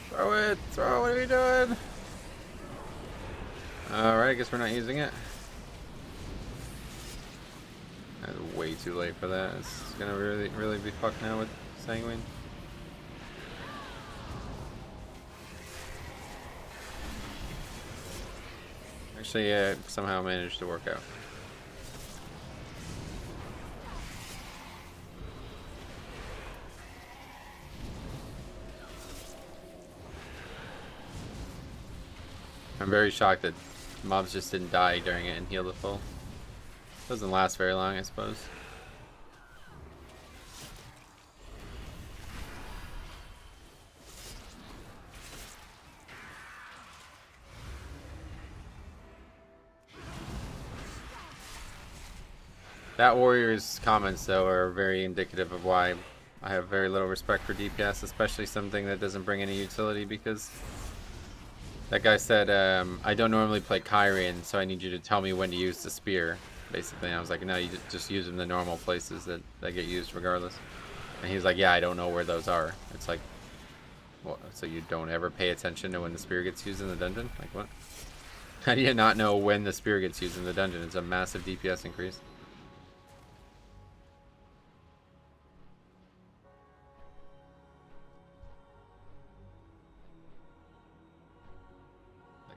Throw it! Throw! What are you doing? Alright, I guess we're not using it. That's way too late for that. It's gonna really be fucked now with Sanguine. Actually, yeah, somehow managed to work out. I'm very shocked that mobs just didn't die during it and heal the full. Doesn't last very long, I suppose. That warrior's comments, though, are very indicative of why I have very little respect for DPS, especially something that doesn't bring any utility, because that guy said, I don't normally play Kyrian, so I need you to tell me when to use the spear, basically. And I was like, no, you just use them in the normal places that get used regardless. And he was like, yeah, I don't know where those are. It's like, what, so you don't ever pay attention to when the spear gets used in the dungeon? Like, what? How do you not know when the spear gets used in the dungeon? It's a massive DPS increase.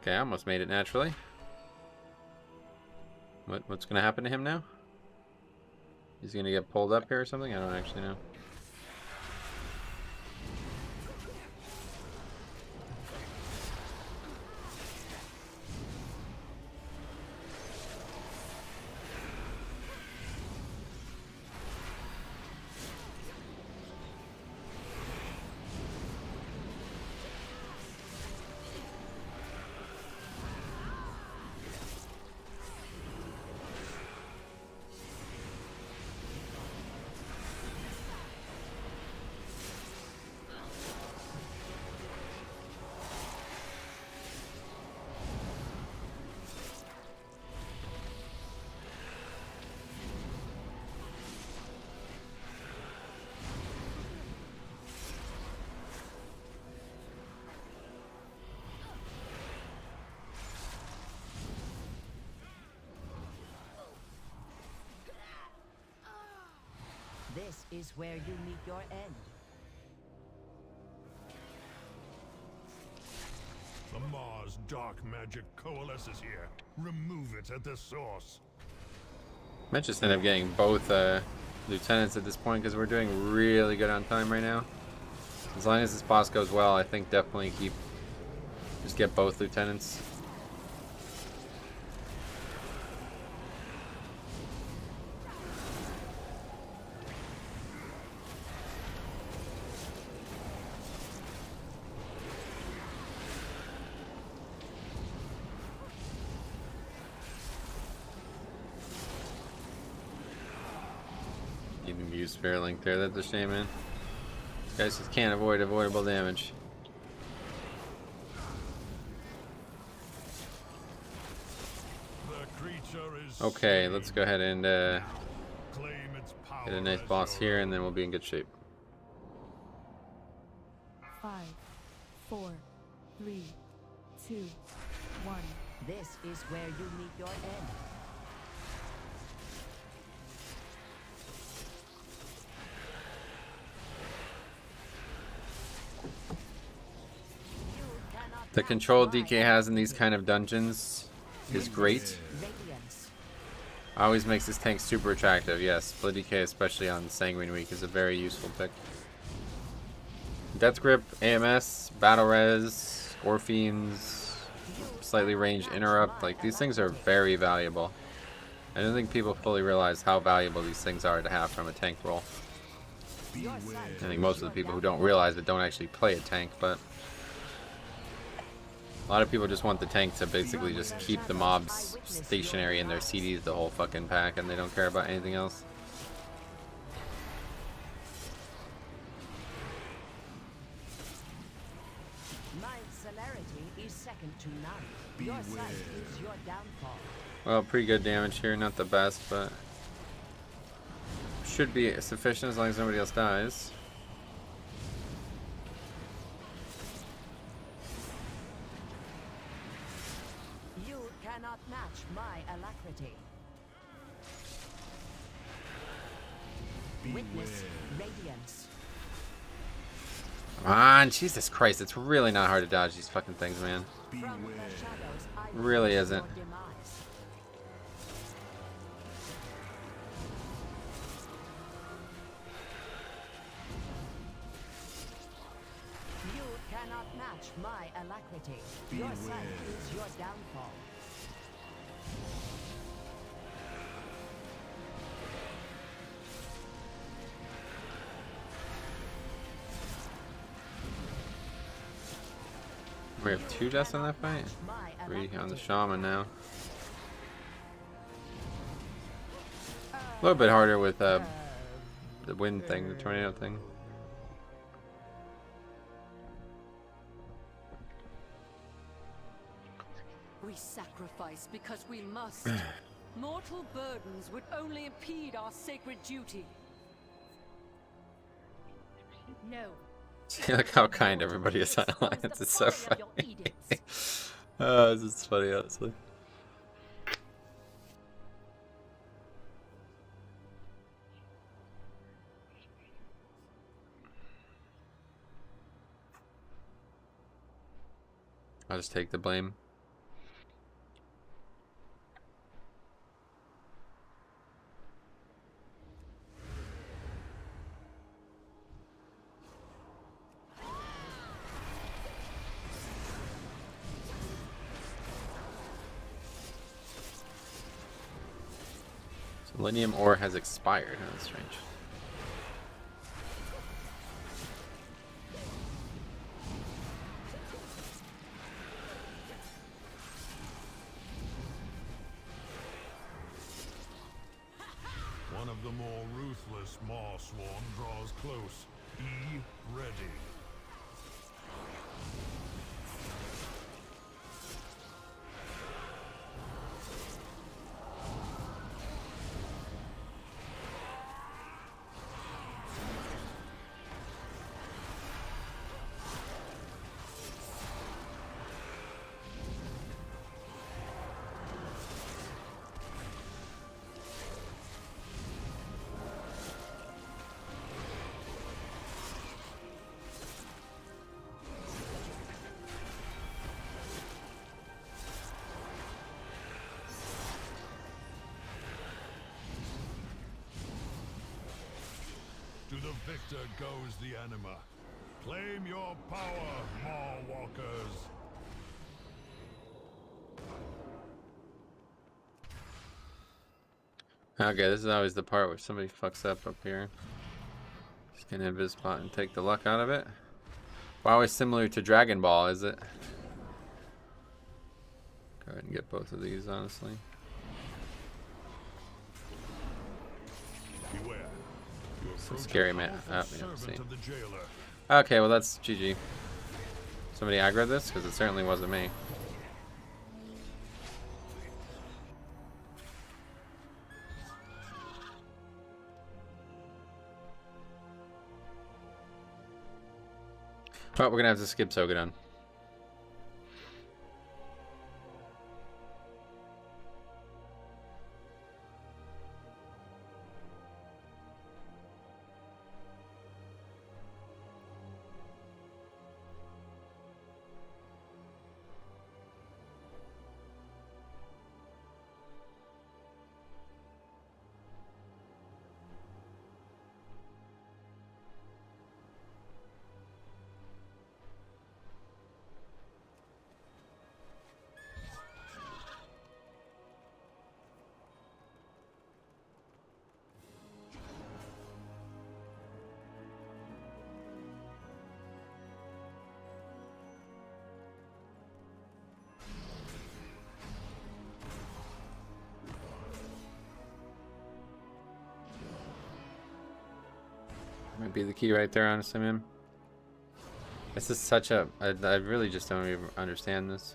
Okay, I almost made it naturally. What's gonna happen to him now? He's gonna get pulled up here or something? I don't actually know. This is where you meet your end. The Mars dark magic coalesces here. Remove it at the source. Might just end up getting both lieutenants at this point because we're doing really good on time right now. As long as this boss goes well, I think definitely just get both lieutenants. Even use Spare Link there, that's a shame, man. These guys just can't avoid avoidable damage. Okay, let's go ahead and get a nice boss here, and then we'll be in good shape. 5, 4, 3, 2, 1. This is where you meet your end. The control DK has in these kind of dungeons is great. Always makes this tank super attractive. Yes, Split DK, especially on Sanguine Week, is a very useful pick. Death Grip, AMS, Battle Res, Orpheans, slightly ranged interrupt. Like, these things are very valuable. I don't think people fully realize how valuable these things are to have from a tank role. I think most of the people who don't realize it don't actually play a tank, but a lot of people just want the tank to basically just keep the mobs stationary in their CDs the whole fucking pack, and they don't care about anything else. My celerity is second to none. Your sight is your downfall. Well, pretty good damage here, not the best, but should be sufficient as long as nobody else dies. You cannot match my alacrity. Witness radiance. Come on, Jesus Christ, it's really not hard to dodge these fucking things, man. Really isn't. You cannot match my alacrity. Your sight is your downfall. We have 2 deaths on that fight? 3 on the Shaman now. A little bit harder with the wind thing, the tornado thing. We sacrifice because we must. Mortal burdens would only impede our sacred duty. No. See, look how kind everybody is on Alliance. It's so funny. Oh, this is funny, honestly. I'll just take the blame. Selenium ore has expired. Oh, that's strange. One of the more ruthless Marsworn draws close. Be ready. To the victor goes the anima. Claim your power, Maw-walkers. Okay, this is always the part where somebody fucks up here. Just gonna invis spot and take the luck out of it. Well, always similar to Dragon Ball, is it? Go ahead and get both of these, honestly. Beware. Some scary man. Oh, yeah, see. Okay, well that's GG. Somebody aggro this? Because it certainly wasn't me. Oh, we're gonna have to skip Sogadon. Might be the key right there, honestly, man. This is such a... I really just don't even understand this.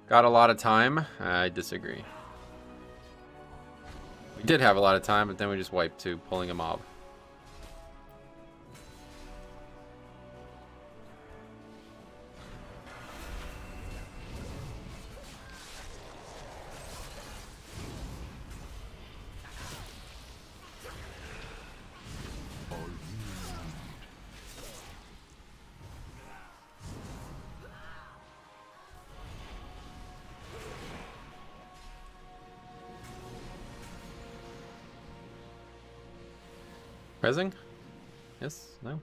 Got a lot of time? I disagree. We did have a lot of time, but then we just wiped to pulling a mob. Pressing? Yes? No?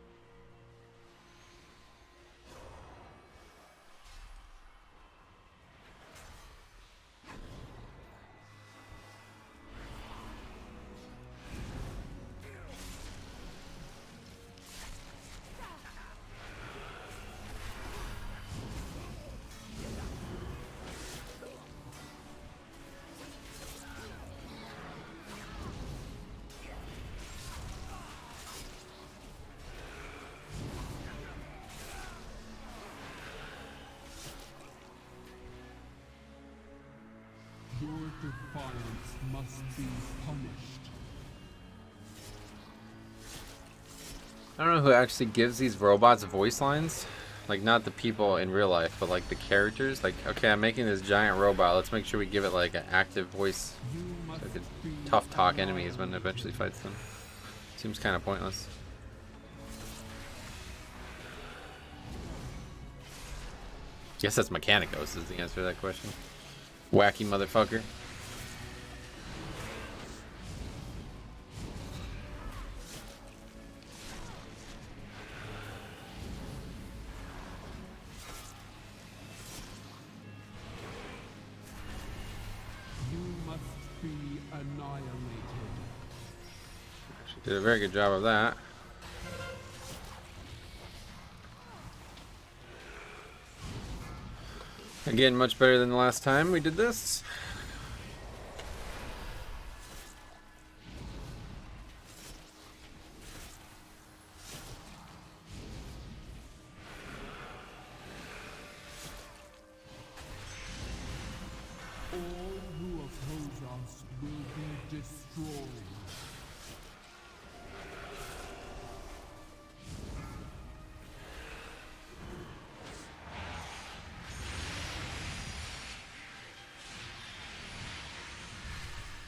Your defiance must be punished. I don't know who actually gives these robots voice lines. Like, not the people in real life, but like the characters. Like, okay, I'm making this giant robot. Let's make sure we give it like an active voice. So it could tough talk enemies when it eventually fights them. Seems kind of pointless. Guess that's Mechanicos is the answer to that question. Wacky motherfucker. You must be annihilated. She did a very good job of that. Again, much better than the last time we did this. All who oppose us will be destroyed.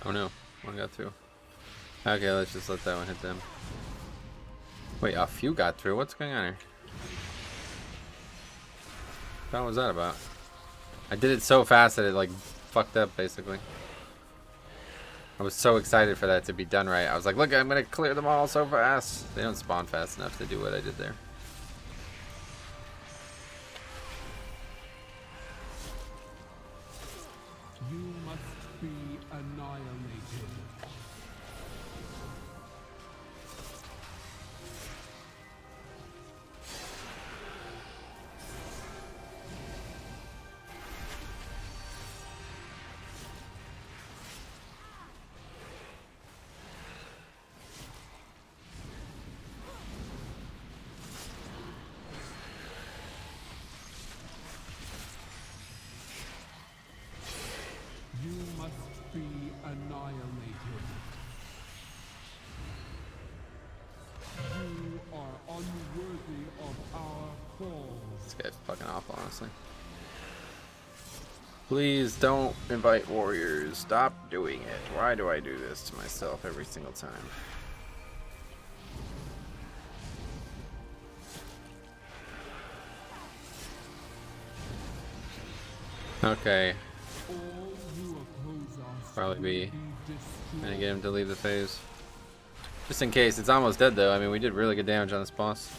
Oh no, one got through. Okay, let's just let that one hit them. Wait, a few got through? What's going on here? What was that about? I did it so fast that it like fucked up basically. I was so excited for that to be done right. I was like, look, I'm gonna clear them all so fast. They don't spawn fast enough to do what I did there. You must be annihilated. You must be annihilated. You are unworthy of our falls. This guy's fucking awful, honestly. Please don't invite warriors. Stop doing it. Why do I do this to myself every single time? Okay. All who oppose us Probably will be destroyed. gonna get him to leave the phase. Just in case. It's almost dead though. I mean, we did really good damage on this boss.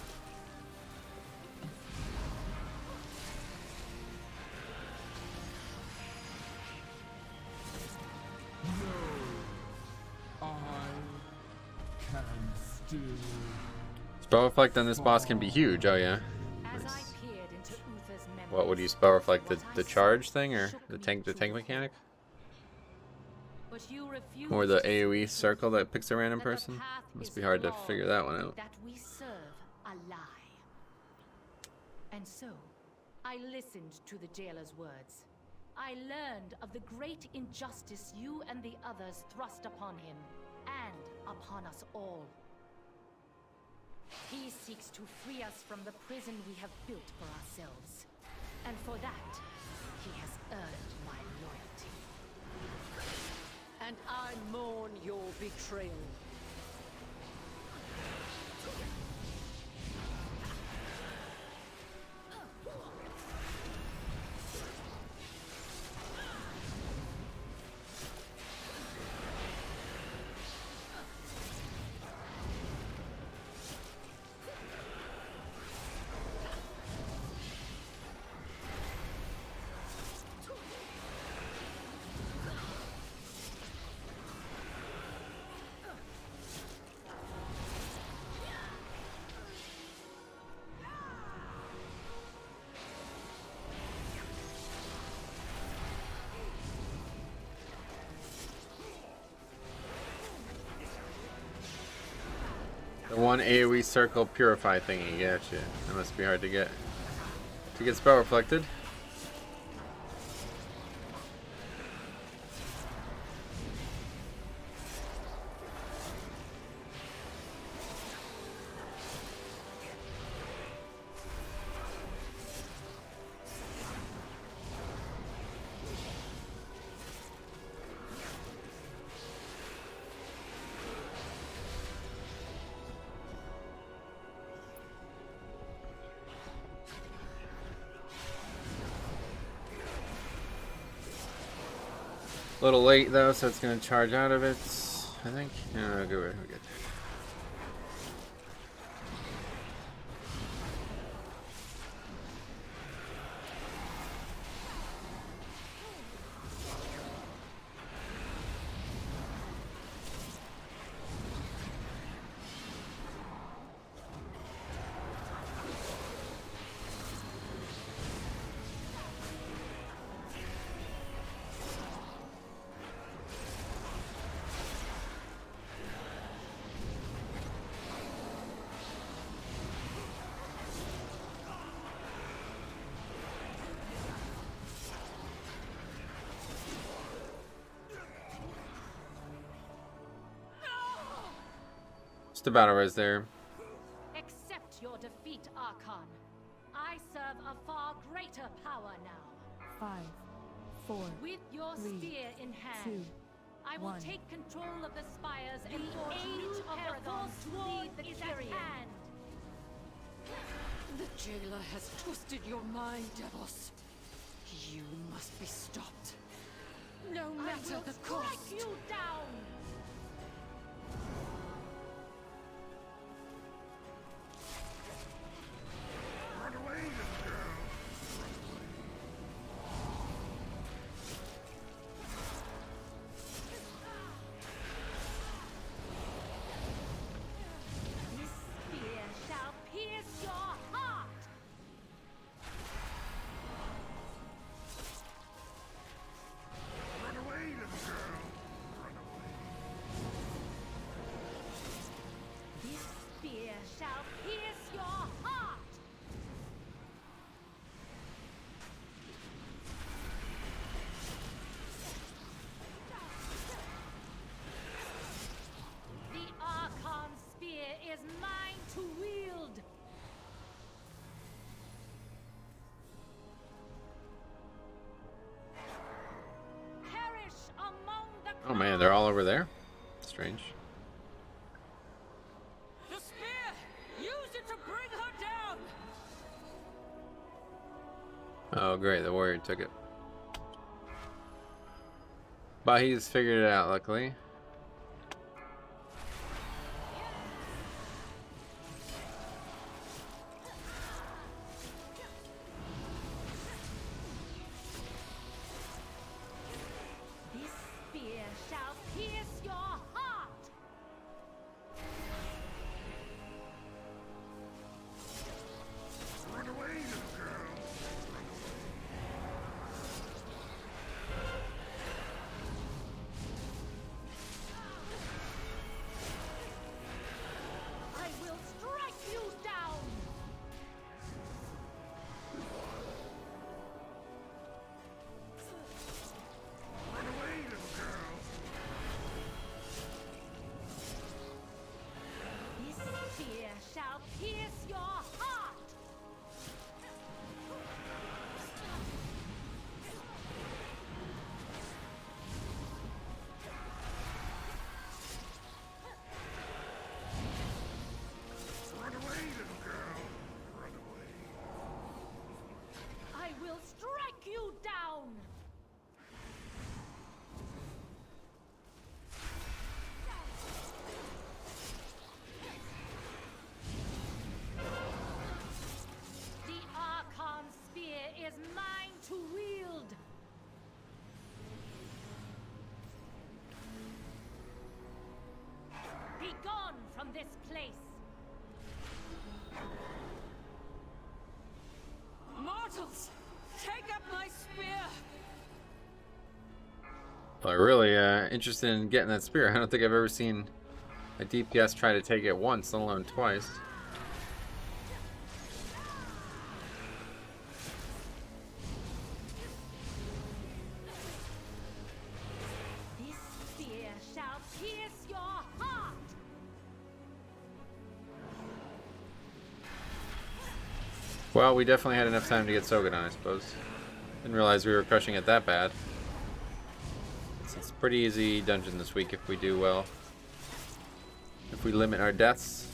Spell Reflect on this boss can be huge. Oh yeah. Nice. What would you Spell Reflect? The charge thing or the tank mechanic? Or the AoE circle that picks a random person? Must be hard to figure that one out. That we serve a lie. And so, I listened to the jailer's words. I learned of the great injustice you and the others thrust upon him, and upon us all. He seeks to free us from the prison we have built for ourselves. And for that, he has earned my loyalty. And I mourn your betrayal. The one AoE circle purify thingy, gotcha. That must be hard to get. To get Spell Reflected. A little late though, so it's gonna charge out of it, I think. No, we're good. Just about a res there. Accept your defeat, Archon. I serve a far greater power now. 5, 4, With your 3, spear in hand, 2, I will 1. take control of the spires and forge new paragons to lead the Kyrian. The jailer has twisted your mind, Devos. You must be stopped. No matter the cost. I will strike you down. Oh man, they're all over there? Strange. The spear! Use it to bring her down! Oh great, the warrior took it. But he's figured it out, luckily. this place. Mortals, take up my spear. But really interested in getting that spear. I don't think I've ever seen a DPS try to take it once, let alone twice. This spear shall pierce your heart. Well, we definitely had enough time to get so good on, I suppose. Didn't realize we were crushing it that bad. It's a pretty easy dungeon this week if we do well. If we limit our deaths,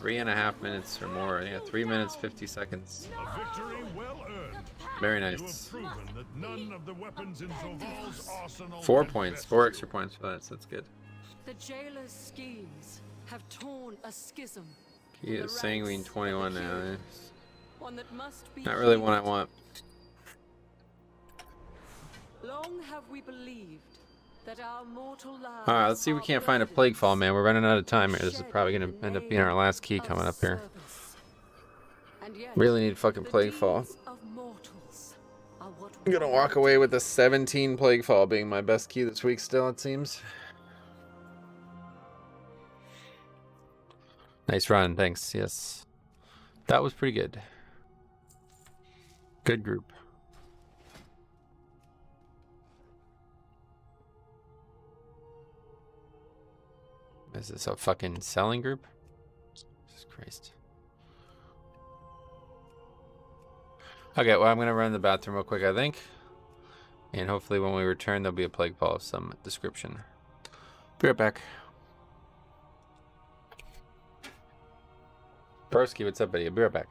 3.5 minutes or more. Yeah, 3 minutes 50 seconds. A victory well earned. Very You have nice. proven that none of the weapons in Zoval's arsenal 4 can points, best 4 extra points for that, so that's good. The jailer's schemes have torn a schism. He is Sanguine 21 now. One that must be Not really one I want. Long have we believed that our mortal lives. Alright, let's see if we can't find a Plague Fall, man. We're running out of time here. This is probably going to end up being our last key coming up here. Really need fucking Plague Fall. I'm going to walk away with a 17 Plague Fall being my best key this week still, it seems. Nice run, thanks. Yes. That was pretty good. Good group. Is this a fucking selling group? Jesus Christ. Okay, well, I'm going to run to the bathroom real quick, I think. And hopefully when we return, there'll be a Plague Fall of some description. Be right back. Broski, what's up, buddy? I'll be right back.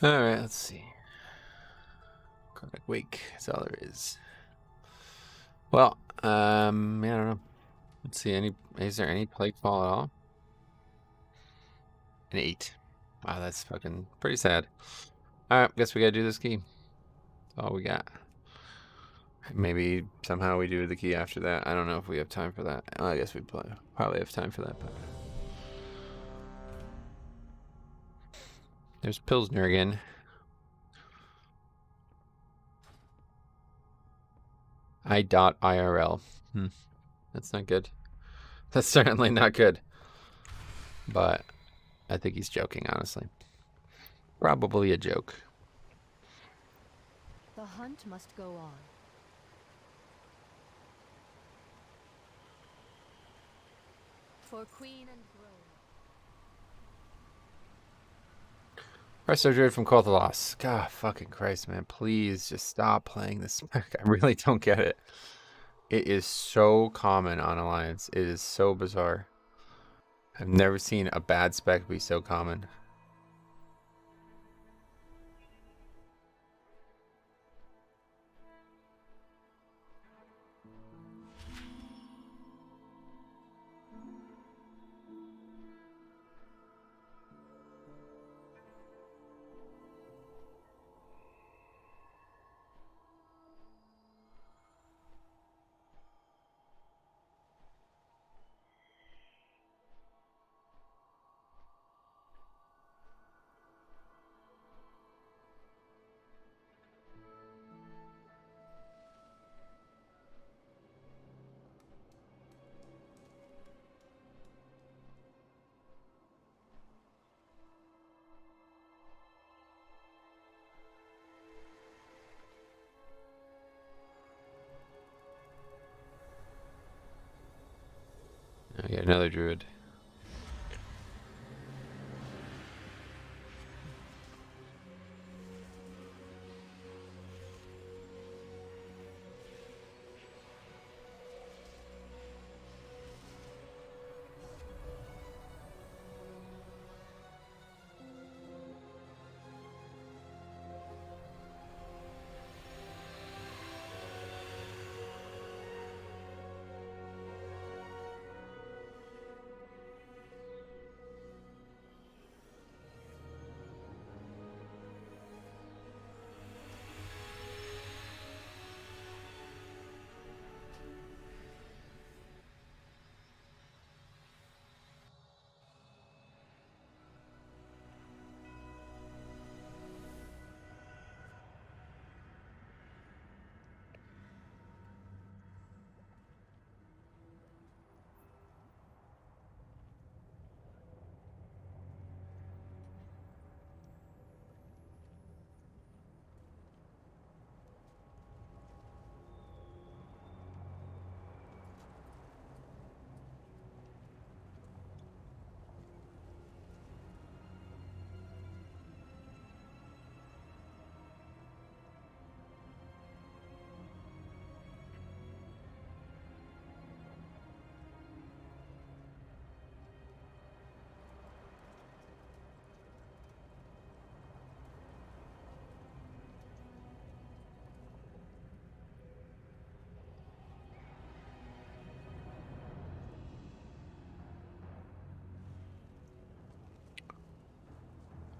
Alright, let's see. Chronic Wake, that's all there is. Well, yeah, I don't know. Let's see, is there any Plague Fall at all? An 8. Wow, that's fucking pretty sad. Alright, guess we gotta do this key. That's all we got. Maybe somehow we do the key after that. I don't know if we have time for that. I guess we probably have time for that. But there's Pilsner again. IRL. That's not good. That's certainly not good. But I think he's joking, honestly. Probably a joke. The hunt must go on. For Queen and Resto Druid from Kolthalos. God fucking Christ, man. Please just stop playing this spec. I really don't get it. It is so common on Alliance. It is so bizarre. I've never seen a bad spec be so common. I get another druid.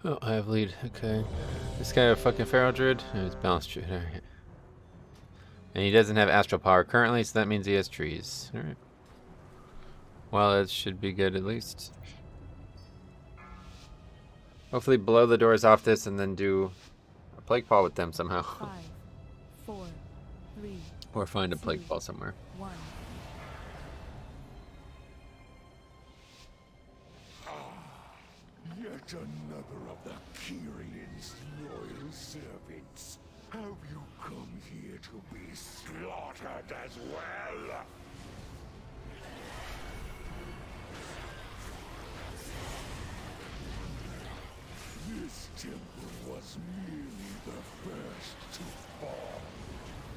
Oh, I have lead. Okay. This guy a fucking Feral Druid? No, it's Balanced Druid. Alright. And he doesn't have Astral Power currently, so that means he has trees. Alright. Well, it should be good at least. Hopefully blow the doors off this and then do a Plague Fall with them somehow. 5, 4, 3, or find a Plague Fall somewhere. 1. Yet another of the Kyrion's loyal servants. Have you come here to be slaughtered as well? This temple was merely the first to fall.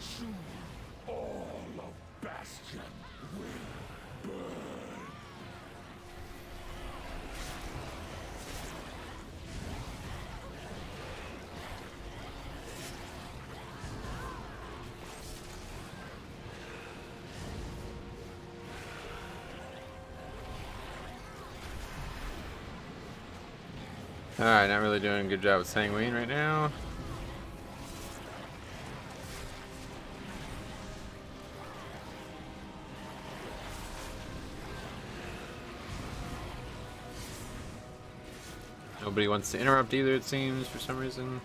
Soon, all of Bastion will burn. Alright, not really doing a good job with Sanguine right now. Nobody wants to interrupt either, it seems, for some reason.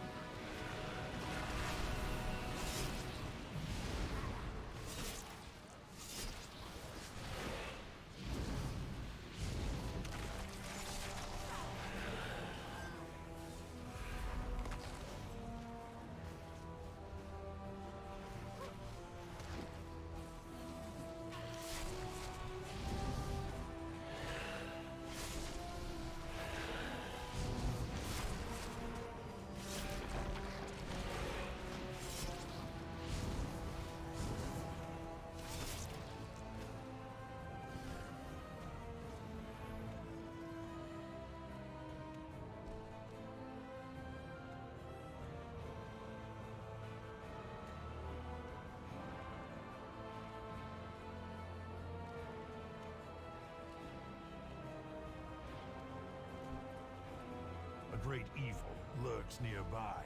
A great evil lurks nearby.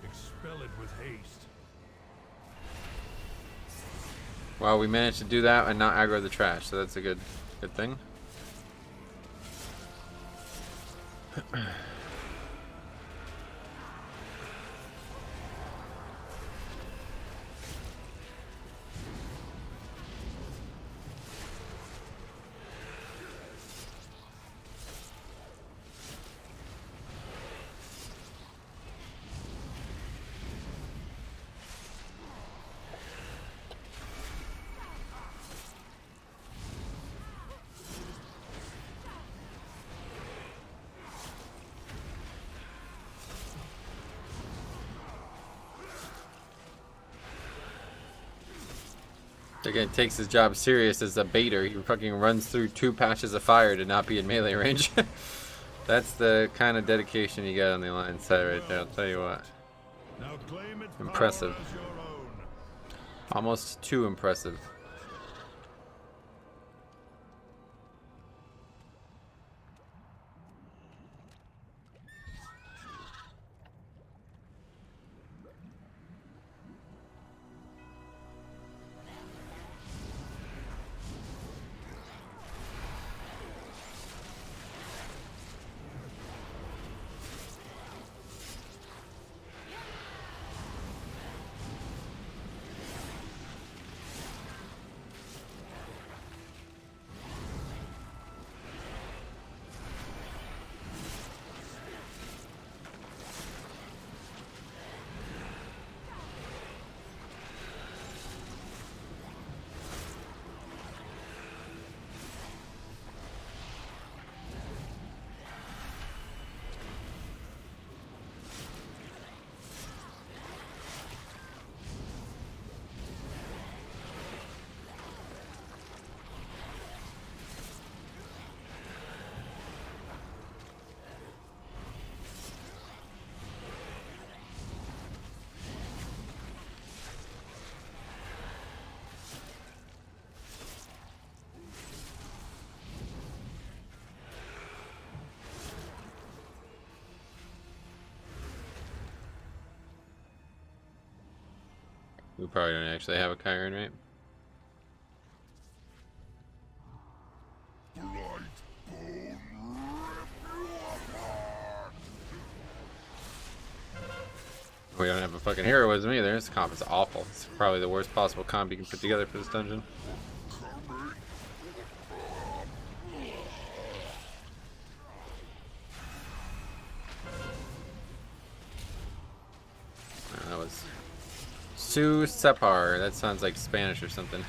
Expel it with haste. Well, we managed to do that and not aggro the trash, so that's a good thing. Again, takes his job serious as a baiter. He fucking runs through 2 patches of fire to not be in melee range. That's the kind of dedication you get on the Alliance side right there, I'll tell you what. Impressive. Almost too impressive. We probably don't actually have a Chiron, right? We don't have a fucking heroism either. This comp is awful. It's probably the worst possible comp you can put together for this dungeon. That was Su Separ. That sounds like Spanish or something.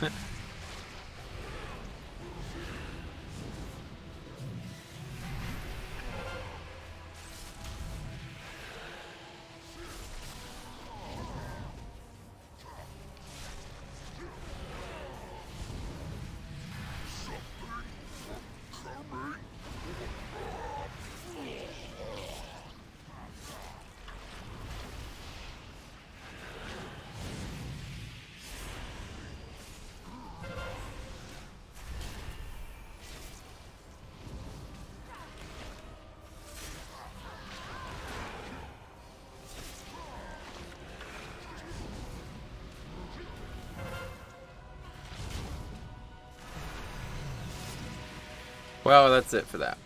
Well, that's it for that.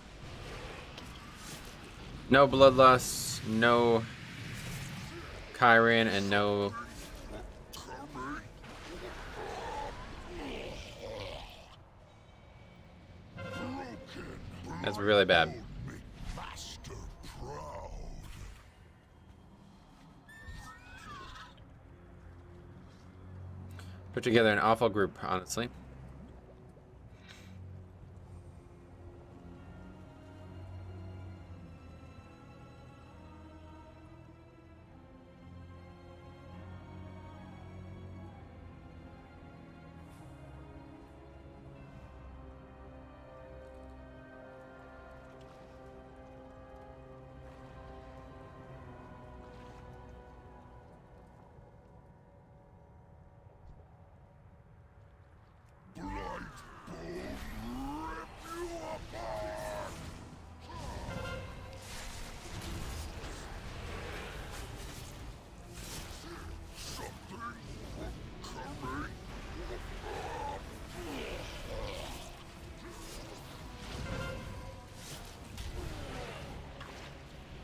No Bloodlust, no Kyrian, and no... That's really bad. Put together an awful group, honestly.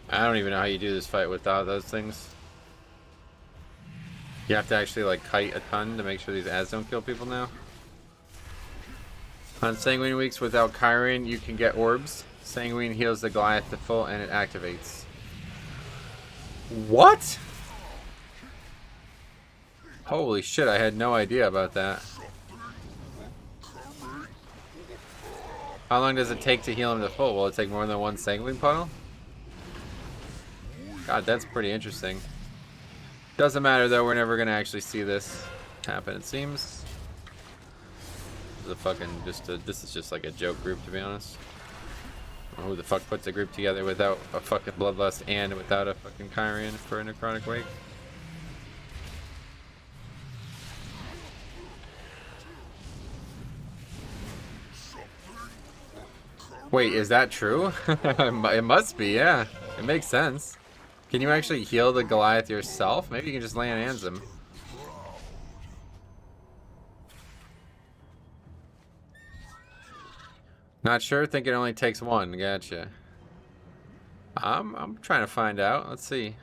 I don't even know how you do this fight without those things. You have to actually like kite a ton to make sure these ads don't kill people now. On Sanguine weeks without Kyrian, you can get orbs. Sanguine heals the Goliath to full and it activates. What? Holy shit, I had no idea about that. How long does it take to heal him to full? Will it take more than one Sanguine puddle? God, that's pretty interesting. Doesn't matter though, we're never gonna actually see this happen, it seems. This is just like a joke group, to be honest. I don't know who the fuck puts a group together without a fucking Bloodlust and without a fucking Kyrian for a Necrotic Wake? Wait, is that true? It must be, yeah. It makes sense. Can you actually heal the Goliath yourself? Maybe you can just lay on hands him. Not sure. Think it only takes one. Gotcha. I'm trying to find out. Let's see.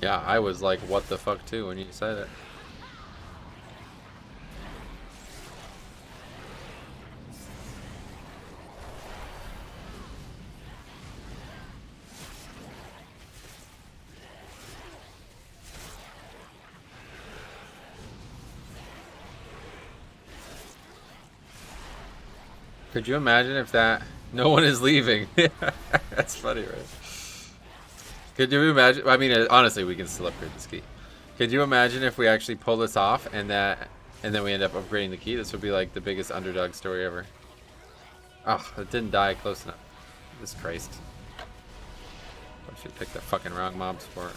Yeah, I was like, what the fuck too when you said it. Could you imagine if that... No one is leaving. That's funny, right? Could you imagine... I mean, honestly, we can still upgrade this key. Could you imagine if we actually pull this off and then we end up upgrading the key? This would be like the biggest underdog story ever. Oh, it didn't die close enough. Jesus Christ. I should pick the fucking wrong mobs for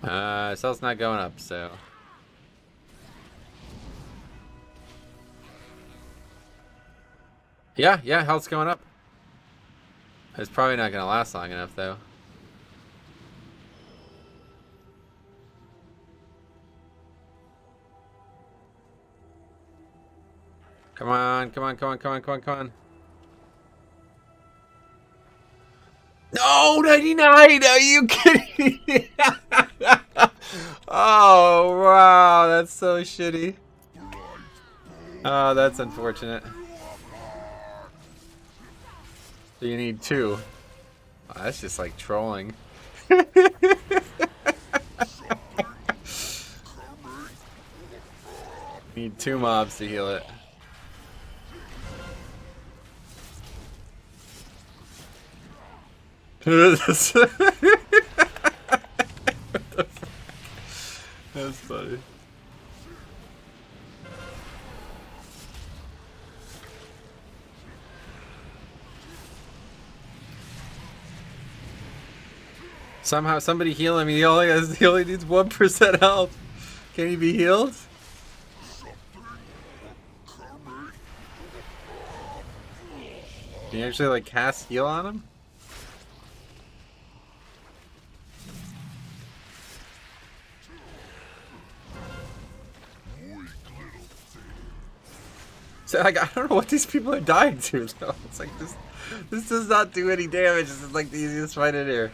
it. Cell's not going up, so... Yeah, health's going up. It's probably not going to last long enough, though. Come on, come on, come on, come on, come on, come on. No, 99! Are you kidding me? Oh, wow, that's so shitty. Oh, that's unfortunate. So you need 2. Oh, that's just like trolling. Need 2 mobs to heal it. What the fuck? That's funny. Somehow somebody heal him. He only needs 1% health. Can he be healed? Can you actually like cast heal on him? So like I don't know what these people are dying to though. It's like this does not do any damage. This is like the easiest fight in here.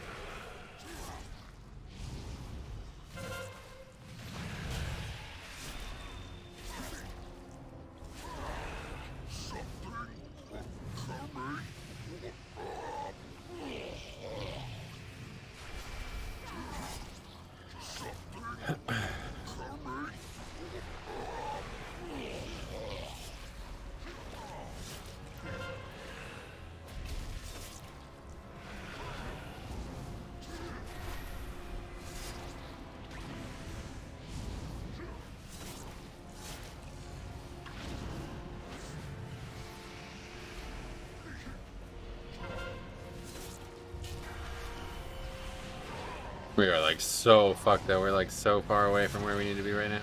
We are like so fucked up. We're like so far away from where we need to be right now.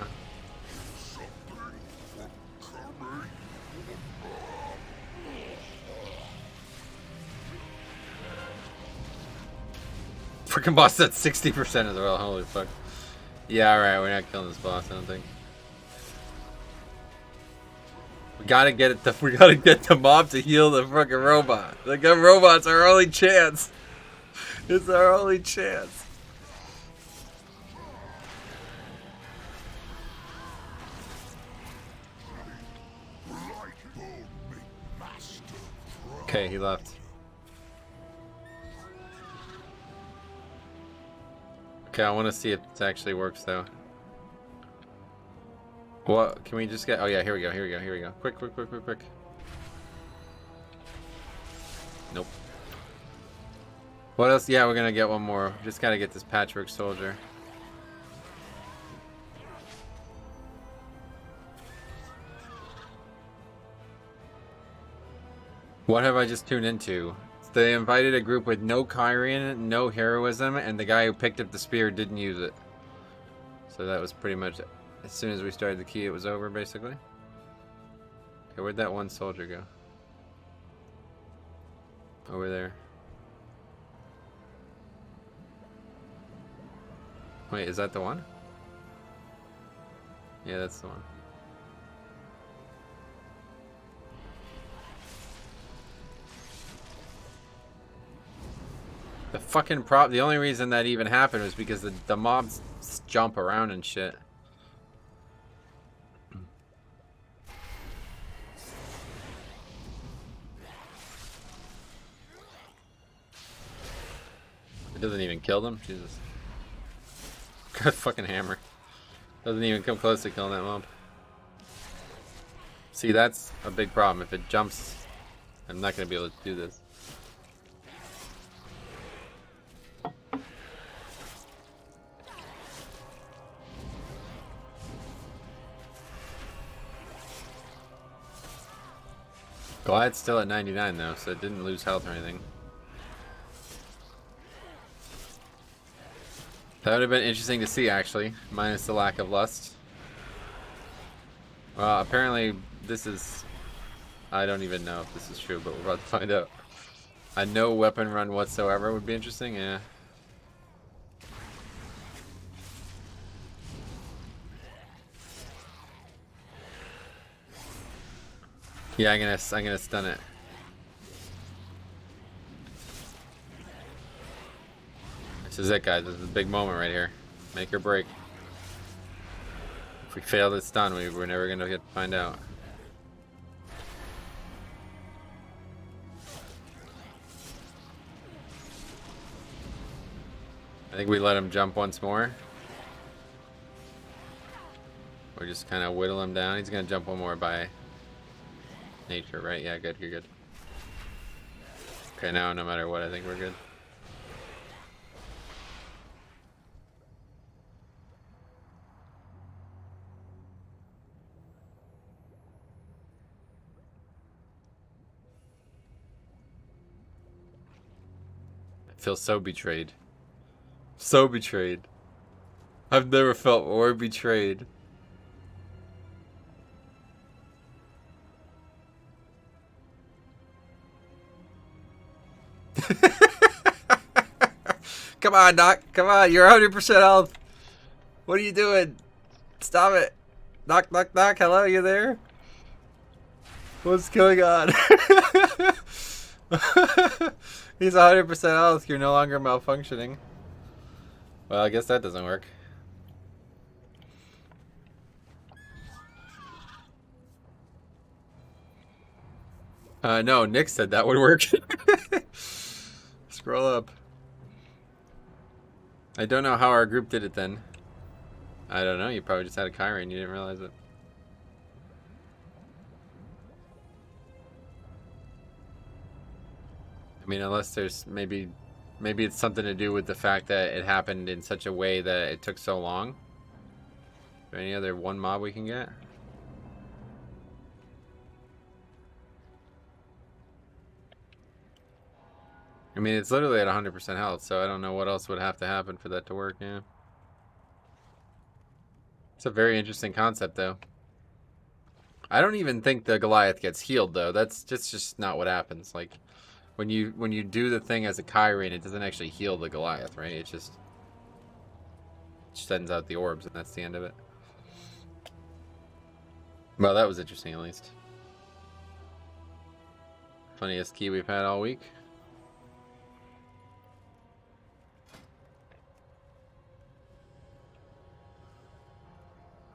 Freaking boss at 60% as well. Holy fuck. Yeah, alright. We're not killing this boss, I don't think. We gotta get it. We gotta get the mob to heal the fucking robot. The gun robot's our only chance. It's our only chance. Okay, he left. Okay, I want to see if this actually works though. What? Can we just get? Oh yeah, here we go. Here we go. Here we go. Quick, quick, quick, quick, quick. Nope. What else? Yeah, we're gonna get one more. Just gotta get this patchwork soldier. What have I just tuned into? They invited a group with no Kyrian, no heroism, and the guy who picked up the spear didn't use it. So that was pretty much it. As soon as we started the key, it was over, basically. Okay, where'd that one soldier go? Over there. Wait, is that the one? Yeah, that's the one. The fucking the only reason that even happened was because the mobs jump around and shit. It doesn't even kill them? Jesus. God fucking hammer. Doesn't even come close to killing that mob. See, that's a big problem. If it jumps, I'm not going to be able to do this. Glad's still at 99 though, so it didn't lose health or anything. That would have been interesting to see actually, minus the lack of lust. Well, apparently this is... I don't even know if this is true, but we're about to find out. A no weapon run whatsoever would be interesting, yeah. Yeah, I'm gonna stun it. This is it, guys. This is a big moment right here. Make or break. If we fail this stun, we're never gonna get to find out. I think we let him jump once more. Or just kind of whittle him down. He's gonna jump one more by nature, right? Yeah, good, you're good. Okay, now no matter what, I think we're good. I feel so betrayed. So betrayed. I've never felt more betrayed. Come on, Doc. Come on. You're 100% health. What are you doing? Stop it. Doc, Doc, Doc. Hello, you there? What's going on? He's 100% health. You're no longer malfunctioning. Well, I guess that doesn't work. No, Nick said that would work. Scroll up. I don't know how our group did it then. I don't know. You probably just had a Kyrie and you didn't realize it. I mean, unless there's maybe it's something to do with the fact that it happened in such a way that it took so long. Is there any other one mob we can get? I mean, it's literally at 100% health, so I don't know what else would have to happen for that to work, yeah. It's a very interesting concept, though. I don't even think the Goliath gets healed, though. That's just not what happens. Like, when you do the thing as a Kyrian, it doesn't actually heal the Goliath, right? It just sends out the orbs, and that's the end of it. Well, that was interesting, at least. Funniest key we've had all week.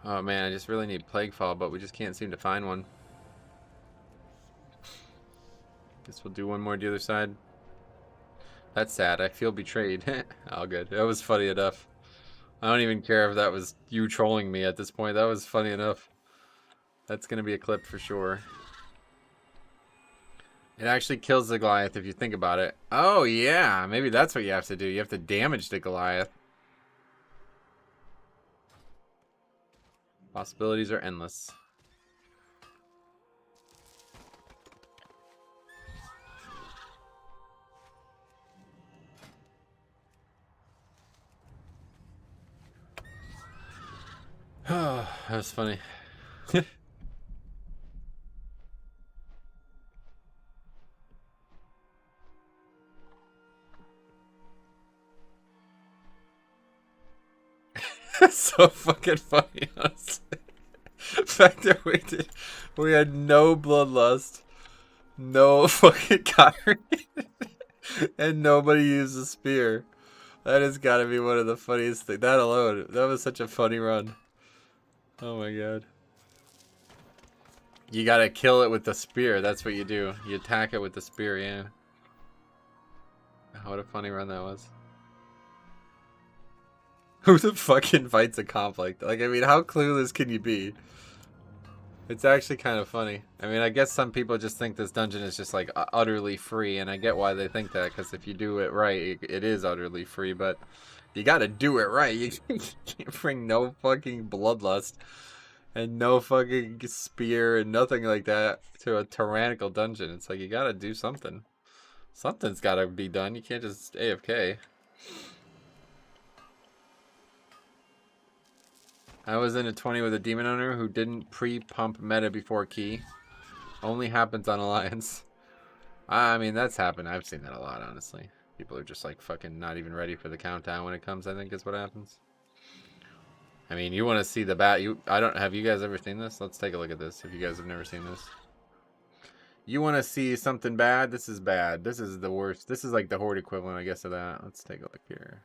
Oh man, I just really need Plaguefall, but we just can't seem to find one. Guess we'll do one more to the other side. That's sad. I feel betrayed. All good. That was funny enough. I don't even care if that was you trolling me at this point. That was funny enough. That's going to be a clip for sure. It actually kills the Goliath if you think about it. Oh yeah, maybe that's what you have to do. You have to damage the Goliath. Possibilities are endless. Oh, that was funny. That's so fucking funny, honestly. The fact that we had no bloodlust, no fucking Kyrie, and nobody used a spear. That has got to be one of the funniest things. That alone, that was such a funny run. Oh my god. You gotta kill it with the spear. That's what you do. You attack it with the spear, yeah. What a funny run that was. Who the fuck invites a conflict? Like, I mean, how clueless can you be? It's actually kind of funny. I mean, I guess some people just think this dungeon is just, like, utterly free, and I get why they think that, because if you do it right, it is utterly free, but you gotta do it right. You can't bring no fucking bloodlust and no fucking spear and nothing like that to a tyrannical dungeon. It's like, you gotta do something. Something's gotta be done. You can't just AFK. I was in a 20 with a demon owner who didn't pre-pump meta before key. Only happens on Alliance. I mean, that's happened. I've seen that a lot, honestly. People are just like fucking not even ready for the countdown when it comes, I think is what happens. I mean, you want to see the bat. Have you guys ever seen this? Let's take a look at this if you guys have never seen this. You want to see something bad? This is bad. This is the worst. This is like the Horde equivalent, I guess, of that. Let's take a look here.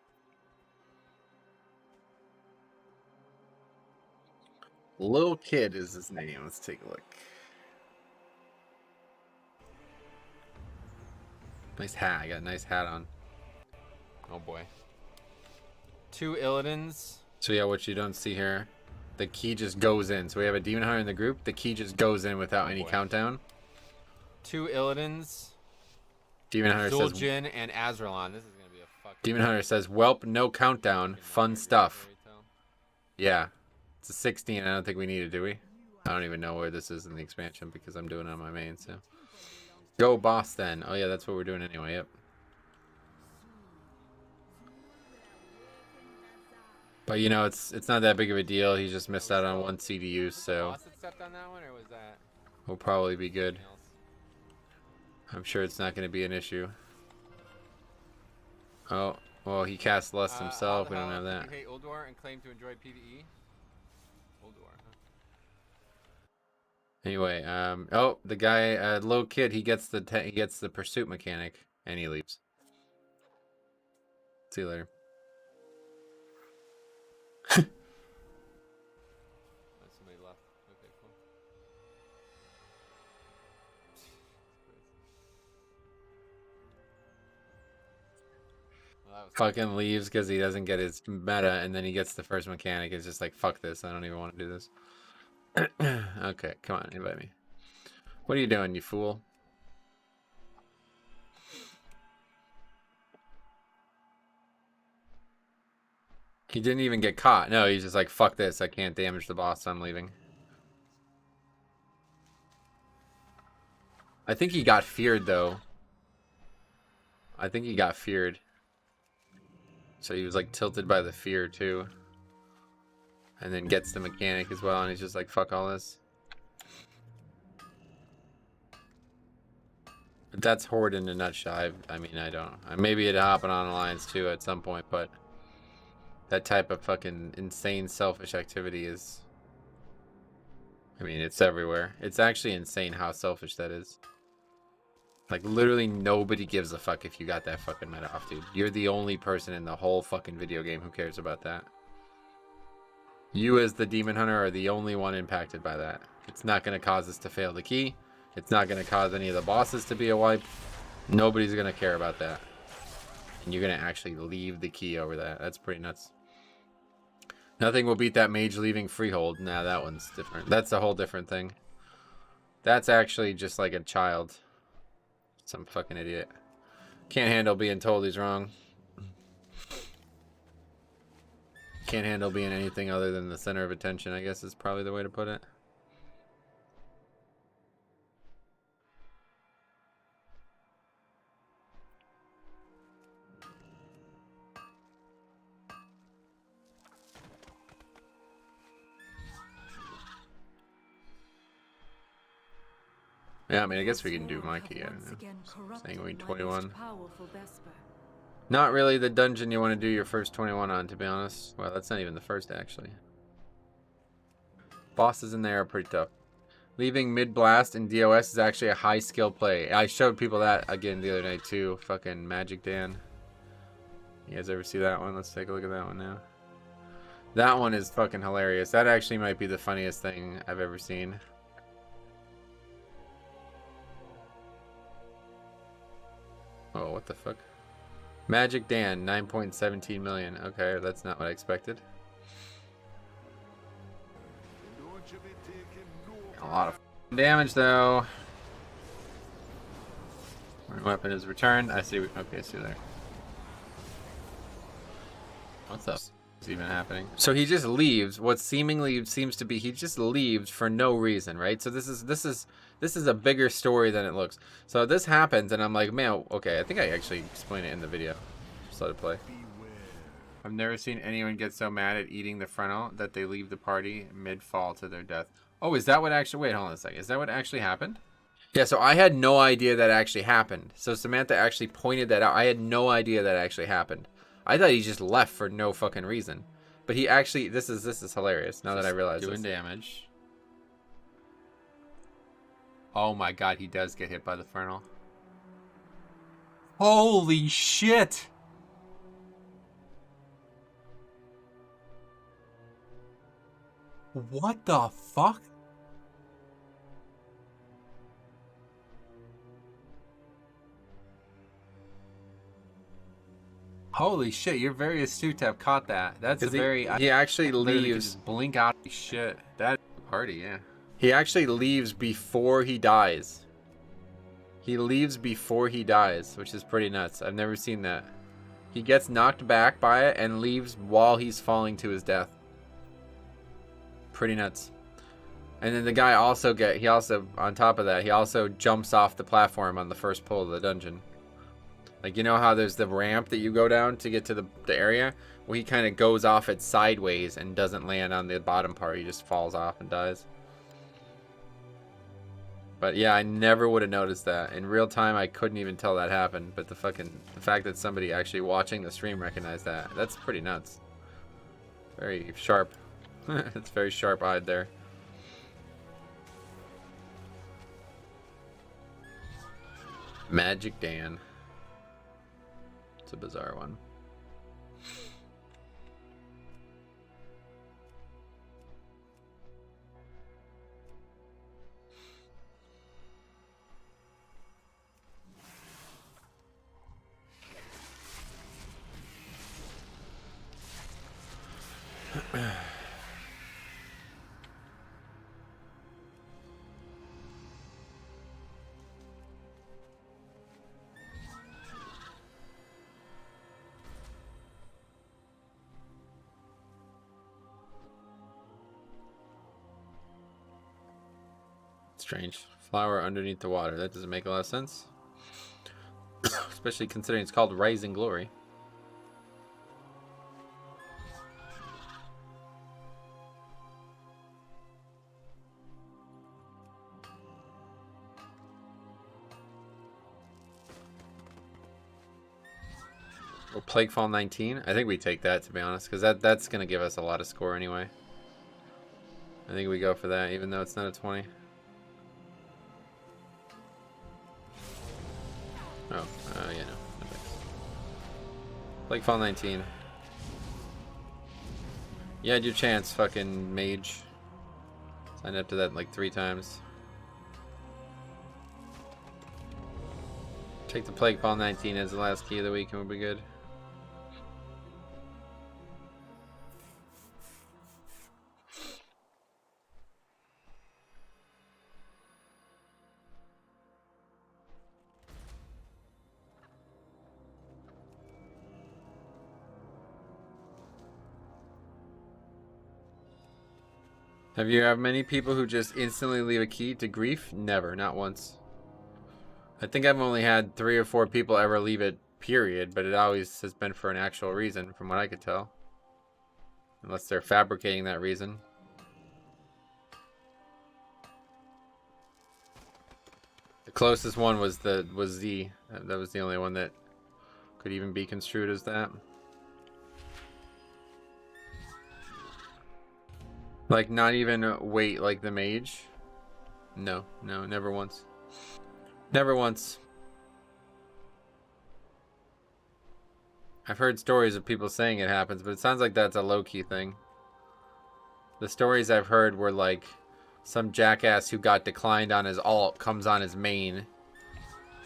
Lil Kid is his name. Let's take a look. Nice hat. I got a nice hat on. Oh boy. 2 Illidan's. So yeah, what you don't see here, the key just goes in. So we have a Demon Hunter in the group. The key just goes in without any countdown. 2 Illidan's. Demon Hunter says Zuljin and Azralan. This is gonna be a fucking. Demon Hunter says, "Welp, no countdown. Fun stuff." Yeah. It's a 16. I don't think we need it, do we? I don't even know where this is in the expansion because I'm doing it on my main, so. Go boss then. Oh yeah, that's what we're doing anyway, yep. But you know, it's not that big of a deal. He just missed out on 1 CDU, so we'll probably be good. I'm sure it's not going to be an issue. Oh, well, he casts less himself. We don't have You that. hate Ulduar and claim to enjoy PvE? Ulduar, huh? Anyway, oh, the guy, little kid, he gets the pursuit mechanic, and he leaves. See you later. Somebody left. Okay, cool. Well, Fucking leaves because he doesn't get his meta, and then he gets the first mechanic. It's just like, fuck this. I don't even want to do this. Okay, come on, invite me. What are you doing, you fool? He didn't even get caught. No, he's just like, fuck this. I can't damage the boss, so I'm leaving. I think he got feared, though. I think he got feared. So he was like tilted by the fear, too. And then gets the mechanic as well, and he's just like, fuck all this. But that's Horde in a nutshell. I mean, I don't. Maybe it'd happen on Alliance too at some point, but that type of fucking insane selfish activity is... I mean, it's everywhere. It's actually insane how selfish that is. Like, literally nobody gives a fuck if you got that fucking meta off, dude. You're the only person in the whole fucking video game who cares about that. You as the demon hunter are the only one impacted by that. It's not going to cause us to fail the key. It's not going to cause any of the bosses to be a wipe. Nobody's going to care about that. And you're going to actually leave the key over that. That's pretty nuts. Nothing will beat that mage leaving freehold. Nah, that one's different. That's a whole different thing. That's actually just like a child. Some fucking idiot. Can't handle being told he's wrong. Can't handle being anything other than the center of attention, I guess is probably the way to put it. Yeah, I mean, I guess we can do Mikey. I don't know. Sanguine 21. Not really the dungeon you want to do your first 21 on, to be honest. Well, that's not even the first, actually. Bosses in there are pretty tough. Leaving mid-blast in DOS is actually a high skill play. I showed people that again the other night, too. Fucking Magic Dan. You guys ever see that one? Let's take a look at that one now. That one is fucking hilarious. That actually might be the funniest thing I've ever seen. Oh, what the fuck? Magic Dan, 9.17 million. Okay, that's not what I expected. A lot of damage, though. Weapon is returned. I see. Okay, see you there. What's up? What's even happening? So he just leaves. What seemingly seems to be he just leaves for no reason, right? So this is a bigger story than it looks. So this happens, and I'm like, man, okay. I think I actually explained it in the video. Just let it play. I've never seen anyone get so mad at eating the frontal that they leave the party mid-fall to their death. Oh, is that what actually... Wait, hold on a second. Is that what actually happened? Yeah, so I had no idea that actually happened. So Samantha actually pointed that out. I had no idea that actually happened. I thought he just left for no fucking reason. But he actually... This is hilarious now that I realize doing this. damage. Oh my god, he does get hit by the frontal. Holy shit! What the fuck? Holy shit, you're very astute to have caught that. That's a very... He actually leaves... Just blink out of shit. That's the party, yeah. He actually leaves before he dies. He leaves before he dies, which is pretty nuts. I've never seen that. He gets knocked back by it and leaves while he's falling to his death. Pretty nuts. And then the guy also on top of that, he also jumps off the platform on the first pull of the dungeon. Like, you know how there's the ramp that you go down to get to the area? Well, he kind of goes off it sideways and doesn't land on the bottom part. He just falls off and dies. But yeah, I never would have noticed that. In real time, I couldn't even tell that happened. But the fact that somebody actually watching the stream recognized that, that's pretty nuts. Very sharp. It's very sharp-eyed there. Magic Dan. It's a bizarre one. Strange. Flower underneath the water. That doesn't make a lot of sense. Especially considering it's called Rising Glory. Or Plaguefall 19. I think we take that, to be honest, because that's going to give us a lot of score anyway. I think we go for that, even though it's not a 20. Oh, yeah, no. Plaguefall 19. You had your chance, fucking mage. Signed up to that like 3 times. Take the Plaguefall 19 as the last key of the week and we'll be good. Have you had many people who just instantly leave a key to grief? Never, not once. I think I've only had 3 or 4 people ever leave it, period, but it always has been for an actual reason, from what I could tell. Unless they're fabricating that reason. The closest one was Z. That was the only one that could even be construed as that. Like, not even wait like the mage? No, never once. Never once. I've heard stories of people saying it happens, but it sounds like that's a low-key thing. The stories I've heard were like, some jackass who got declined on his alt comes on his main,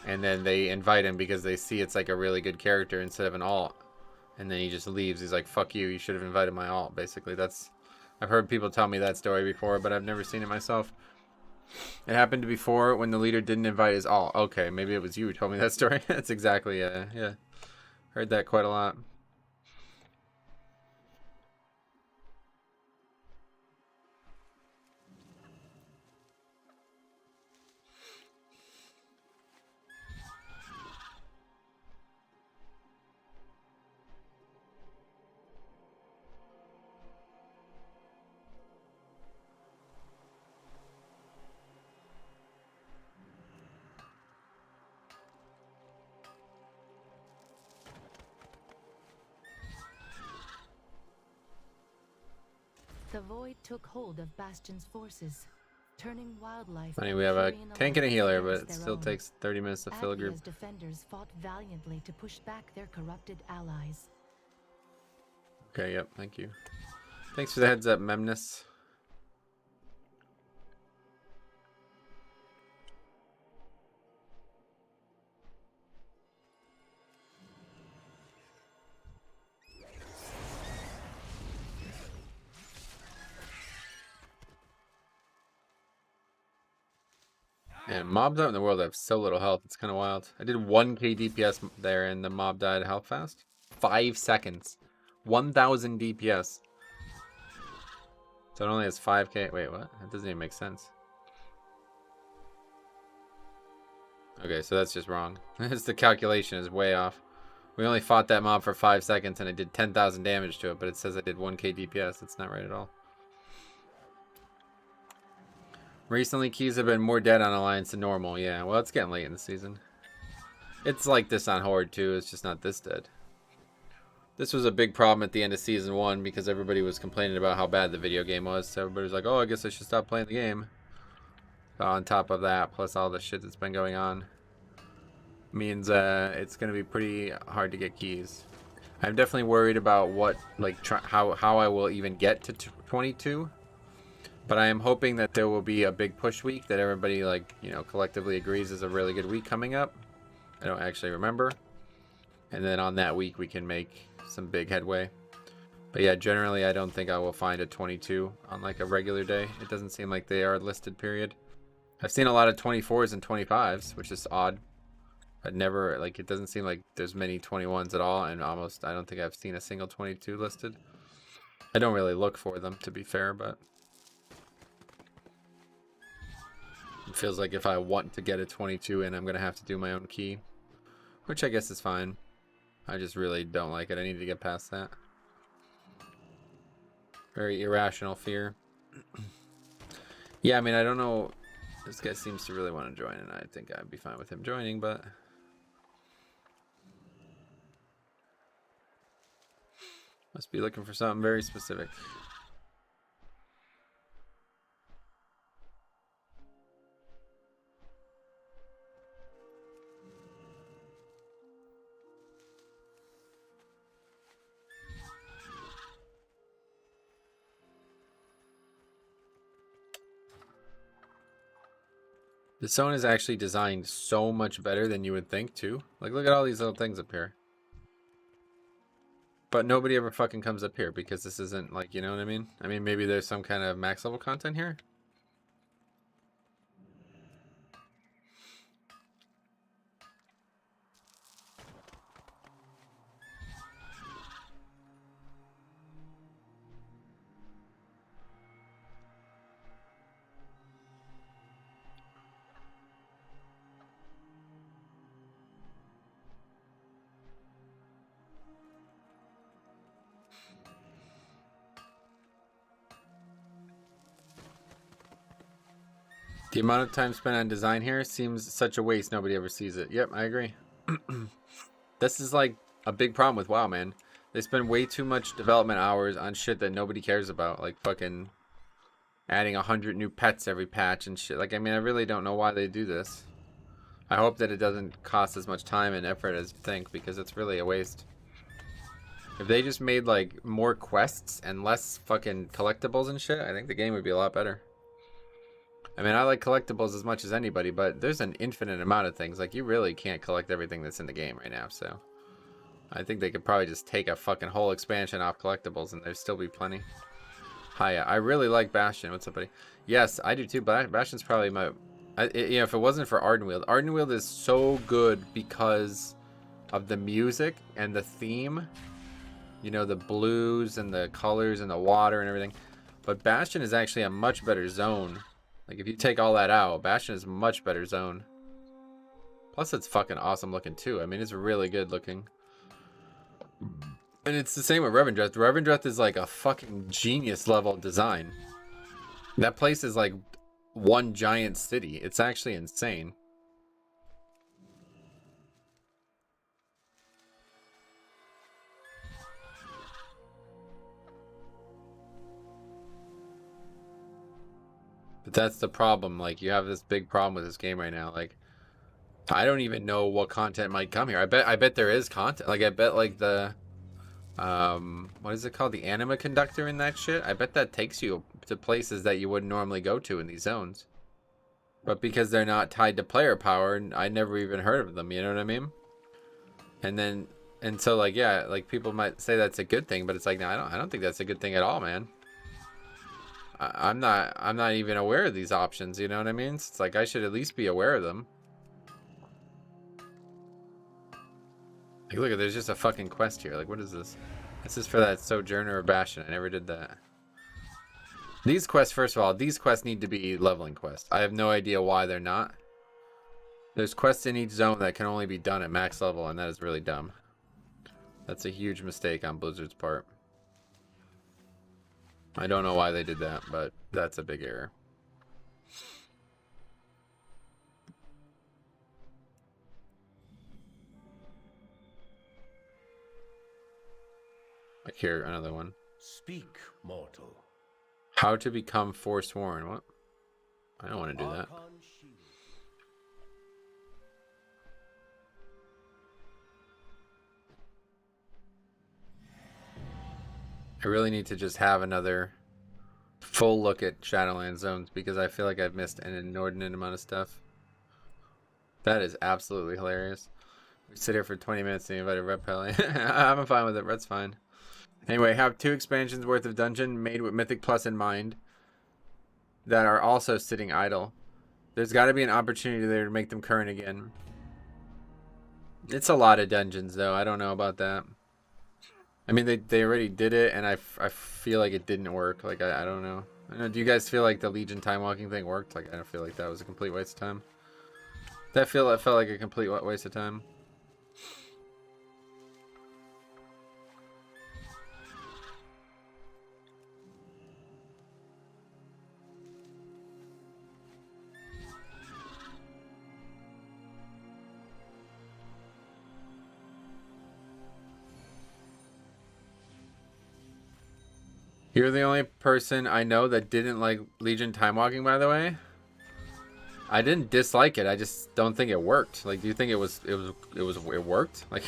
and then they invite him because they see it's like a really good character instead of an alt. And then he just leaves. He's like, fuck you, you should have invited my alt, basically. I've heard people tell me that story before, but I've never seen it myself. It happened before when the leader didn't invite his alt. Okay, maybe it was you who told me that story. That's exactly, yeah. Heard that quite a lot. The void took hold of Bastion's forces, turning wildlife. Funny, we have a tank and a healer, but it still takes 30 minutes to fill a group. Advia's defenders fought valiantly to push back their corrupted allies. Okay, yep, thank you. Thanks for the heads up, Memnus. And mobs out in the world have so little health, it's kind of wild. I did 1k DPS there and the mob died how fast? 5 seconds. 1000 DPS. So it only has 5k. Wait, what? That doesn't even make sense. Okay, so that's just wrong. The calculation is way off. We only fought that mob for 5 seconds and I did 10,000 damage to it, but it says I did 1k DPS. That's not right at all. Recently, keys have been more dead on Alliance than normal. Yeah, well, it's getting late in the season. It's like this on Horde too. It's just not this dead. This was a big problem at the end of Season 1 because everybody was complaining about how bad the video game was. So everybody was like, oh, I guess I should stop playing the game. So on top of that, plus all the shit that's been going on, means it's going to be pretty hard to get keys. I'm definitely worried about what, like, how I will even get to 22. But I am hoping that there will be a big push week that everybody, like, you know, collectively agrees is a really good week coming up. I don't actually remember. And then on that week, we can make some big headway. But yeah, generally, I don't think I will find a 22 on, like, a regular day. It doesn't seem like they are listed, period. I've seen a lot of 24s and 25s, which is odd. But never, like, it doesn't seem like there's many 21s at all. And almost, I don't think I've seen a single 22 listed. I don't really look for them, to be fair, but it feels like if I want to get a 22 in, I'm going to have to do my own key, which I guess is fine. I just really don't like it. I need to get past that. Very irrational fear. Yeah, I mean, I don't know. This guy seems to really want to join, and I think I'd be fine with him joining, but must be looking for something very specific. The zone is actually designed so much better than you would think, too. Like, look at all these little things up here. But nobody ever fucking comes up here because this isn't, like, you know what I mean? I mean, maybe there's some kind of max level content here. The amount of time spent on design here seems such a waste. Nobody ever sees it. Yep, I agree. This is like a big problem with WoW, man. They spend way too much development hours on shit that nobody cares about. Like fucking adding 100 new pets every patch and shit. Like, I mean, I really don't know why they do this. I hope that it doesn't cost as much time and effort as you think, because it's really a waste. If they just made like more quests and less fucking collectibles and shit, I think the game would be a lot better. I mean, I like collectibles as much as anybody, but there's an infinite amount of things. Like, you really can't collect everything that's in the game right now, so I think they could probably just take a fucking whole expansion off collectibles and there'd still be plenty. Hiya, I really like Bastion. What's up, buddy? Yes, I do too. Bastion's probably my... you know, if it wasn't for Ardenweald is so good because of the music and the theme. You know, the blues and the colors and the water and everything. But Bastion is actually a much better zone. Like, if you take all that out, Bastion is a much better zone. Plus, it's fucking awesome looking, too. I mean, it's really good looking. And it's the same with Revendreth. Revendreth is like a fucking genius level design. That place is like one giant city. It's actually insane. But that's the problem. Like, you have this big problem with this game right now. Like, I don't even know what content might come here. I bet there is content. Like, I bet like the what is it called? The anima conductor in that shit. I bet that takes you to places that you wouldn't normally go to in these zones. But because they're not tied to player power, I never even heard of them, you know what I mean? And so like, yeah, like people might say that's a good thing, but it's like, no, I don't think that's a good thing at all, man. I'm not even aware of these options, you know what I mean? It's like I should at least be aware of them. Like, look, there's just a fucking quest here. Like, what is this? This is for that Sojourner or Bastion. I never did that. These quests, first of all, these quests need to be leveling quests. I have no idea why they're not. There's quests in each zone that can only be done at max level, and that is really dumb. That's a huge mistake on Blizzard's part. I don't know why they did that, but that's a big error. Here, another one. Speak, mortal. How to become Forsworn. What? I don't want to do that. Archon shield. I really need to just have another full look at Shadowland zones because I feel like I've missed an inordinate amount of stuff. That is absolutely hilarious. We sit here for 20 minutes and you invited Red Pelly. I'm fine with it. Red's fine. Anyway, have 2 expansions worth of dungeon made with Mythic Plus in mind that are also sitting idle. There's got to be an opportunity there to make them current again. It's a lot of dungeons though. I don't know about that. I mean, they already did it, and I feel like it didn't work. Like, I don't know. Do you guys feel like the Legion time walking thing worked? Like, I don't feel like that was a complete waste of time. That felt like a complete waste of time. You're the only person I know that didn't like Legion time walking, by the way. I didn't dislike it. I just don't think it worked. Like, do you think it worked? Like,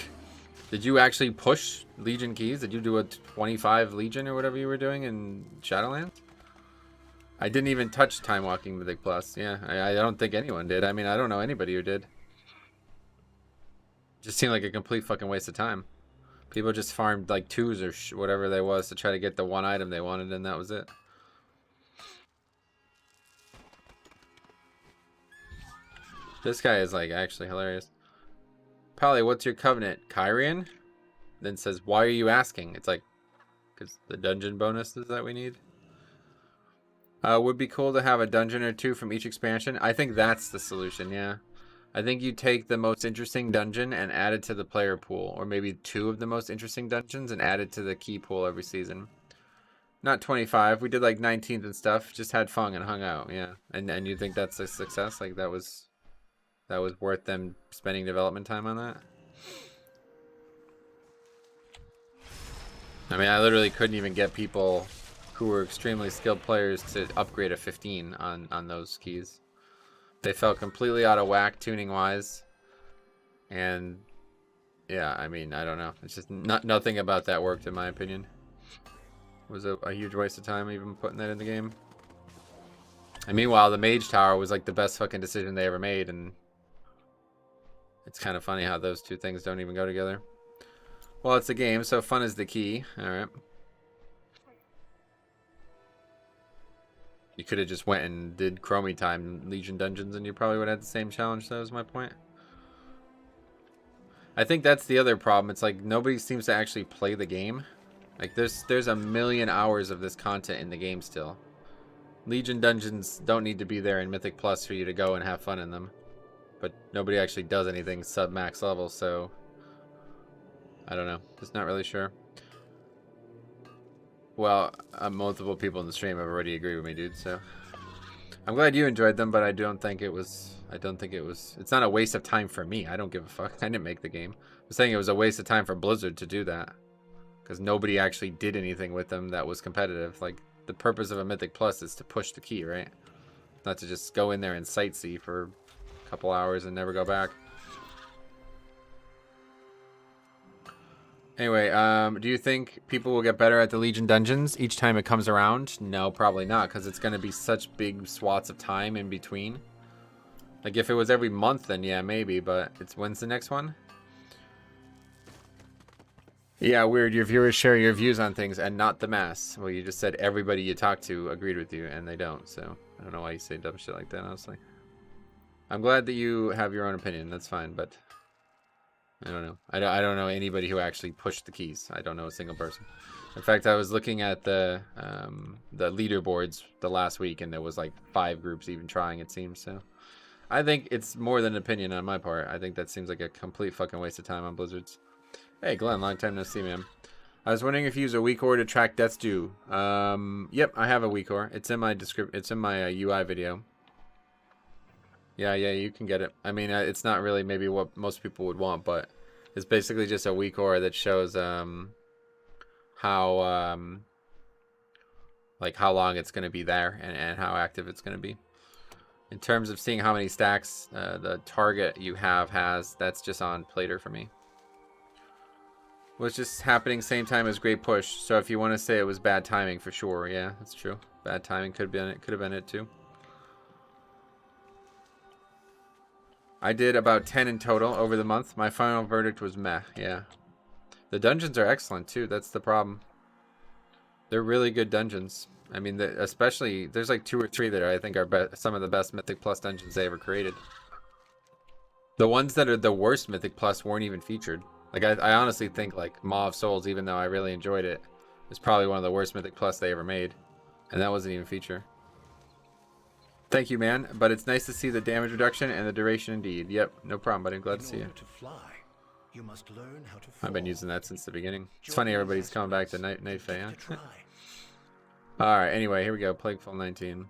did you actually push Legion keys? Did you do a 25 Legion or whatever you were doing in Shadowlands? I didn't even touch time walking Mythic Plus. Yeah, I don't think anyone did. I mean, I don't know anybody who did. Just seemed like a complete fucking waste of time. People just farmed like 2s or whatever they was to try to get the one item they wanted, and that was it. This guy is like actually hilarious. Pally, what's your covenant? Kyrian? Then says, why are you asking? It's like, because the dungeon bonuses that we need. Would be cool to have a dungeon or 2 from each expansion. I think that's the solution, yeah. I think you take the most interesting dungeon and add it to the player pool. Or maybe 2 of the most interesting dungeons and add it to the key pool every season. Not 25. We did like 19th and stuff. Just had fun and hung out, yeah. And you think that's a success? Like that was worth them spending development time on that? I mean, I literally couldn't even get people who were extremely skilled players to upgrade a 15 on those keys. They felt completely out of whack tuning wise. And yeah, I mean, I don't know. It's just nothing about that worked in my opinion. It was a huge waste of time even putting that in the game. And meanwhile, the Mage Tower was like the best fucking decision they ever made, and it's kind of funny how those 2 things don't even go together. Well, it's a game, so fun is the key. Alright. You could have just went and did Chromie time Legion dungeons and you probably would have had the same challenge. That was my point. I think that's the other problem. It's like nobody seems to actually play the game. Like there's a million hours of this content in the game still. Legion dungeons don't need to be there in Mythic Plus for you to go and have fun in them. But nobody actually does anything sub-max level, so I don't know. Just not really sure. Well, multiple people in the stream have already agreed with me, dude, so I'm glad you enjoyed them, but I don't think it was it's not a waste of time for me. I don't give a fuck. I didn't make the game. I'm saying it was a waste of time for Blizzard to do that because nobody actually did anything with them that was competitive. Like, the purpose of a Mythic Plus is to push the key, right? Not to just go in there and sightsee for a couple hours and never go back. Anyway, do you think people will get better at the Legion dungeons each time it comes around? No, probably not, because it's going to be such big swaths of time in between. Like, if it was every month, then yeah, maybe, but when's the next one? Yeah, weird. Your viewers share your views on things and not the mass. Well, you just said everybody you talk to agreed with you, and they don't, so I don't know why you say dumb shit like that, honestly. I'm glad that you have your own opinion. That's fine, but I don't know. I don't know anybody who actually pushed the keys. I don't know a single person. In fact, I was looking at the leaderboards the last week, and there was like 5 groups even trying, it seems. So I think it's more than an opinion on my part. I think that seems like a complete fucking waste of time on Blizzard's. Hey, Glenn, long time no see, man. I was wondering if you use a weak ore to track Death's Due. Yep, I have a weak ore. It's in my It's in my UI video. Yeah, you can get it. I mean, it's not really maybe what most people would want, but it's basically just a weak ore that shows how like how long it's going to be there and how active it's going to be. In terms of seeing how many stacks the target you has, that's just on Plater for me. Was just happening same time as Great Push. So if you want to say it was bad timing, for sure, yeah, that's true. Bad timing could have been it too. I did about 10 in total over the month. My final verdict was meh, yeah. The dungeons are excellent too, that's the problem. They're really good dungeons. I mean, especially, there's like 2 or 3 that I think are some of the best Mythic Plus dungeons they ever created. The ones that are the worst Mythic Plus weren't even featured. Like, I honestly think, like, Maw of Souls, even though I really enjoyed it, is probably one of the worst Mythic Plus they ever made. And that wasn't even a feature. Thank you, man. But it's nice to see the damage reduction and the duration indeed. Yep, no problem, buddy. I'm glad to see you. You must learn how to I've been using that since the beginning. It's funny everybody's coming back to Night Fae, huh? Alright, anyway, here we go. Plagueful 19.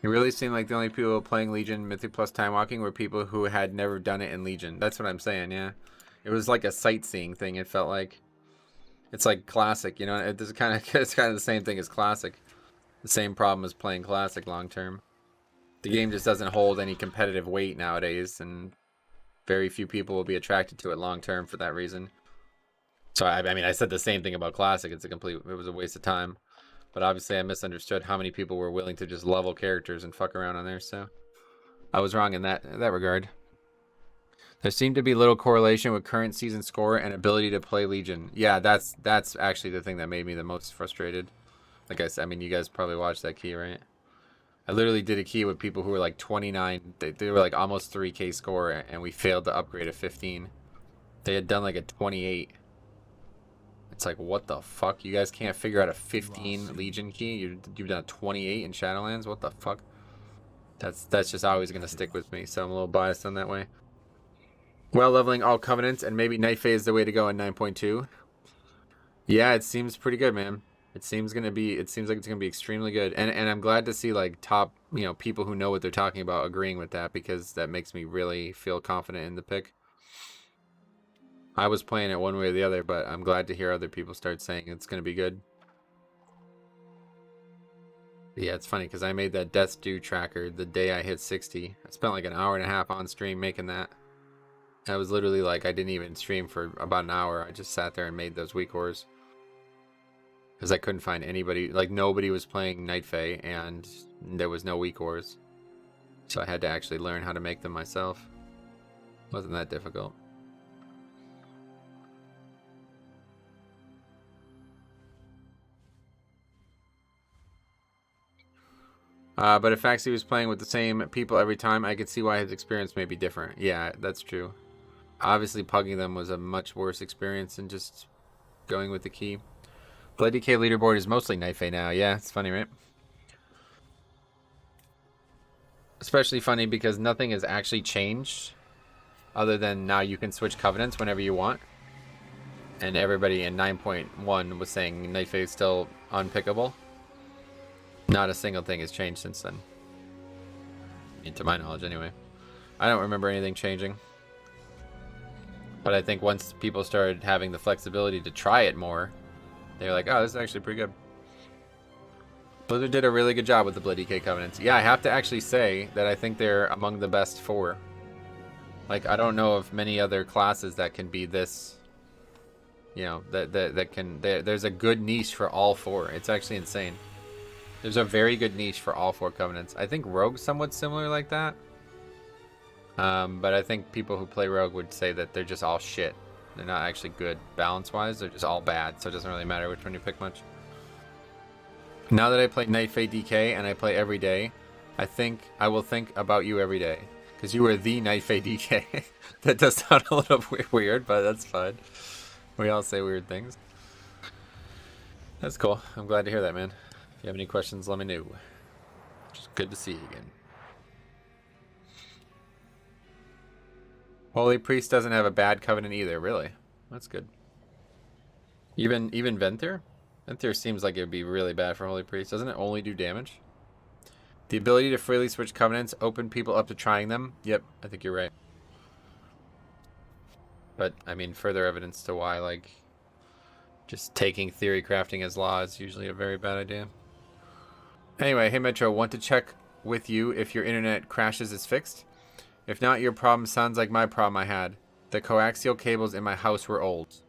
It really seemed like the only people playing Legion Mythic Plus Time Walking were people who had never done it in Legion. That's what I'm saying, yeah. It was like a sightseeing thing, it felt like. It's like Classic, you know? It's kind of the same thing as Classic. The same problem as playing Classic long term. The game just doesn't hold any competitive weight nowadays, and very few people will be attracted to it long term for that reason. So, I mean, I said the same thing about Classic. It was a waste of time. But obviously I misunderstood how many people were willing to just level characters and fuck around on there, so I was wrong in that regard. There seemed to be little correlation with current season score and ability to play Legion. Yeah, that's actually the thing that made me the most frustrated. Like I said, I mean, you guys probably watched that key, right? I literally did a key with people who were like 29. They were like almost 3K score, and we failed to upgrade a 15. They had done like a 28. It's like, what the fuck? You guys can't figure out a 15 Legion key? You've done a 28 in Shadowlands? What the fuck? That's just always going to stick with me, so I'm a little biased on that way. Well, leveling all Covenants, and maybe Night Fae is the way to go in 9.2. Yeah, it seems pretty good, man. It seems like it's going to be extremely good. And I'm glad to see, like, top, you know, people who know what they're talking about agreeing with that, because that makes me really feel confident in the pick. I was playing it one way or the other, but I'm glad to hear other people start saying it's going to be good. Yeah, it's funny because I made that Death's Due tracker the day I hit 60. I spent like an hour and a half on stream making that. I was literally like, I didn't even stream for about an hour. I just sat there and made those weak ores. Because I couldn't find anybody, like nobody was playing Night Fae and there was no weak ores. So I had to actually learn how to make them myself. Wasn't that difficult. But if Faxi was playing with the same people every time, I could see why his experience may be different. Yeah, that's true. Obviously, pugging them was a much worse experience than just going with the key. Blood DK leaderboard is mostly Night Fae now. Yeah, it's funny, right? Especially funny because nothing has actually changed other than now you can switch Covenants whenever you want. And everybody in 9.1 was saying Night Fae is still unpickable. Not a single thing has changed since then. I mean, to my knowledge, anyway. I don't remember anything changing. But I think once people started having the flexibility to try it more, they were like, oh, this is actually pretty good. Blizzard did a really good job with the Blood DK Covenants. Yeah, I have to actually say that I think they're among the best 4. Like, I don't know of many other classes that can be this, you know, there's a good niche for all 4. It's actually insane. There's a very good niche for all 4 Covenants. I think Rogue's somewhat similar like that. But I think people who play Rogue would say that they're just all shit. They're not actually good balance-wise. They're just all bad, so it doesn't really matter which one you pick much. Now that I play Night Fae DK and I play every day, I think I will think about you every day. Because you are the Night Fae DK. That does sound a little weird, but that's fine. We all say weird things. That's cool. I'm glad to hear that, man. If you have any questions, let me know. Just good to see you again. Holy Priest doesn't have a bad Covenant either, really. That's good. Even Venthyr? Venthyr seems like it would be really bad for Holy Priest. Doesn't it only do damage? The ability to freely switch covenants open people up to trying them. Yep, I think you're right. But, I mean, further evidence to why, like, just taking theory crafting as law is usually a very bad idea. Anyway, hey Metro, want to check with you if your internet crashes is fixed? If not, your problem sounds like my problem I had. The coaxial cables in my house were old.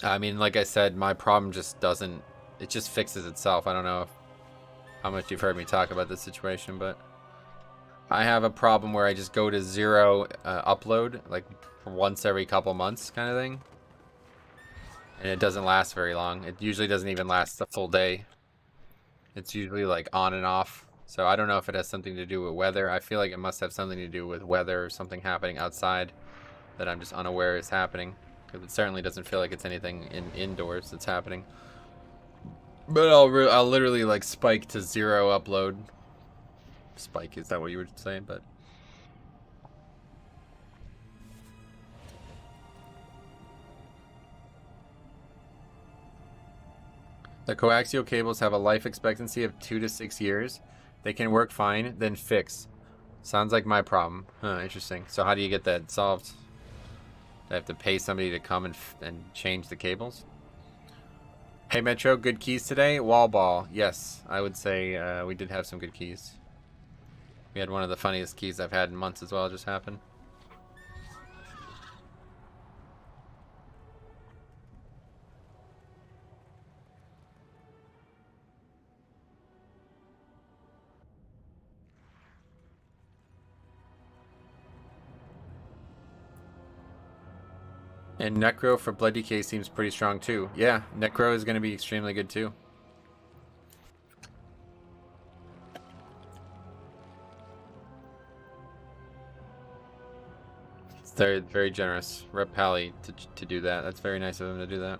I mean, like I said, my problem just doesn't... It just fixes itself. I don't know how much you've heard me talk about this situation, but I have a problem where I just go to 0 upload, like once every couple months kind of thing. And it doesn't last very long. It usually doesn't even last a full day. It's usually like on and off. So I don't know if it has something to do with weather. I feel like it must have something to do with weather or something happening outside that I'm just unaware is happening. Because it certainly doesn't feel like it's anything indoors that's happening. But I'll literally like spike to 0 upload. Spike, is that what you were saying? But the coaxial cables have a life expectancy of 2 to 6 years. They can work fine, then fix. Sounds like my problem. Huh, interesting. So how do you get that solved? Do I have to pay somebody to come and change the cables? Hey Metro, good keys today? Wall ball. Yes, I would say we did have some good keys. We had one of the funniest keys I've had in months as well just happen. And Necro for Blood Decay seems pretty strong too. Yeah, Necro is going to be extremely good too. It's very, very generous. Rep Pally to do that. That's very nice of him to do that.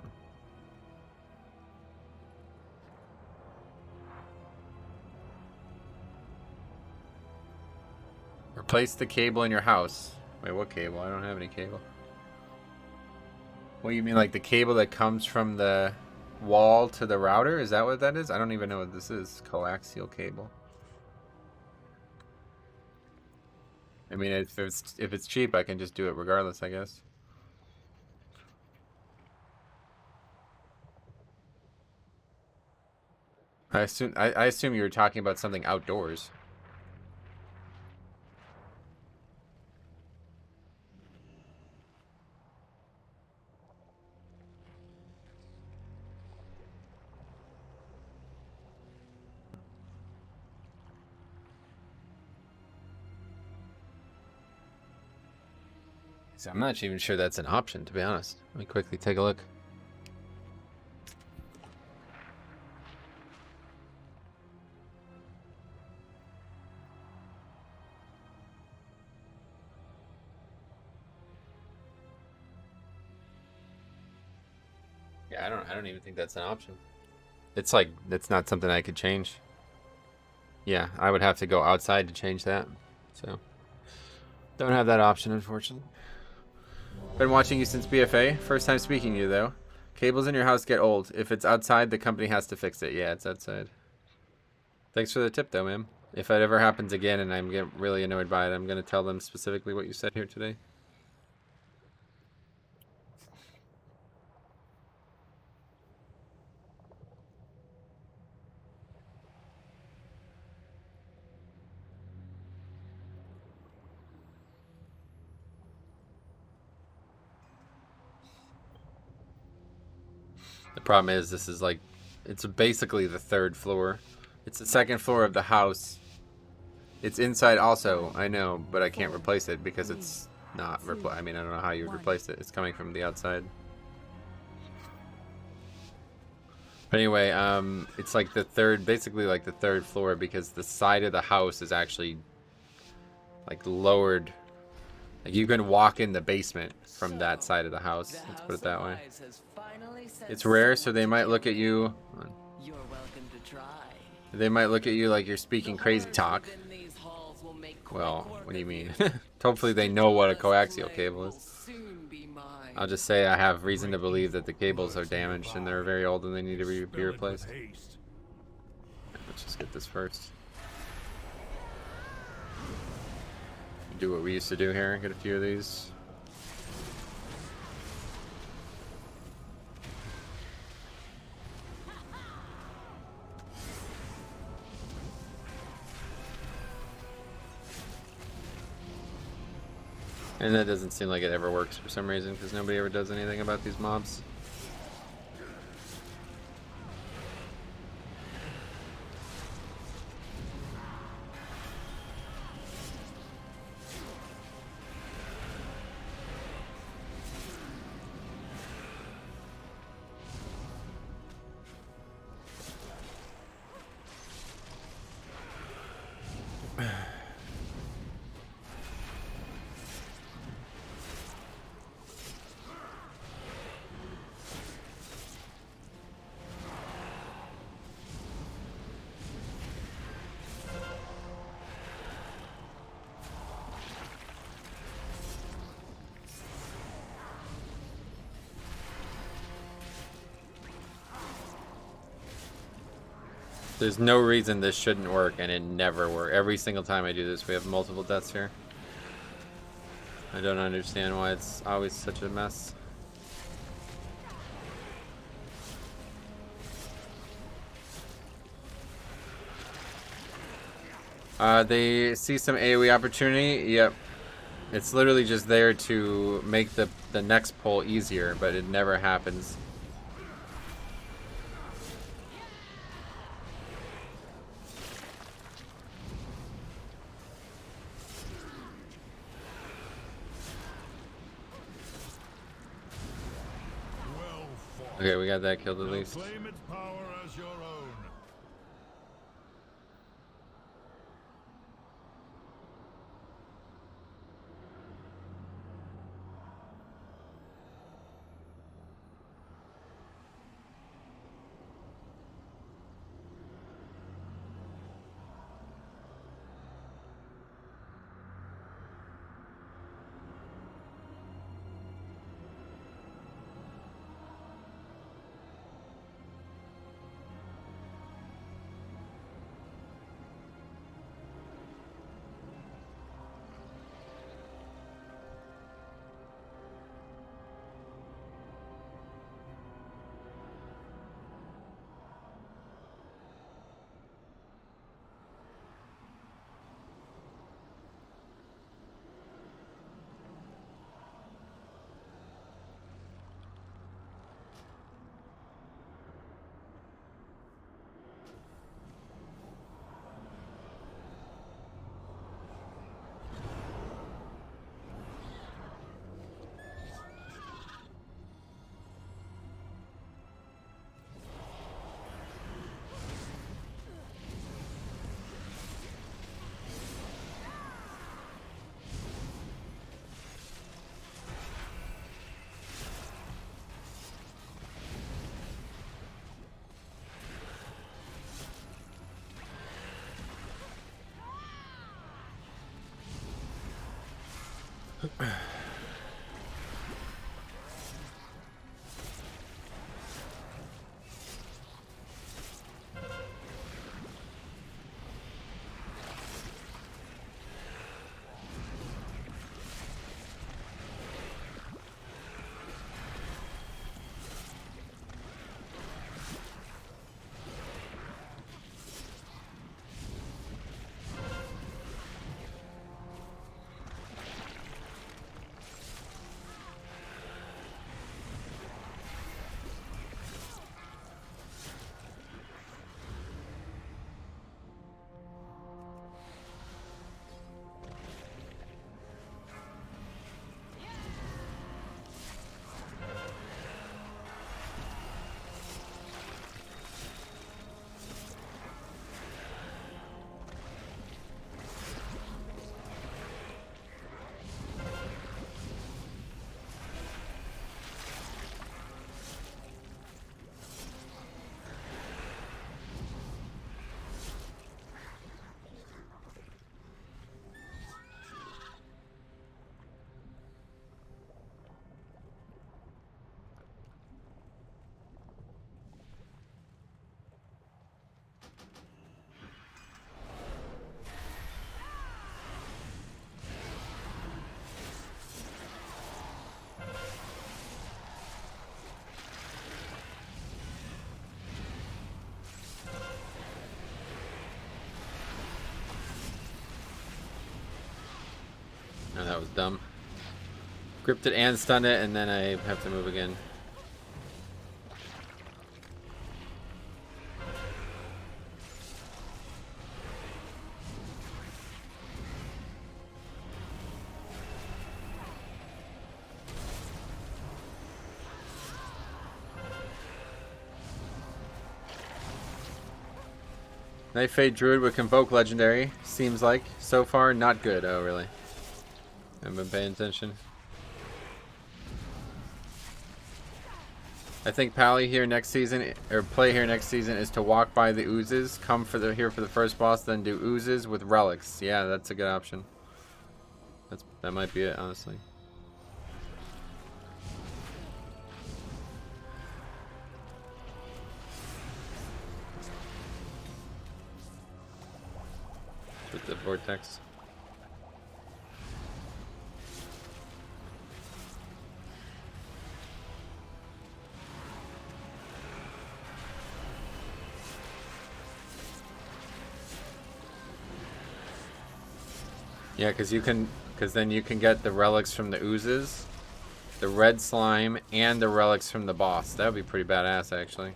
Replace the cable in your house. Wait, what cable? I don't have any cable. What, you mean like the cable that comes from the wall to the router? Is that what that is? I don't even know what this is. Coaxial cable. I mean, if it's cheap, I can just do it regardless, I guess. I assume you were talking about something outdoors. I'm not even sure that's an option, to be honest. Let me quickly take a look. Yeah, I don't even think that's an option. It's like, it's not something I could change. Yeah, I would have to go outside to change that. So, don't have that option, unfortunately. Been watching you since BFA. First time speaking to you, though. Cables in your house get old. If it's outside, the company has to fix it. Yeah, it's outside. Thanks for the tip, though, ma'am. If it ever happens again and I'm getting really annoyed by it, I'm going to tell them specifically what you said here today. The problem is this is like, it's basically the 3rd floor. It's the 2nd floor of the house. It's inside also, I know, but I can't replace it because it's not, I mean, I don't know how you would replace it. It's coming from the outside. But anyway, it's like the 3rd, basically like the 3rd floor because the side of the house is actually like lowered. Like you can walk in the basement from that side of the house. Let's put it that way. It's rare, so they might look at you. You're welcome to try. They might look at you like you're speaking crazy talk. Well, what do you mean? Hopefully they know what a coaxial cable is. I'll just say I have reason to believe that the cables are damaged and they're very old and they need to be replaced. Let's just get this first. Do what we used to do here, get a few of these. And that doesn't seem like it ever works for some reason, because nobody ever does anything about these mobs. There's no reason this shouldn't work, and it never works. Every single time I do this, we have multiple deaths here. I don't understand why it's always such a mess. They see some AoE opportunity. Yep. It's literally just there to make the next pull easier, but it never happens. Okay, we got that killed at least. Claim its power as your own. dumb. Gripped it and stunned it, and then I have to move again. Night Fade Druid with Convoke Legendary. Seems like. So far, not good. Oh, really? Haven't been paying attention. I think Pally here next season, or play here next season, is to walk by the oozes, come here for the first boss, then do oozes with relics. Yeah, that's a good option. That might be it, honestly. With the vortex. Yeah, because then you can get the relics from the oozes, the red slime, and the relics from the boss. That would be pretty badass, actually.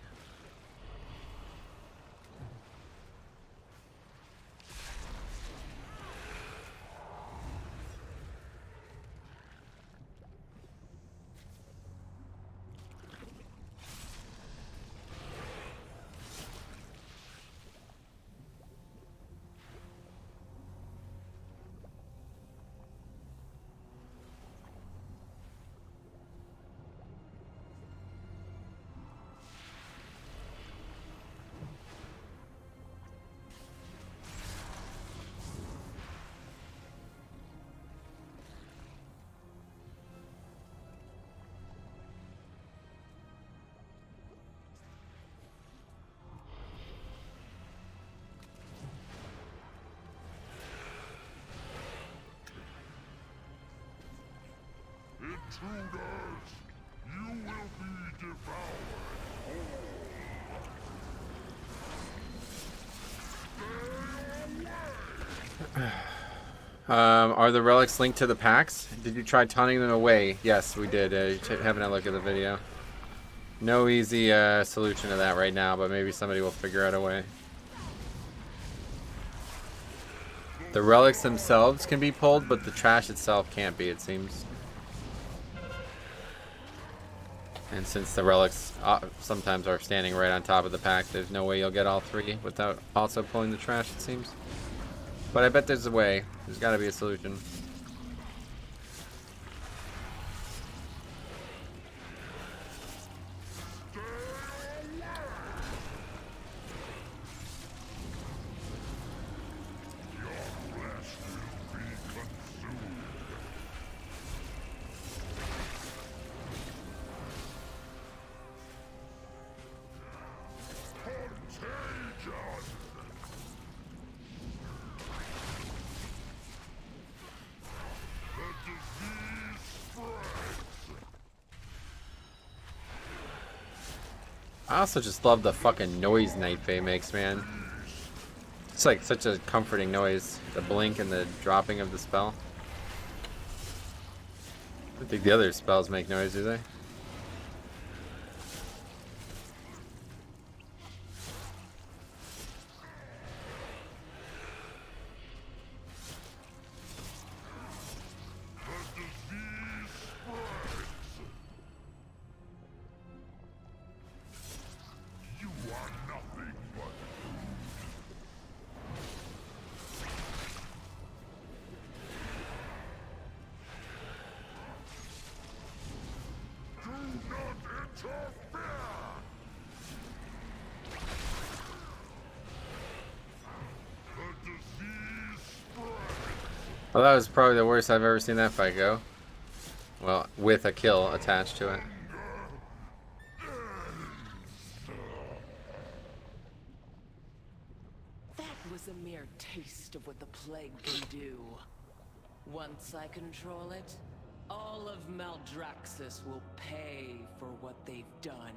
Intruders, you will be devoured. Are the relics linked to the packs? Did you try taunting them away? Yes, we did. Having a look at the video. No easy solution to that right now, but maybe somebody will figure out a way. The relics themselves can be pulled, but the trash itself can't be, it seems. And since the relics sometimes are standing right on top of the pack, there's no way you'll get all three without also pulling the trash, it seems. But I bet there's a way. There's got to be a solution. I also just love the fucking noise Night Fae makes, man. It's like such a comforting noise. The blink and the dropping of the spell. I don't think the other spells make noise, do they? Well, that was probably the worst I've ever seen that fight go. Well, with a kill attached to it. That was a mere taste of what the plague can do. Once I control it, all of Maldraxxus will pay for what they've done.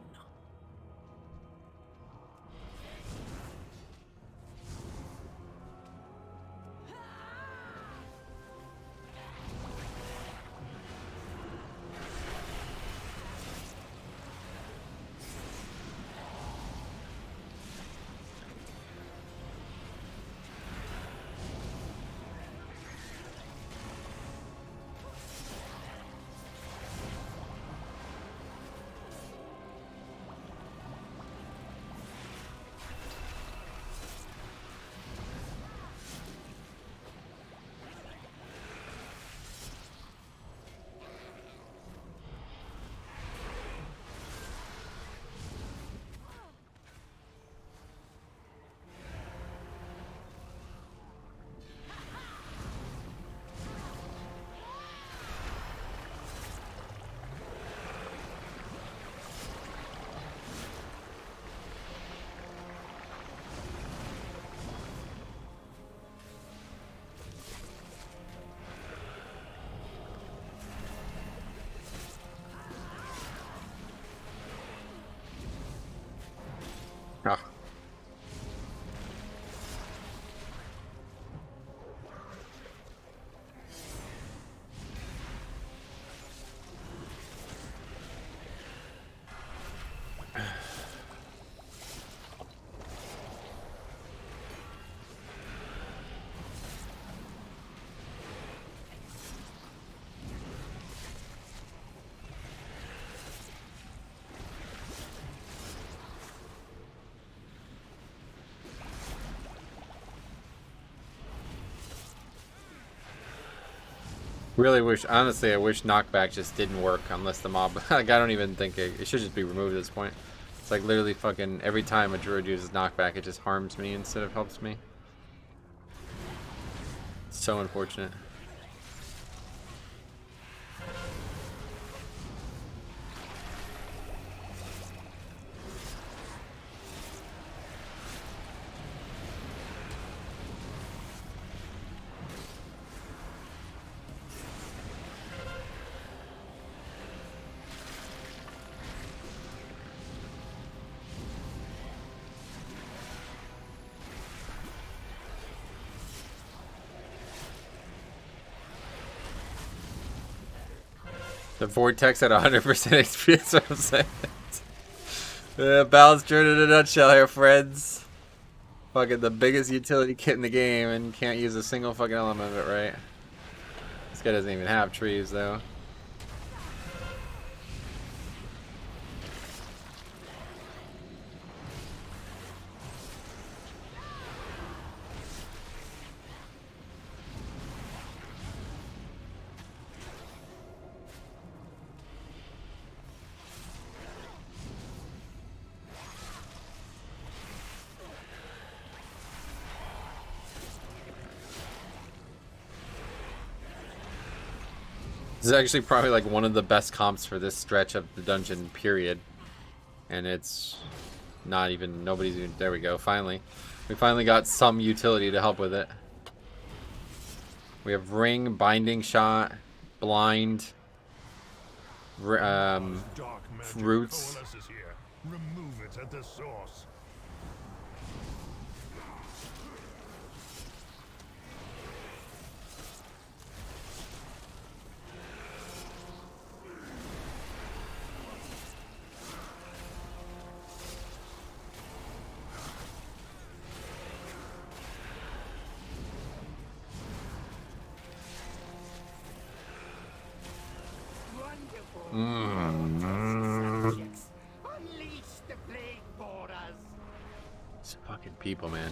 Really wish, honestly, I wish knockback just didn't work unless the mob, like, I don't even think it should just be removed at this point. It's like literally fucking every time a druid uses knockback, it just harms me instead of helps me. It's so unfortunate. The vortex at 100% HP, that's what I'm saying. Balance Druid in a nutshell here, friends. Fucking the biggest utility kit in the game and can't use a single fucking element of it, right? This guy doesn't even have trees, though. This is actually probably like one of the best comps for this stretch of the dungeon, period. And it's not even, nobody's even, there we go, finally. We finally got some utility to help with it. We have Ring, Binding Shot, Blind, Roots. Remove it at the source. These fucking people, man.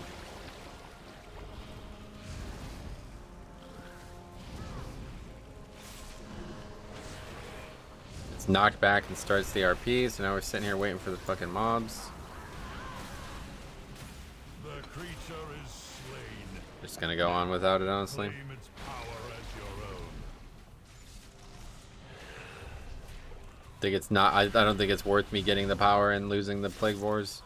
It's knocked back and starts the RP, so now we're sitting here waiting for the fucking mobs. The creature is slain. Just gonna go on without it, honestly. Claim its power as your own. Think it's not. I don't think it's worth me getting the power and losing the Plague Wars.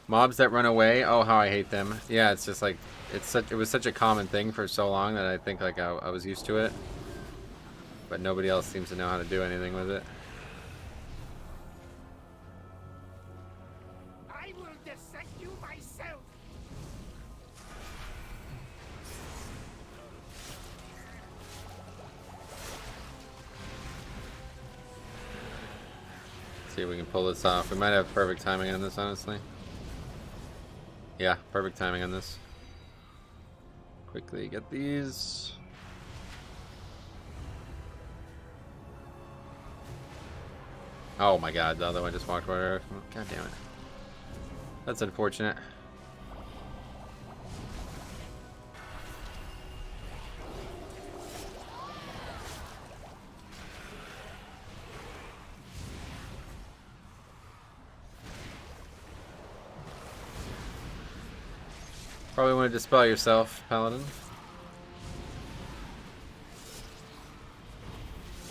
Mobs that run away. Oh, how I hate them. Yeah, it's just like it was such a common thing for so long that I think like I was used to it. But nobody else seems to know how to do anything with it. I will dissect you myself. See if we can pull this off. We might have perfect timing on this, honestly. Yeah, perfect timing on this. Quickly get these. Oh my god, the other one just walked over. God damn it. That's unfortunate. Probably want to dispel yourself, Paladin.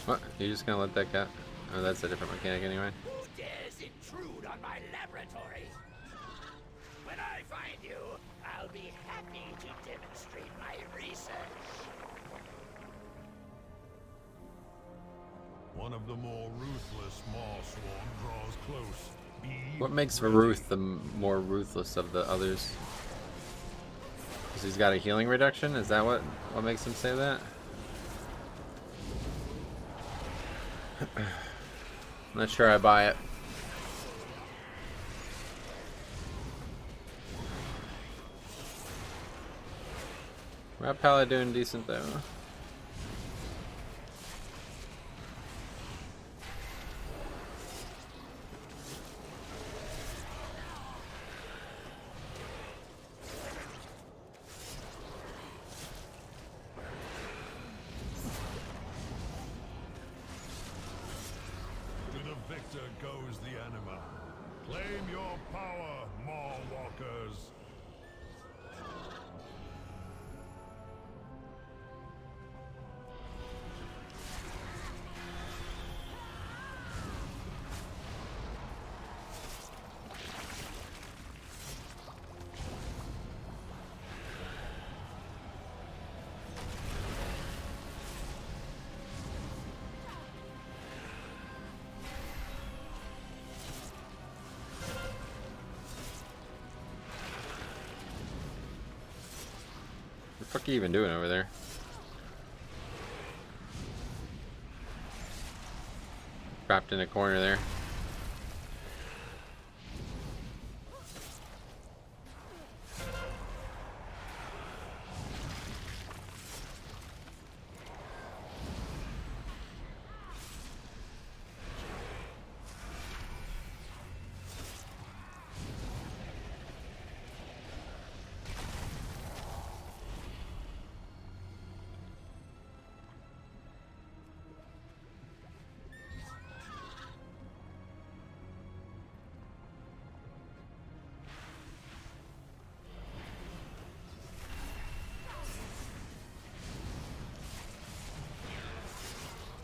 What? You're just gonna let that cat? Oh, that's a different mechanic anyway. Who dares intrude on my laboratory? When I find you, I'll be happy to demonstrate my research. One of the more ruthless Marsworn draws close. What makes Ruth the more ruthless of the others? Because he's got a healing reduction? Is that what makes him say that? I'm not sure I buy it. Rat Pala doing decent though. victor goes the anima. Claim your power, Maw Walkers. What the fuck are you even doing over there? Trapped in a corner there.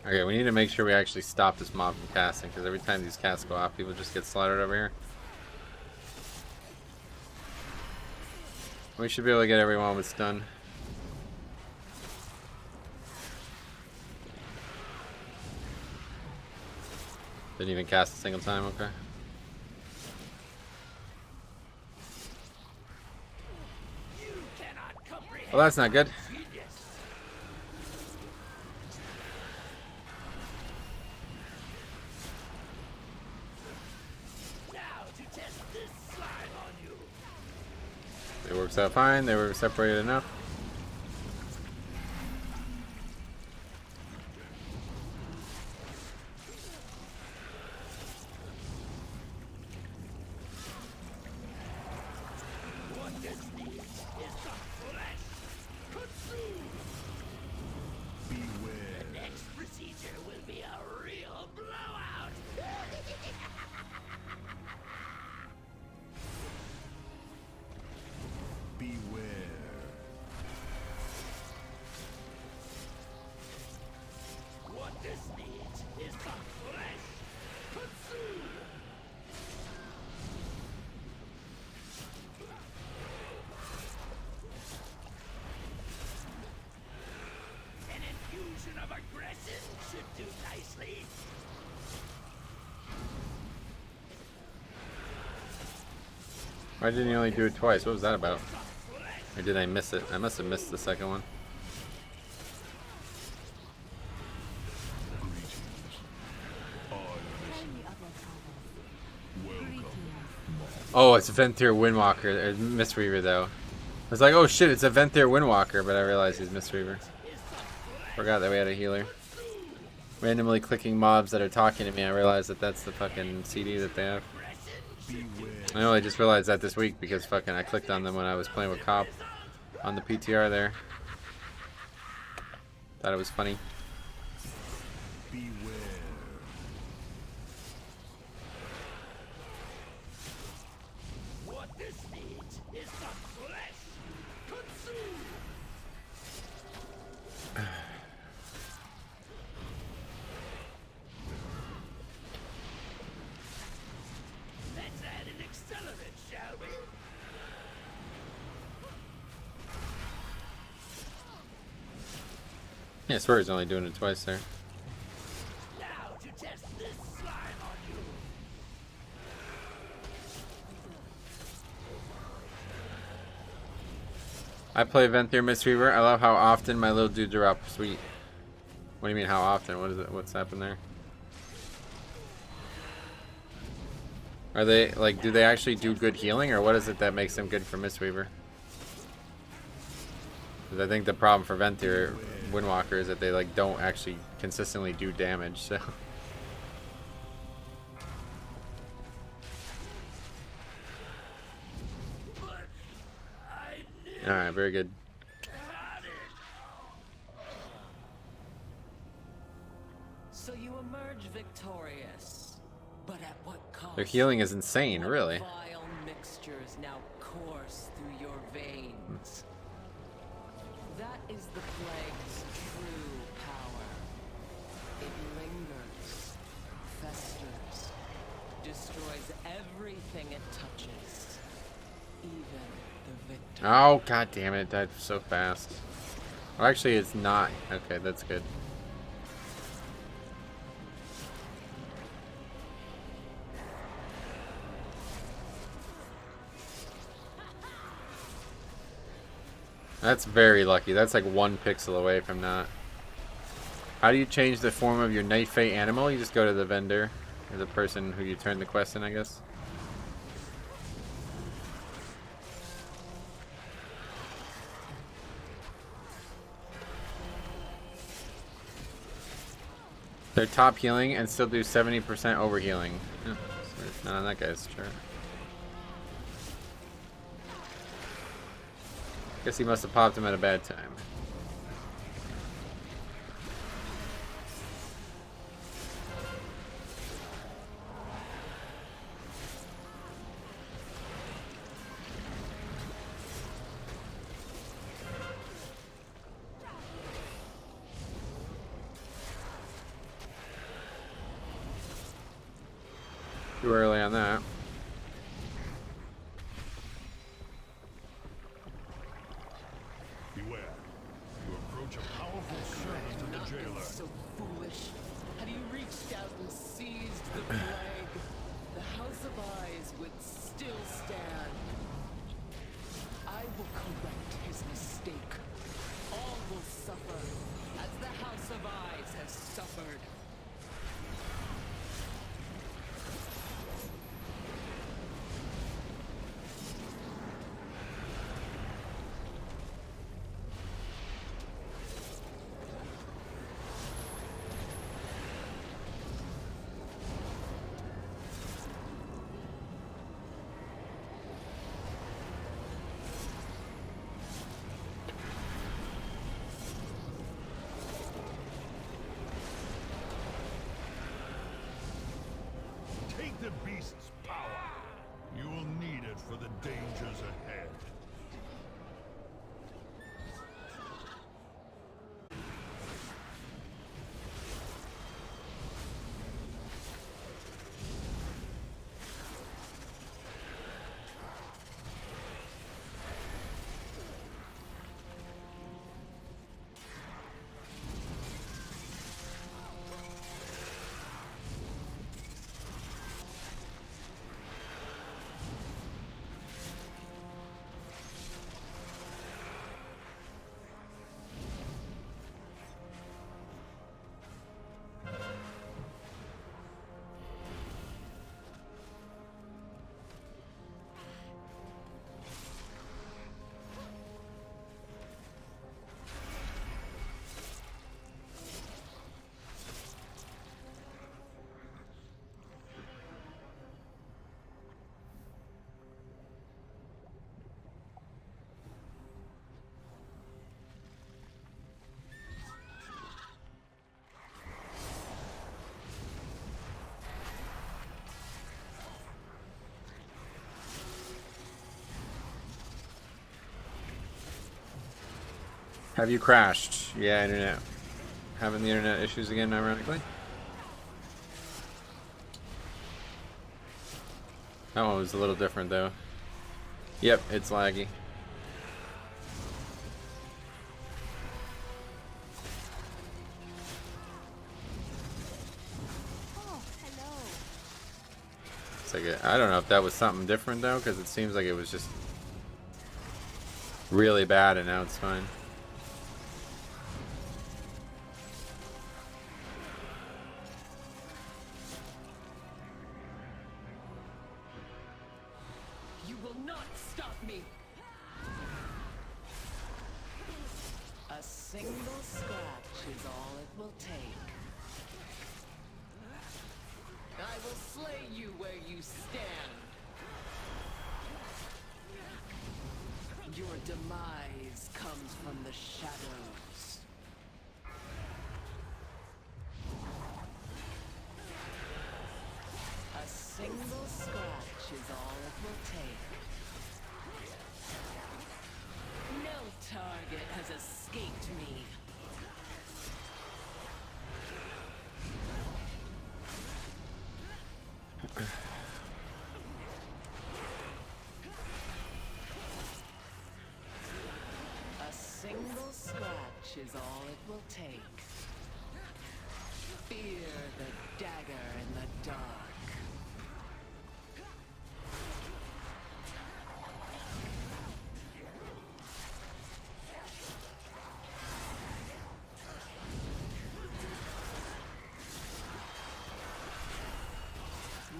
Okay, we need to make sure we actually stop this mob from casting, because every time these casts go off, people just get slaughtered over here. We should be able to get everyone with stun. Didn't even cast a single time, okay. Well, that's not good. It works out fine. They were separated enough. Why didn't you only do it twice? What was that about? Or did I miss it? I must have missed the second one. Oh, it's a Venthyr Windwalker. Or Mistweaver, though. I was like, oh shit, it's a Venthyr Windwalker, but I realized he's Mistweaver. Forgot that we had a healer. Randomly clicking mobs that are talking to me, I realized that that's the fucking CD that they have. I only just realized that this week because fucking I clicked on them when I was playing with Cop on the PTR there. Thought it was funny. Yeah, I swear he's only doing it twice there. I play Venthyr Mistweaver. I love how often my little dudes are up. Sweet. What do you mean how often? What is it? What's happened there? Are they like? Do they actually do good healing, or what is it that makes them good for Mistweaver? Because I think the problem for Venthyr Windwalker is that they like don't actually consistently do damage. So. All right, very good. So you emerge victorious. But at what cost? Their healing is insane, What really. vile mixtures now course through your veins. That is the plague's true power. It lingers, festers, destroys everything it touches, even the victim. Oh, god damn it, it died so fast. Well, actually, it's not. Okay, that's good. That's very lucky. That's like 1 pixel away from that. How do you change the form of your Night Fae animal? You just go to the vendor, or the person who you turn the quest in, I guess. They're top healing and still do 70% overhealing. Yeah, so it's not on that guy's chart. Guess he must have popped him at a bad time. Too early on that. Beware. You approach a powerful servant of the jailer. So foolish. Had you reached out and seized the plague, the House of Eyes would still stand. I will correct his mistake. All will suffer, as the House of Eyes has suffered. Take the beast's power. You will need it for the dangers ahead. Have you crashed? Yeah, internet. Having the internet issues again, ironically. That one was a little different, though. Yep, it's laggy. It's like I don't know if that was something different, though, because it seems like it was just really bad, and now it's fine. single scratch is all it will take. No target has escaped me. A single scratch is all it will take. Fear the dagger in the dark.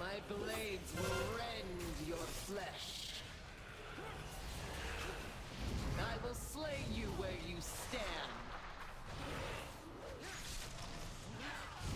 My blades will rend your flesh.